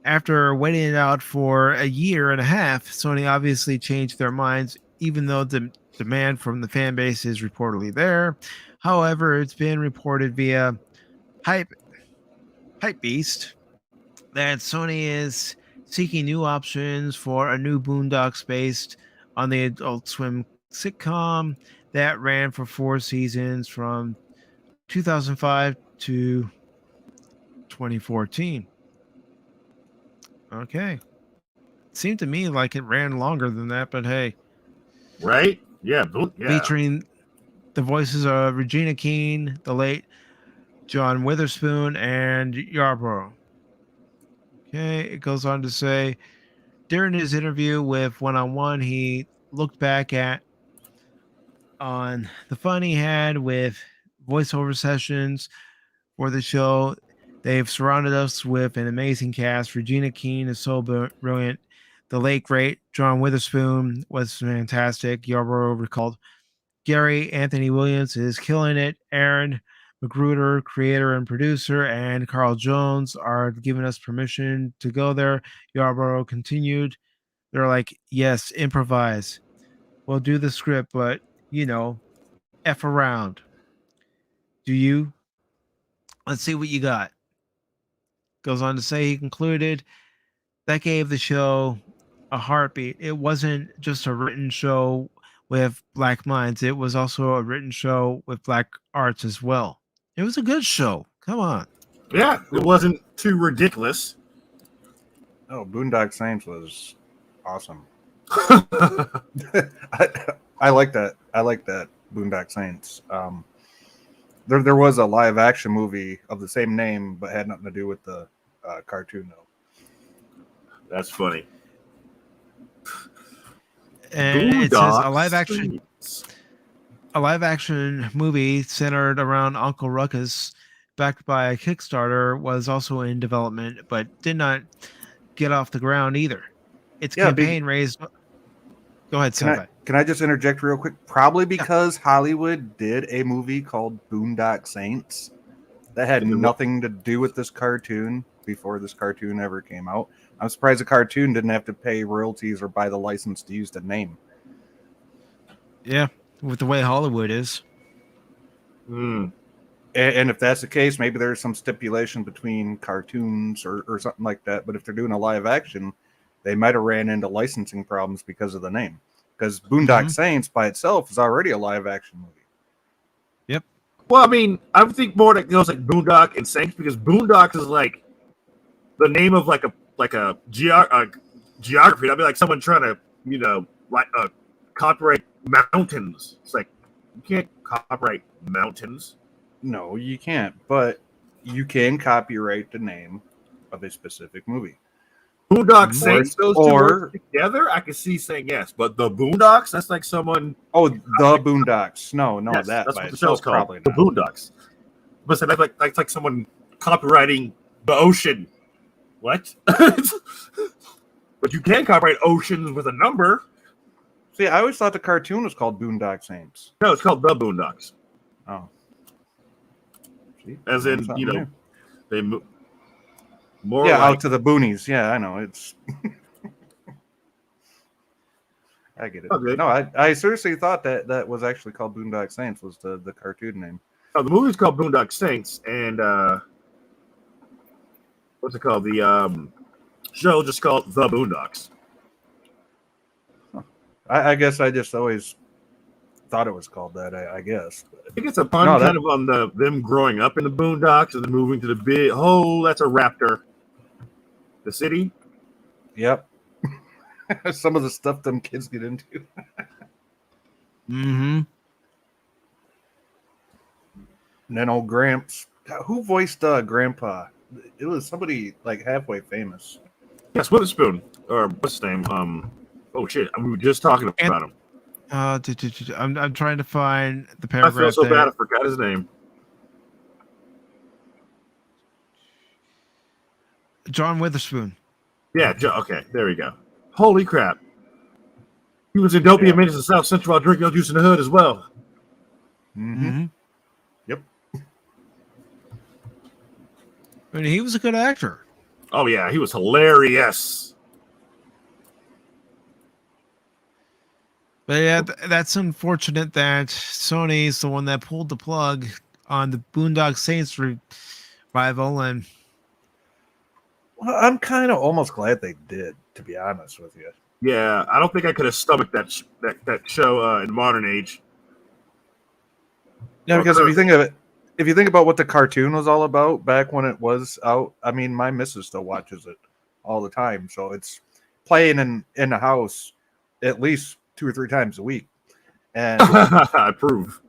[SPEAKER 1] after waiting it out for a year and a half, Sony obviously changed their minds, even though the demand from the fan base is reportedly there. However, it's been reported via Hype Beast that Sony is seeking new options for a new Boondocks based on the Adult Swim sitcom that ran for 4 seasons from 2005 to 2014. Okay. seemed to me like it ran longer than that, but hey.
[SPEAKER 2] Right? Yeah.
[SPEAKER 1] Featuring the voices of Regina King, the late John Witherspoon, and Yarborough. Okay, it goes on to say, during his interview with One on One, he looked back on the fun he had with voiceover sessions for the show. They've surrounded us with an amazing cast. Regina King is so brilliant. The late great John Witherspoon was fantastic. Yarborough recalled. Gary Anthony Williams is killing it. Aaron Magruder, creator and producer, and Carl Jones are giving us permission to go there. Yarborough continued. They're like, yes, improvise. We'll do the script, but, F around. Do you? Let's see what you got. Goes on to say he concluded that gave the show a heartbeat. It wasn't just a written show with black minds, it was also a written show with black arts as well. It was a good show. Come on.
[SPEAKER 2] Yeah, it wasn't too ridiculous.
[SPEAKER 4] Oh, Boondock Saints was awesome. I like that. I like that Boondock Saints. There was a live action movie of the same name, but had nothing to do with the cartoon though.
[SPEAKER 2] That's funny.
[SPEAKER 1] And it says a live action movie centered around Uncle Ruckus, backed by a Kickstarter, was also in development, but did not get off the ground either. Its campaign raised. Go ahead, Sylvain.
[SPEAKER 4] Can I just interject real quick? Probably because Hollywood did a movie called Boondock Saints that had nothing to do with this cartoon before this cartoon ever came out. I'm surprised the cartoon didn't have to pay royalties or buy the license to use the name.
[SPEAKER 1] Yeah, with the way Hollywood is.
[SPEAKER 4] And if that's the case, maybe there's some stipulation between cartoons or something like that. But if they're doing a live action, they might have ran into licensing problems because of the name. Because Boondock Saints by itself is already a live action movie.
[SPEAKER 1] Yep.
[SPEAKER 2] Well, I mean, I would think more that goes like Boondock and Saints, because Boondock is like the name of like a geography. That'd be like someone trying to, copyright mountains. It's like, you can't copyright mountains.
[SPEAKER 4] No, you can't. But you can copyright the name of a specific movie.
[SPEAKER 2] Boondock Saints, those two words together, I can see saying yes. But the Boondocks, that's like someone.
[SPEAKER 4] Oh, the Boondocks. No, yes,
[SPEAKER 2] that's what the show's called. Probably the Boondocks. But that's like someone copywriting the ocean. What? But you can copyright oceans with a number.
[SPEAKER 4] See, I always thought the cartoon was called Boondock Saints.
[SPEAKER 2] No, it's called The Boondocks.
[SPEAKER 4] Oh. See,
[SPEAKER 2] as in, they move.
[SPEAKER 4] More out to the boonies. Yeah, I know. It's. I get it. Okay. No, I seriously thought that was actually called Boondock Saints, was the cartoon name.
[SPEAKER 2] Oh, the movie's called Boondock Saints, and what's it called? The show just called The Boondocks.
[SPEAKER 4] Huh. I guess I just always thought it was called that. I guess.
[SPEAKER 2] I think it's a pun kind of on them growing up in the Boondocks and then moving to the big. Oh, that's a raptor. The city.
[SPEAKER 4] Yep. Some of the stuff them kids get into.
[SPEAKER 1] Mm-hmm.
[SPEAKER 4] And then old Gramps. Who voiced Grandpa? It was somebody like halfway famous.
[SPEAKER 2] Yes, Witherspoon. Or what's his name? Oh shit! We were just talking about him.
[SPEAKER 1] I'm trying to find the paragraph.
[SPEAKER 2] I feel so bad. I forgot his name.
[SPEAKER 1] John Witherspoon.
[SPEAKER 2] Yeah. Okay. There we go. Holy crap! He was in Dopey and Minutes in South Central while drinking juice in the hood as well.
[SPEAKER 4] Mm-hmm. Yep.
[SPEAKER 1] I mean, he was a good actor.
[SPEAKER 2] Oh yeah, he was hilarious.
[SPEAKER 1] But yeah, that's unfortunate that Sony's the one that pulled the plug on the Boondock Saints revival, and
[SPEAKER 4] well, I'm kind of almost glad they did, to be honest with you.
[SPEAKER 2] Yeah, I don't think I could have stomached that show in modern age.
[SPEAKER 4] Yeah, because if you think about what the cartoon was all about back when it was out, I mean, my missus still watches it all the time, so it's playing in the house at least 2 or 3 times a week, and
[SPEAKER 2] I approve.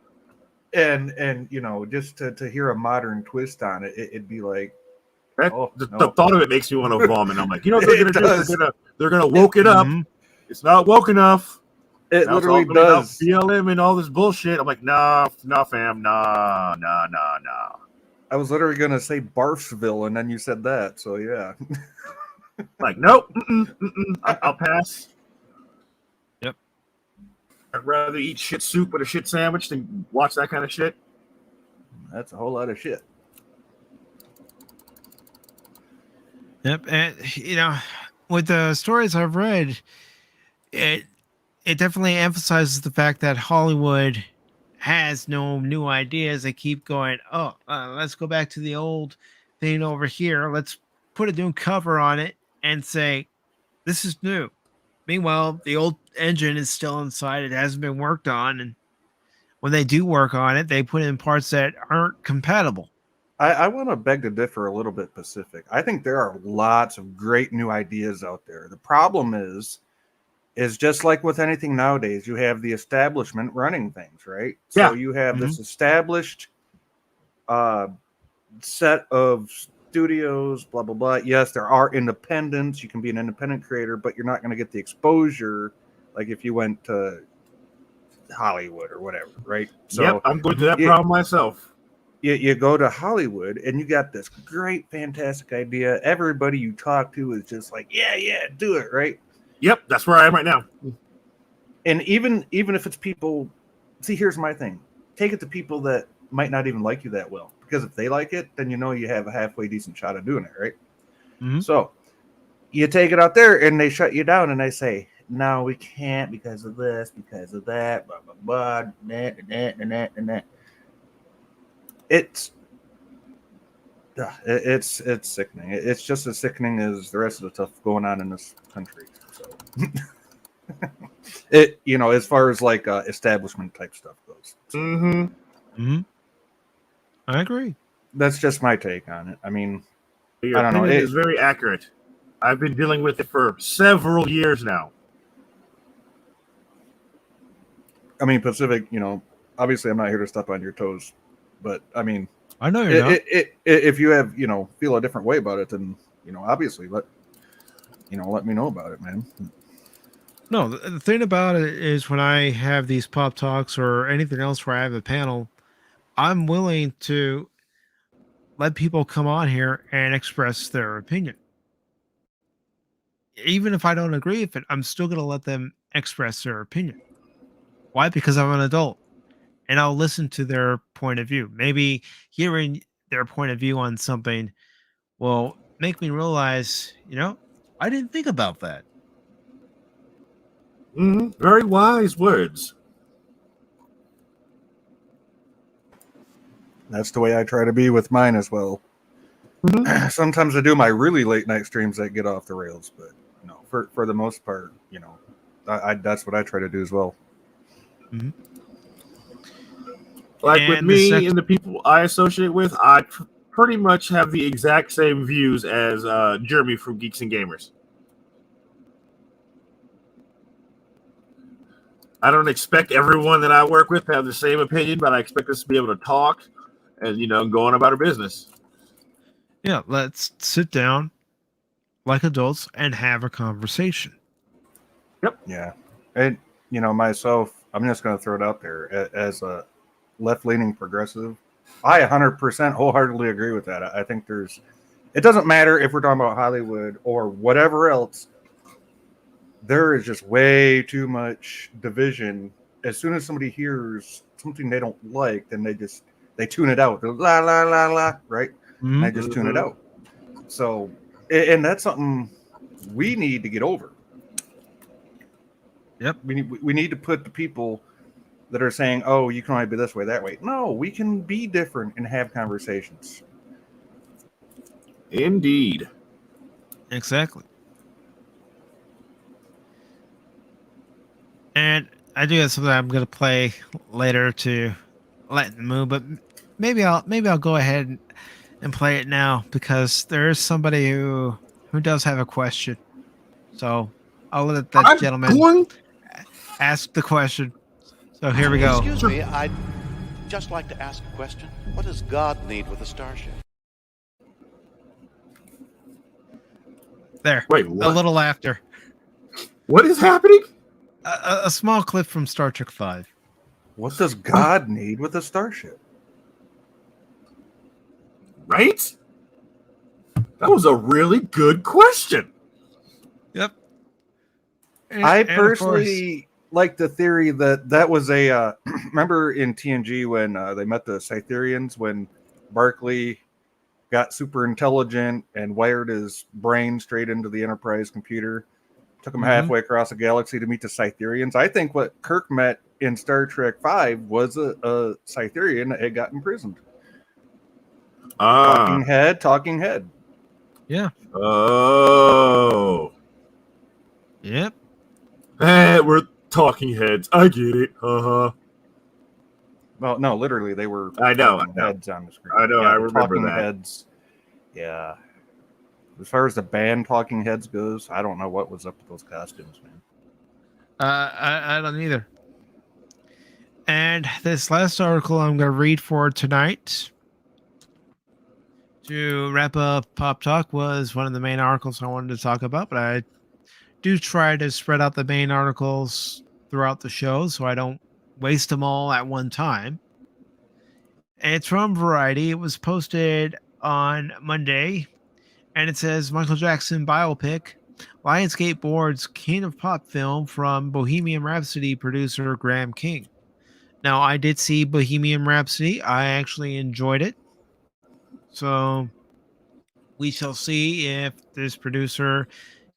[SPEAKER 4] and you know, just to hear a modern twist on it, it'd be like,
[SPEAKER 2] The thought of it makes me want to vomit. I'm like, you know what they're gonna do? They're gonna woke it up.
[SPEAKER 1] Mm-hmm.
[SPEAKER 2] It's not woke enough.
[SPEAKER 4] it
[SPEAKER 2] Now
[SPEAKER 4] literally
[SPEAKER 2] it's all about
[SPEAKER 4] does.
[SPEAKER 2] BLM and all this bullshit. I'm like, nah, fam, nah.
[SPEAKER 4] I was literally gonna say Barfsville, and then you said that, so yeah.
[SPEAKER 2] Like, nope, I'll pass.
[SPEAKER 1] Yep.
[SPEAKER 2] I'd rather eat shit soup with a shit sandwich than watch that kind of shit.
[SPEAKER 4] That's a whole lot of shit.
[SPEAKER 1] Yep, and you know, with the stories I've read, it definitely emphasizes the fact that Hollywood has no new ideas. They keep going, oh, let's go back to the old thing over here. Let's put a new cover on it and say, this is new. Meanwhile, the old engine is still inside. It hasn't been worked on. And when they do work on it, they put in parts that aren't compatible.
[SPEAKER 4] I want to beg to differ a little bit, Pacific. I think there are lots of great new ideas out there. The problem is just like with anything nowadays, you have the establishment running things, right?
[SPEAKER 2] Yeah.
[SPEAKER 4] So you have this established set of studios, blah, blah, blah. Yes, there are independents. You can be an independent creator, but you're not going to get the exposure like if you went to Hollywood or whatever, right? So
[SPEAKER 2] yep, I'm going through that problem myself.
[SPEAKER 4] You go to Hollywood and you got this great, fantastic idea. Everybody you talk to is just like, yeah, do it, right?
[SPEAKER 2] Yep, that's where I am right now.
[SPEAKER 4] And even if it's people, see, here's my thing. Take it to people that might not even like you that well. Because if they like it, then you know you have a halfway decent shot of doing it, right?
[SPEAKER 1] Mm-hmm.
[SPEAKER 4] So you take it out there and they shut you down and they say, no, we can't because of this, because of that, blah, blah, blah, that. It's sickening. It's just as sickening as the rest of the stuff going on in this country. So it, you know, as far as like establishment type stuff goes.
[SPEAKER 1] I agree.
[SPEAKER 4] That's just my take on it. I mean,
[SPEAKER 2] Your
[SPEAKER 4] I don't know.
[SPEAKER 2] opinion is very accurate. I've been dealing with it for several years now.
[SPEAKER 4] I mean, Pacific, you know, obviously I'm not here to step on your toes, but I mean,
[SPEAKER 1] I know you're not.
[SPEAKER 4] If you have, you know, feel a different way about it, then, you know, obviously let me know about it, man.
[SPEAKER 1] No, the thing about it is when I have these pop talks or anything else where I have a panel, I'm willing to let people come on here and express their opinion. Even if I don't agree with it, I'm still going to let them express their opinion. Why? Because I'm an adult and I'll listen to their point of view. Maybe hearing their point of view on something will make me realize, you know, I didn't think about that.
[SPEAKER 2] Very wise words.
[SPEAKER 4] That's the way I try to be with mine as well. Sometimes I do my really late night streams that get off the rails, but you know, for the most part, you know, I that's what I try to do as well.
[SPEAKER 2] Like with me and the people I associate with, I pretty much have the exact same views as Jeremy from Geeks and Gamers. I don't expect everyone that I work with to have the same opinion, but I expect us to be able to talk and, you know, go on about our business.
[SPEAKER 1] Yeah, let's sit down like adults and have a conversation.
[SPEAKER 2] Yep.
[SPEAKER 4] Yeah. And, you know, myself, I'm just going to throw it out there as a left-leaning progressive. I 100% wholeheartedly agree with that. I think it doesn't matter if we're talking about Hollywood or whatever else. There is just way too much division. As soon as somebody hears something they don't like, then they tune it out. They're la la la la, right? And they just tune it out. So, and that's something we need to get over.
[SPEAKER 1] Yep.
[SPEAKER 4] We need to put the people that are saying, "Oh, you can only be this way, that way." No, we can be different and have conversations.
[SPEAKER 2] Indeed.
[SPEAKER 1] Exactly. And I do have something I'm going to play later to lighten the mood, but maybe I'll go ahead and play it now because there is somebody who does have a question. So I'll let that
[SPEAKER 2] I'm
[SPEAKER 1] gentleman
[SPEAKER 2] going.
[SPEAKER 1] ask the question. So here we go.
[SPEAKER 5] Excuse me, I'd just like to ask a question. What does God need with a starship?
[SPEAKER 1] There.
[SPEAKER 2] Wait,
[SPEAKER 1] A
[SPEAKER 2] what?
[SPEAKER 1] little laughter.
[SPEAKER 2] What is happening?
[SPEAKER 1] A small clip from Star Trek V.
[SPEAKER 4] What does God need with a starship?
[SPEAKER 2] Right? That was a really good question.
[SPEAKER 1] Yep.
[SPEAKER 4] I personally like the theory that was a remember in TNG when they met the Cytherians, when Barclay got super intelligent and wired his brain straight into the Enterprise computer, took him halfway across the galaxy to meet the Cytherians. I think what Kirk met in Star Trek V was a Cytherian that had got imprisoned. Talking head.
[SPEAKER 1] Yeah.
[SPEAKER 2] Oh.
[SPEAKER 1] Yep.
[SPEAKER 2] We're talking heads. I get it.
[SPEAKER 4] Well, no, literally, they were.
[SPEAKER 2] I know.
[SPEAKER 4] Heads on the screen.
[SPEAKER 2] I know. I remember
[SPEAKER 4] talking
[SPEAKER 2] that.
[SPEAKER 4] Heads. Yeah. As far as the band Talking Heads goes, I don't know what was up with those costumes, man.
[SPEAKER 1] I don't either. And this last article I'm going to read for tonight to wrap up Pop Talk was one of the main articles I wanted to talk about, but I do try to spread out the main articles throughout the show so I don't waste them all at one time. And it's from Variety. It was posted on Monday, and it says Michael Jackson biopic, Lionsgate boards King of Pop film from Bohemian Rhapsody producer Graham King. Now, I did see Bohemian Rhapsody. I actually enjoyed it. So we shall see if this producer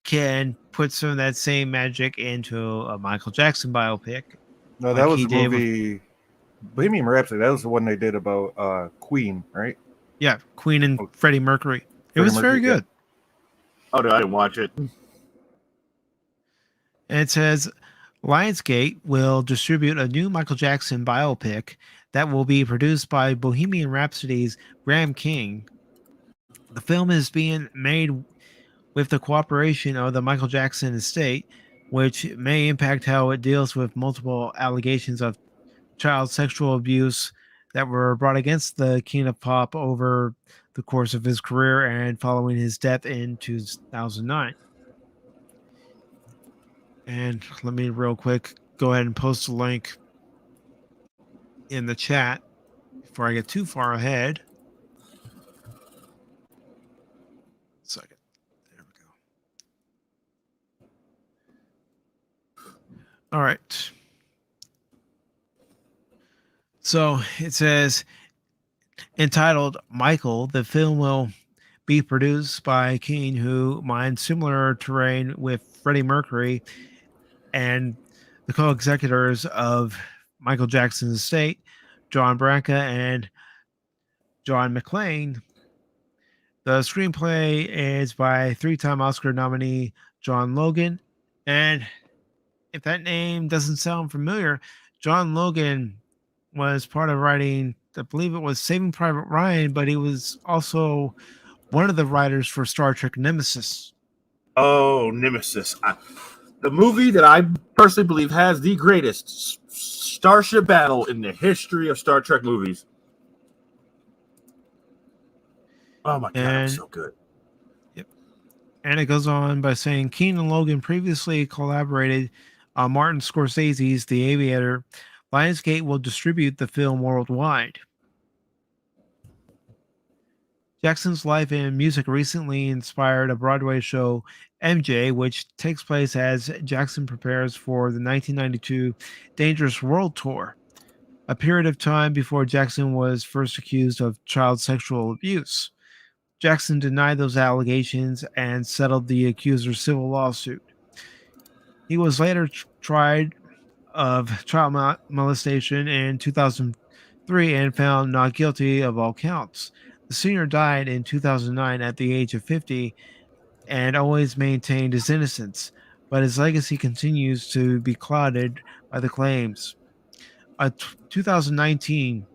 [SPEAKER 1] can put some of that same magic into a Michael Jackson biopic.
[SPEAKER 4] No, that was the movie Bohemian Rhapsody. That was the one they did about Queen, right?
[SPEAKER 1] Yeah, Queen and Freddie Mercury. It was very good.
[SPEAKER 2] Oh, no, I didn't watch it.
[SPEAKER 1] And it says Lionsgate will distribute a new Michael Jackson biopic that will be produced by Bohemian Rhapsody's Graham King. The film is being made with the cooperation of the Michael Jackson estate, which may impact how it deals with multiple allegations of child sexual abuse that were brought against the King of Pop over the course of his career and following his death in 2009. And let me real quick go ahead and post a link in the chat before I get too far ahead. Second. There we go. All right. So it says, entitled Michael, the film will be produced by King, who mined similar terrain with Freddie Mercury and the co-executors of Michael Jackson's estate, John Branca and John McClane. The screenplay is by three-time Oscar nominee John Logan. And if that name doesn't sound familiar, John Logan was part of writing, I believe it was Saving Private Ryan, but he was also one of the writers for Star Trek Nemesis.
[SPEAKER 2] Oh, Nemesis. The movie that I personally believe has the greatest starship battle in the history of Star Trek movies. Oh my God, it's so good.
[SPEAKER 1] Yep. And it goes on by saying King and Logan previously collaborated on Martin Scorsese's The Aviator. Lionsgate will distribute the film worldwide. Jackson's life and music recently inspired a Broadway show, MJ, which takes place as Jackson prepares for the 1992 Dangerous World Tour, a period of time before Jackson was first accused of child sexual abuse. Jackson denied those allegations and settled the accuser's civil lawsuit. He was later tried of child molestation in 2003 and found not guilty of all counts. The singer died in 2009 at the age of 50 and always maintained his innocence, but his legacy continues to be clouded by the claims. A 2019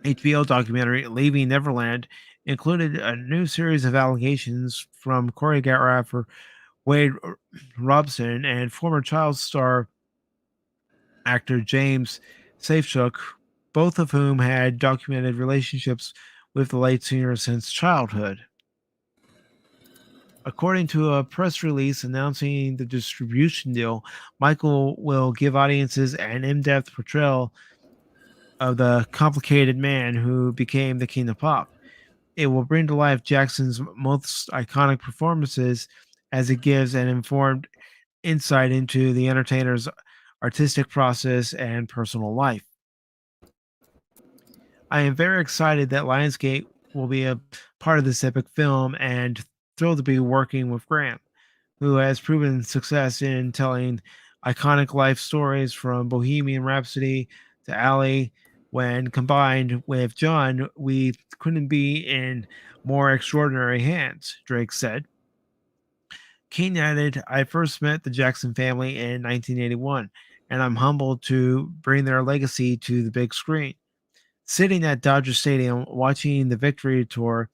[SPEAKER 1] HBO documentary, Leaving Neverland, included a new series of allegations from choreographer Wade Robson, and former child star actor James Safechuck, both of whom had documented relationships with the late singer since childhood. According to a press release announcing the distribution deal, Michael will give audiences an in-depth portrayal of the complicated man who became the king of pop. It will bring to life Jackson's most iconic performances as it gives an informed insight into the entertainer's artistic process and personal life. I am very excited that Lionsgate will be a part of this epic film and thrilled to be working with Graham, who has proven success in telling iconic life stories from Bohemian Rhapsody to Ally. When combined with John, we couldn't be in more extraordinary hands, Drake said. King added, I first met the Jackson family in 1981, and I'm humbled to bring their legacy to the big screen. Sitting at Dodger Stadium watching the victory tour,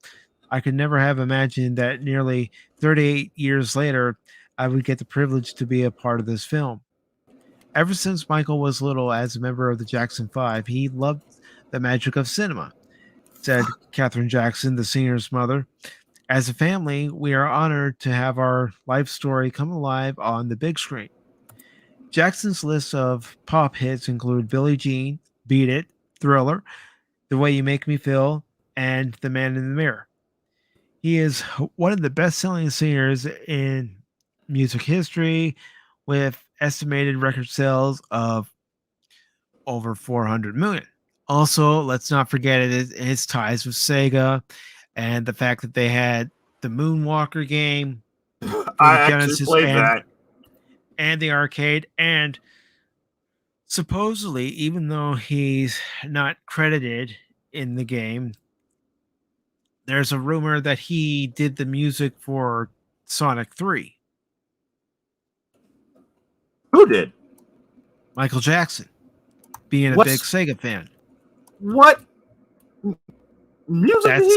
[SPEAKER 1] I could never have imagined that nearly 38 years later, I would get the privilege to be a part of this film. Ever since Michael was little as a member of the Jackson 5, he loved the magic of cinema, said Katherine Jackson, the singer's mother. As a family, we are honored to have our life story come alive on the big screen. Jackson's list of pop hits include Billie Jean, Beat It, Thriller, The Way You Make Me Feel, and The Man in the Mirror. He is one of the best-selling singers in music history, with estimated record sales of over 400 million. Also, let's not forget his ties with Sega and the fact that they had the Moonwalker game for
[SPEAKER 2] I
[SPEAKER 1] the
[SPEAKER 2] actually
[SPEAKER 1] Genesis
[SPEAKER 2] played that.
[SPEAKER 1] and the arcade. And supposedly, even though he's not credited in the game, there's a rumor that he did the music for Sonic 3.
[SPEAKER 2] Who did?
[SPEAKER 1] Michael Jackson, being a
[SPEAKER 2] What's-
[SPEAKER 1] big Sega fan.
[SPEAKER 2] What music?
[SPEAKER 1] That's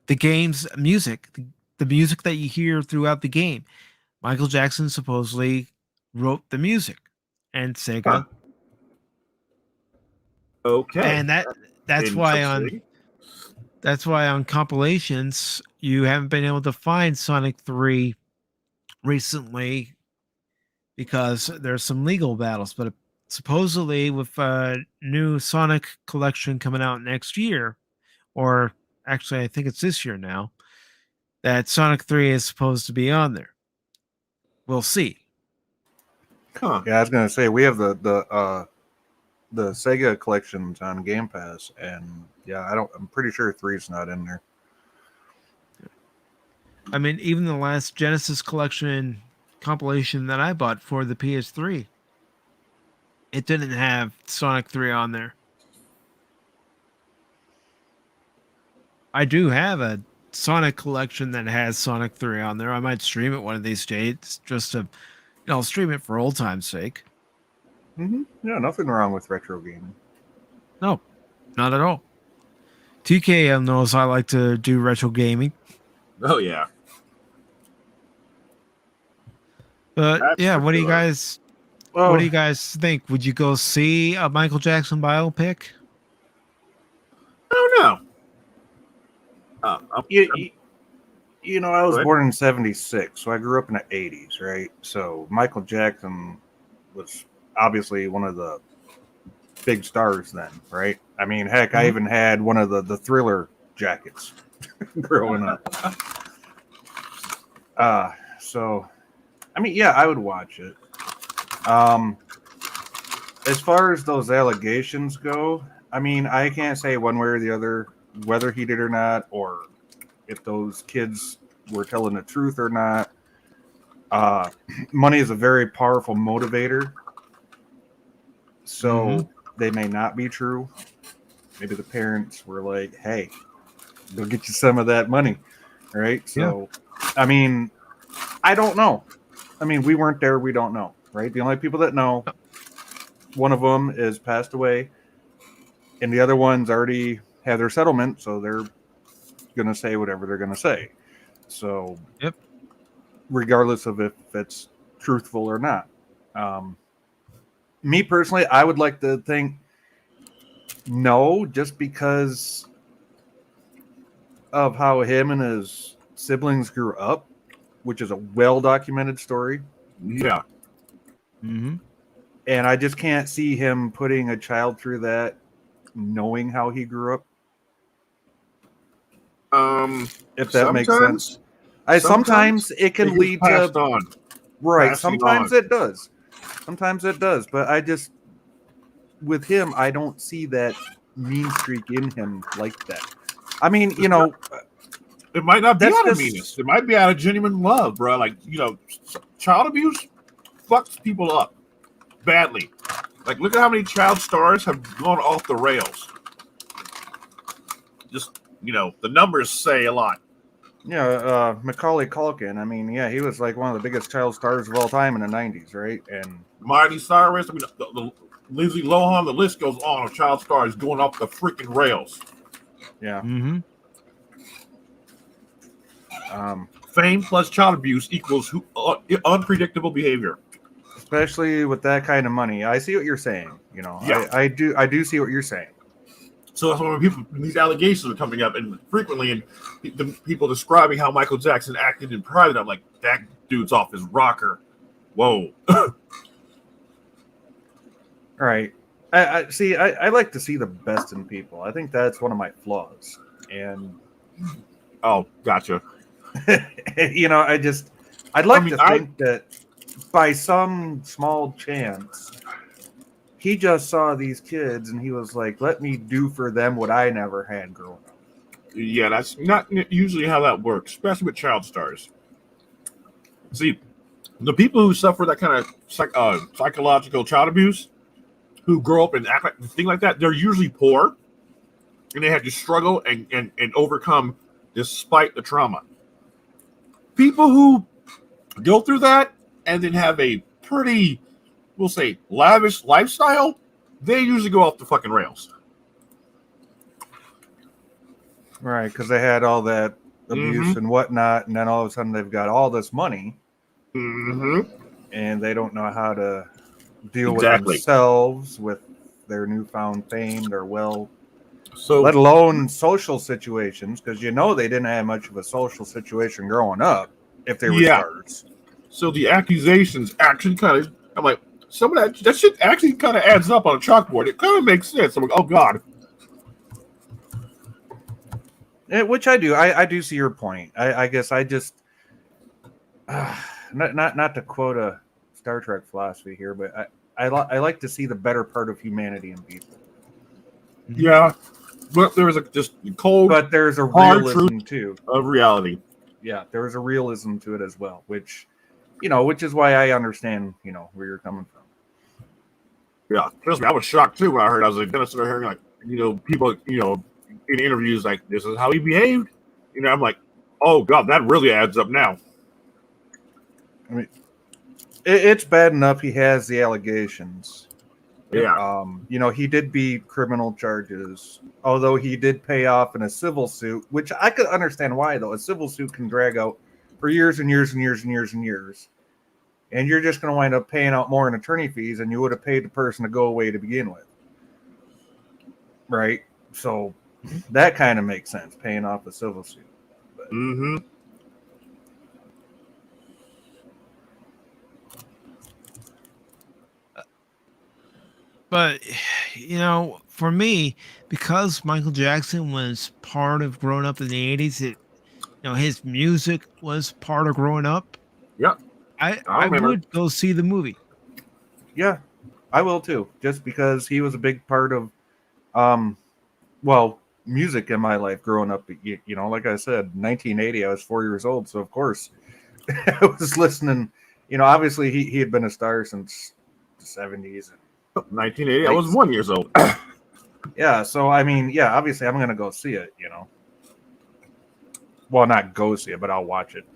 [SPEAKER 1] the game's music, the music that you hear throughout the game. Michael Jackson supposedly wrote the music, and Sega,
[SPEAKER 2] Huh. Okay.
[SPEAKER 1] and that's why
[SPEAKER 2] Interesting.
[SPEAKER 1] on compilations you haven't been able to find Sonic 3 recently because there's some legal battles. But supposedly, with a new Sonic collection coming out next year, or actually, I think it's this year now, that Sonic 3 is supposed to be on there. We'll see.
[SPEAKER 2] Huh.
[SPEAKER 4] Yeah, I was gonna say we have the Sega collections on Game Pass, and yeah, I'm pretty sure 3's not in there.
[SPEAKER 1] I mean, even the last Genesis collection compilation that I bought for the PS3, it didn't have Sonic 3 on there. I do have a Sonic collection that has Sonic 3 on there. I might stream it one of these days just to, stream it for old time's sake.
[SPEAKER 4] Yeah, nothing wrong with retro gaming.
[SPEAKER 1] No, not at all. TKM knows I like to do retro gaming.
[SPEAKER 2] Oh yeah.
[SPEAKER 1] But
[SPEAKER 2] That's
[SPEAKER 1] yeah,
[SPEAKER 2] for
[SPEAKER 1] what do you
[SPEAKER 2] sure.
[SPEAKER 1] guys
[SPEAKER 4] Well,
[SPEAKER 1] what do you guys think? Would you go see a Michael Jackson biopic?
[SPEAKER 2] I don't know.
[SPEAKER 4] I was
[SPEAKER 2] Go ahead.
[SPEAKER 4] born in '76, so I grew up in the '80s, right? So Michael Jackson was obviously one of the big stars then, right? I mean, heck, I even had one of the Thriller jackets growing up. So, I mean, yeah, I would watch it. As far as those allegations go, I mean, I can't say one way or the other whether he did or not, or if those kids were telling the truth or not. Money is a very powerful motivator, so they may not be true. Maybe the parents were like, hey, go get you some of that money, right? So, I mean, I don't know. I mean, we weren't there. We don't know, right? The only people that know, one of them is passed away, and the other one's already had their settlement, so they're going to say whatever they're going to say. So, regardless of if it's truthful or not. Me personally, I would like to think no, just because of how him and his siblings grew up, which is a well-documented story.
[SPEAKER 2] Yeah.
[SPEAKER 1] Mm-hmm.
[SPEAKER 4] And I just can't see him putting a child through that, knowing how he grew up. If that makes sense. Sometimes it can lead to
[SPEAKER 2] on.
[SPEAKER 4] Right. Sometimes it does. Sometimes it does. But I just, with him, I don't see that mean streak in him like that. I mean, you know,
[SPEAKER 2] it might not be
[SPEAKER 4] that's
[SPEAKER 2] out of
[SPEAKER 4] just-
[SPEAKER 2] meanness. It might be out of genuine love, bro. Like, you know, child abuse fucks people up badly. Like, look at how many child stars have gone off the rails. Just, you know, the numbers say a lot.
[SPEAKER 4] Yeah, Macaulay Culkin. I mean, yeah, he was like one of the biggest child stars of all time in the 90s, right? And
[SPEAKER 2] Miley Cyrus, I mean, the Lindsay Lohan, the list goes on of child stars going off the freaking rails.
[SPEAKER 4] yeah.
[SPEAKER 1] Mm-hmm.
[SPEAKER 2] Fame plus child abuse equals unpredictable behavior.
[SPEAKER 4] Especially with that kind of money. I see what you're saying. You know,
[SPEAKER 2] Yeah.
[SPEAKER 4] I do see what you're saying.
[SPEAKER 2] So that's when these allegations are coming up, and frequently, and the people describing how Michael Jackson acted in private, I'm like, that dude's off his rocker. Whoa.
[SPEAKER 4] All right. I see. I like to see the best in people. I think that's one of my flaws. And
[SPEAKER 2] Oh, gotcha.
[SPEAKER 4] you know, I'd like to think that by some small chance, he just saw these kids and he was like, let me do for them what I never had growing up.
[SPEAKER 2] Yeah, that's not usually how that works, especially with child stars. See, the people who suffer that kind of psychological child abuse, who grow up and act like thing like that, they're usually poor, and they have to struggle and overcome despite the trauma. People who go through that and then have a pretty, we'll say, lavish lifestyle, they usually go off the fucking rails.
[SPEAKER 4] Right, because they had all that abuse and whatnot, and then all of a sudden they've got all this money, and they don't know how to deal with themselves, with their newfound fame, their wealth, let alone social situations, because you know they didn't have much of a social situation growing up if they were stars.
[SPEAKER 2] So the accusations actually kind of, I'm like, some of that shit actually kind of adds up on a chalkboard. It kind of makes sense. I'm like, oh God.
[SPEAKER 4] Which I do. I do see your point. I guess I just not to quote a Star Trek philosophy here, but I like to see the better part of humanity in people.
[SPEAKER 2] Yeah, but there was just cold,
[SPEAKER 4] but there's a
[SPEAKER 2] hard
[SPEAKER 4] realism
[SPEAKER 2] truth
[SPEAKER 4] too
[SPEAKER 2] of reality.
[SPEAKER 4] Yeah, there is a realism to it as well, which is why I understand where you're coming from.
[SPEAKER 2] Yeah, trust me, I was shocked too when I heard. I was like, then I started hearing people in interviews like, this is how he behaved. I'm like, oh God, that really adds up now.
[SPEAKER 4] I mean, it's bad enough he has the allegations.
[SPEAKER 2] Yeah.
[SPEAKER 4] He did beat criminal charges, although he did pay off in a civil suit, which I could understand why, though. A civil suit can drag out for years and years and years and years and years. And you're just going to wind up paying out more in attorney fees than you would have paid the person to go away to begin with. Right? So that kind of makes sense, paying off a civil suit. But,
[SPEAKER 1] But, for me, because Michael Jackson was part of growing up in the 80s, his music was part of growing up.
[SPEAKER 2] Yep.
[SPEAKER 1] I would go see the movie.
[SPEAKER 4] Yeah, I will too, just because he was a big part of, music in my life growing up. Like I said, 1980, I was 4 years old. So, of course, I was listening. Obviously, he had been a star since the 70s.
[SPEAKER 2] 1980, I was 1 year old.
[SPEAKER 4] Yeah, so I mean, yeah, obviously I'm gonna go see it, Well, not go see it, but I'll watch it.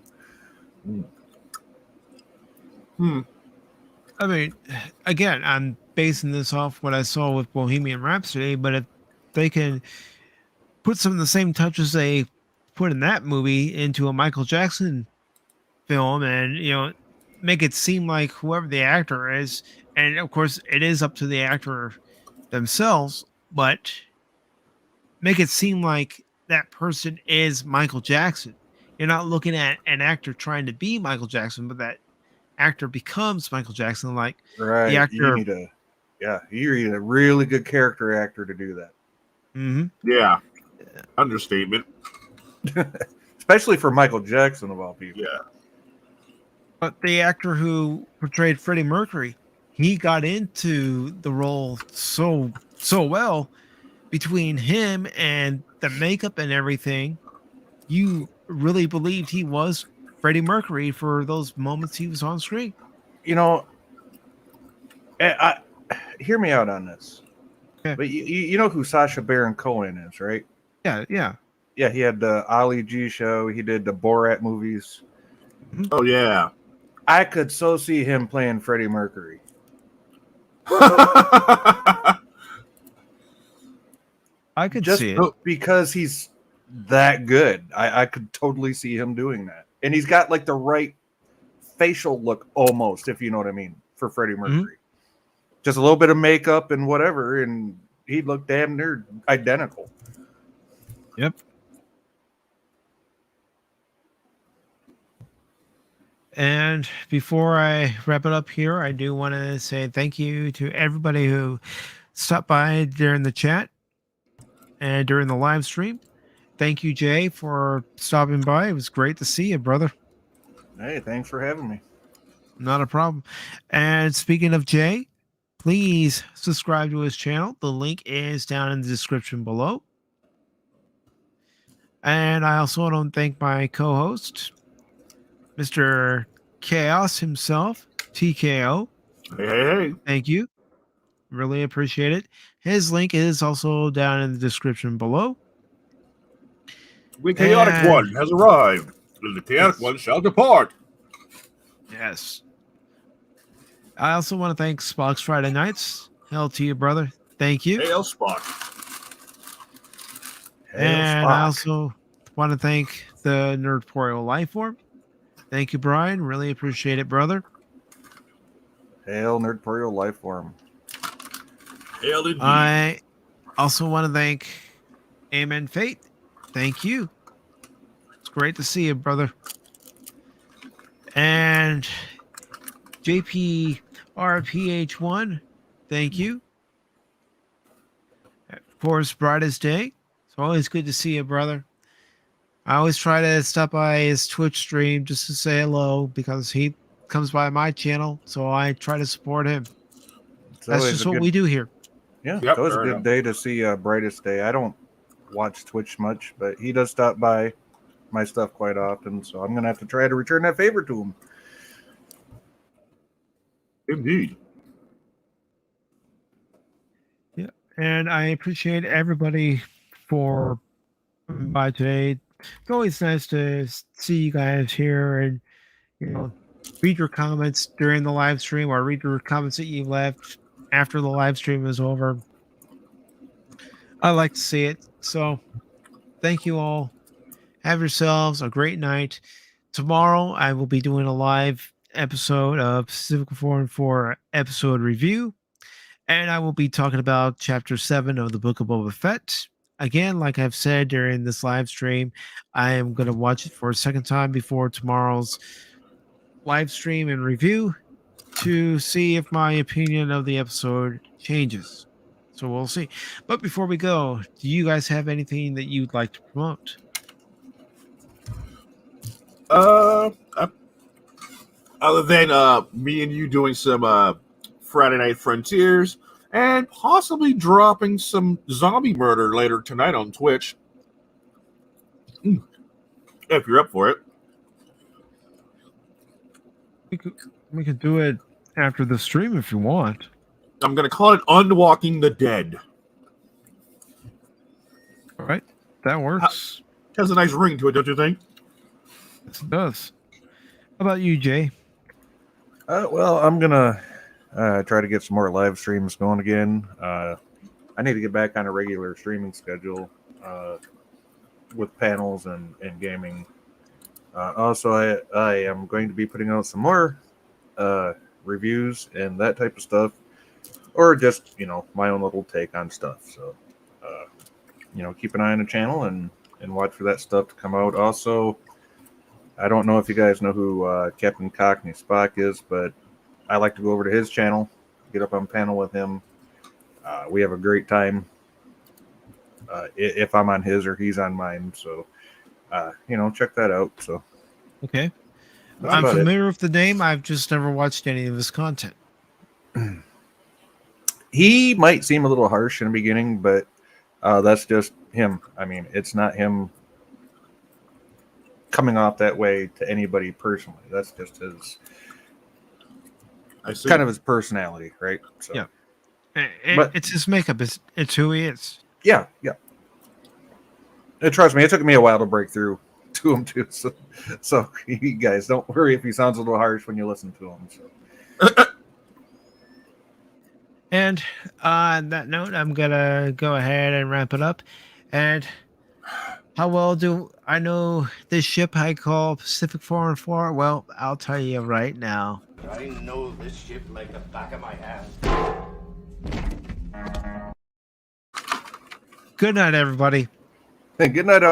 [SPEAKER 1] I mean, again, I'm basing this off what I saw with Bohemian Rhapsody, but if they can put some of the same touches they put in that movie into a Michael Jackson film and make it seem like whoever the actor is, and of course it is up to the actor themselves, but make it seem like that person is Michael Jackson. You're not looking at an actor trying to be Michael Jackson, but that actor becomes Michael Jackson. Like the
[SPEAKER 4] Right. You
[SPEAKER 1] actor.
[SPEAKER 4] need a really good character actor to do that.
[SPEAKER 1] Mm-hmm.
[SPEAKER 2] Yeah. Understatement.
[SPEAKER 4] Especially for Michael Jackson, of all people.
[SPEAKER 2] Yeah.
[SPEAKER 1] But the actor who portrayed Freddie Mercury, he got into the role so well. Between him and the makeup and everything, you really believed he was Freddie Mercury for those moments he was on screen.
[SPEAKER 4] Hear me out on this.
[SPEAKER 1] Okay.
[SPEAKER 4] But you know who Sacha Baron Cohen is, right?
[SPEAKER 1] Yeah.
[SPEAKER 4] Yeah, he had the Ali G show. He did the Borat movies.
[SPEAKER 2] Oh, yeah.
[SPEAKER 4] I could so see him playing Freddie Mercury.
[SPEAKER 1] I could
[SPEAKER 4] Just
[SPEAKER 1] see it.
[SPEAKER 4] because he's that good. I could totally see him doing that. And he's got like the right facial look almost, if you know what I mean, for Freddie Mercury. Mm-hmm. Just a little bit of makeup and whatever, and he'd look damn near identical.
[SPEAKER 1] Yep. And before I wrap it up here, I do want to say thank you to everybody who stopped by during the chat and during the live stream. Thank you, Jay, for stopping by. It was great to see you, brother.
[SPEAKER 4] Hey, thanks for having me.
[SPEAKER 1] Not a problem. And speaking of Jay, please subscribe to his channel. The link is down in the description below. And I also want to thank my co-host, Mr. Chaos himself, TKO.
[SPEAKER 2] Hey.
[SPEAKER 1] Thank you. Really appreciate it. His link is also down in the description below.
[SPEAKER 2] The chaotic one has arrived. The chaotic one shall depart.
[SPEAKER 1] Yes. I also want to thank Spock's Friday Nights. Hell to you, brother. Thank you.
[SPEAKER 2] Hail Spock.
[SPEAKER 1] And I also want to thank the Nerdporial Lifeform. Thank you, Brian. Really appreciate it, brother.
[SPEAKER 4] Hail Nerdporial Lifeform.
[SPEAKER 2] Hail indeed.
[SPEAKER 1] I also want to thank Amen Fate. Thank you. It's great to see you, brother. And JPRPH1, thank you. Of course, Brightest Day. It's always good to see you, brother. I always try to stop by his Twitch stream just to say hello because he comes by my channel, so I try to support him. That's just what we do here.
[SPEAKER 4] Yeah, it's always a good day to see Brightest Day. I don't watch Twitch much, but he does stop by my stuff quite often, so I'm going to have to try to return that favor to him.
[SPEAKER 2] Indeed.
[SPEAKER 1] Yeah, and I appreciate everybody for coming by today. It's always nice to see you guys here and, read your comments during the live stream or read your comments that you left after the live stream is over. I like to see it. So thank you all. Have yourselves a great night. Tomorrow I will be doing a live episode of PACIFIC414 episode review. And I will be talking about Chapter 7 of the Book of Boba Fett. Again, like I've said during this live stream, I am going to watch it for a second time before tomorrow's live stream and review to see if my opinion of the episode changes. So we'll see. But before we go, do you guys have anything that you'd like to promote?
[SPEAKER 2] Other than me and you doing some Friday Night Frontiers and possibly dropping some zombie murder later tonight on Twitch. If you're up for it.
[SPEAKER 1] We could do it after the stream if you want.
[SPEAKER 2] I'm going to call it Unwalking the Dead.
[SPEAKER 1] All right. That works.
[SPEAKER 2] It has a nice ring to it, don't you think?
[SPEAKER 1] Yes, it does. How about you, Jay?
[SPEAKER 4] Well, I'm going to try to get some more live streams going again. I need to get back on a regular streaming schedule with panels and gaming. Also, I am going to be putting out some more reviews and that type of stuff, or just my own little take on stuff. So, keep an eye on the channel and watch for that stuff to come out. Also, I don't know if you guys know who Captain Cockney Spock is, but I like to go over to his channel, get up on panel with him. We have a great time if I'm on his or he's on mine. So, check that out. So,
[SPEAKER 1] Okay.
[SPEAKER 4] that's
[SPEAKER 1] I'm
[SPEAKER 4] about it.
[SPEAKER 1] familiar with the name. I've just never watched any of his content.
[SPEAKER 4] He might seem a little harsh in the beginning, but that's just him. I mean, it's not him coming off that way to anybody personally. That's just his kind of his personality, right? So,
[SPEAKER 1] Yeah.
[SPEAKER 4] But-
[SPEAKER 1] It's his makeup. It's who he is.
[SPEAKER 4] yeah. And trust me, it took me a while to break through to him too. So you guys don't worry if he sounds a little harsh when you listen to him. So.
[SPEAKER 1] And on that note, I'm gonna go ahead and wrap it up. And how well do I know this ship I call Pacific414? Well, I'll tell you right now.
[SPEAKER 5] I know this ship like the back of my hand.
[SPEAKER 1] Good night, everybody.
[SPEAKER 4] Hey, good night.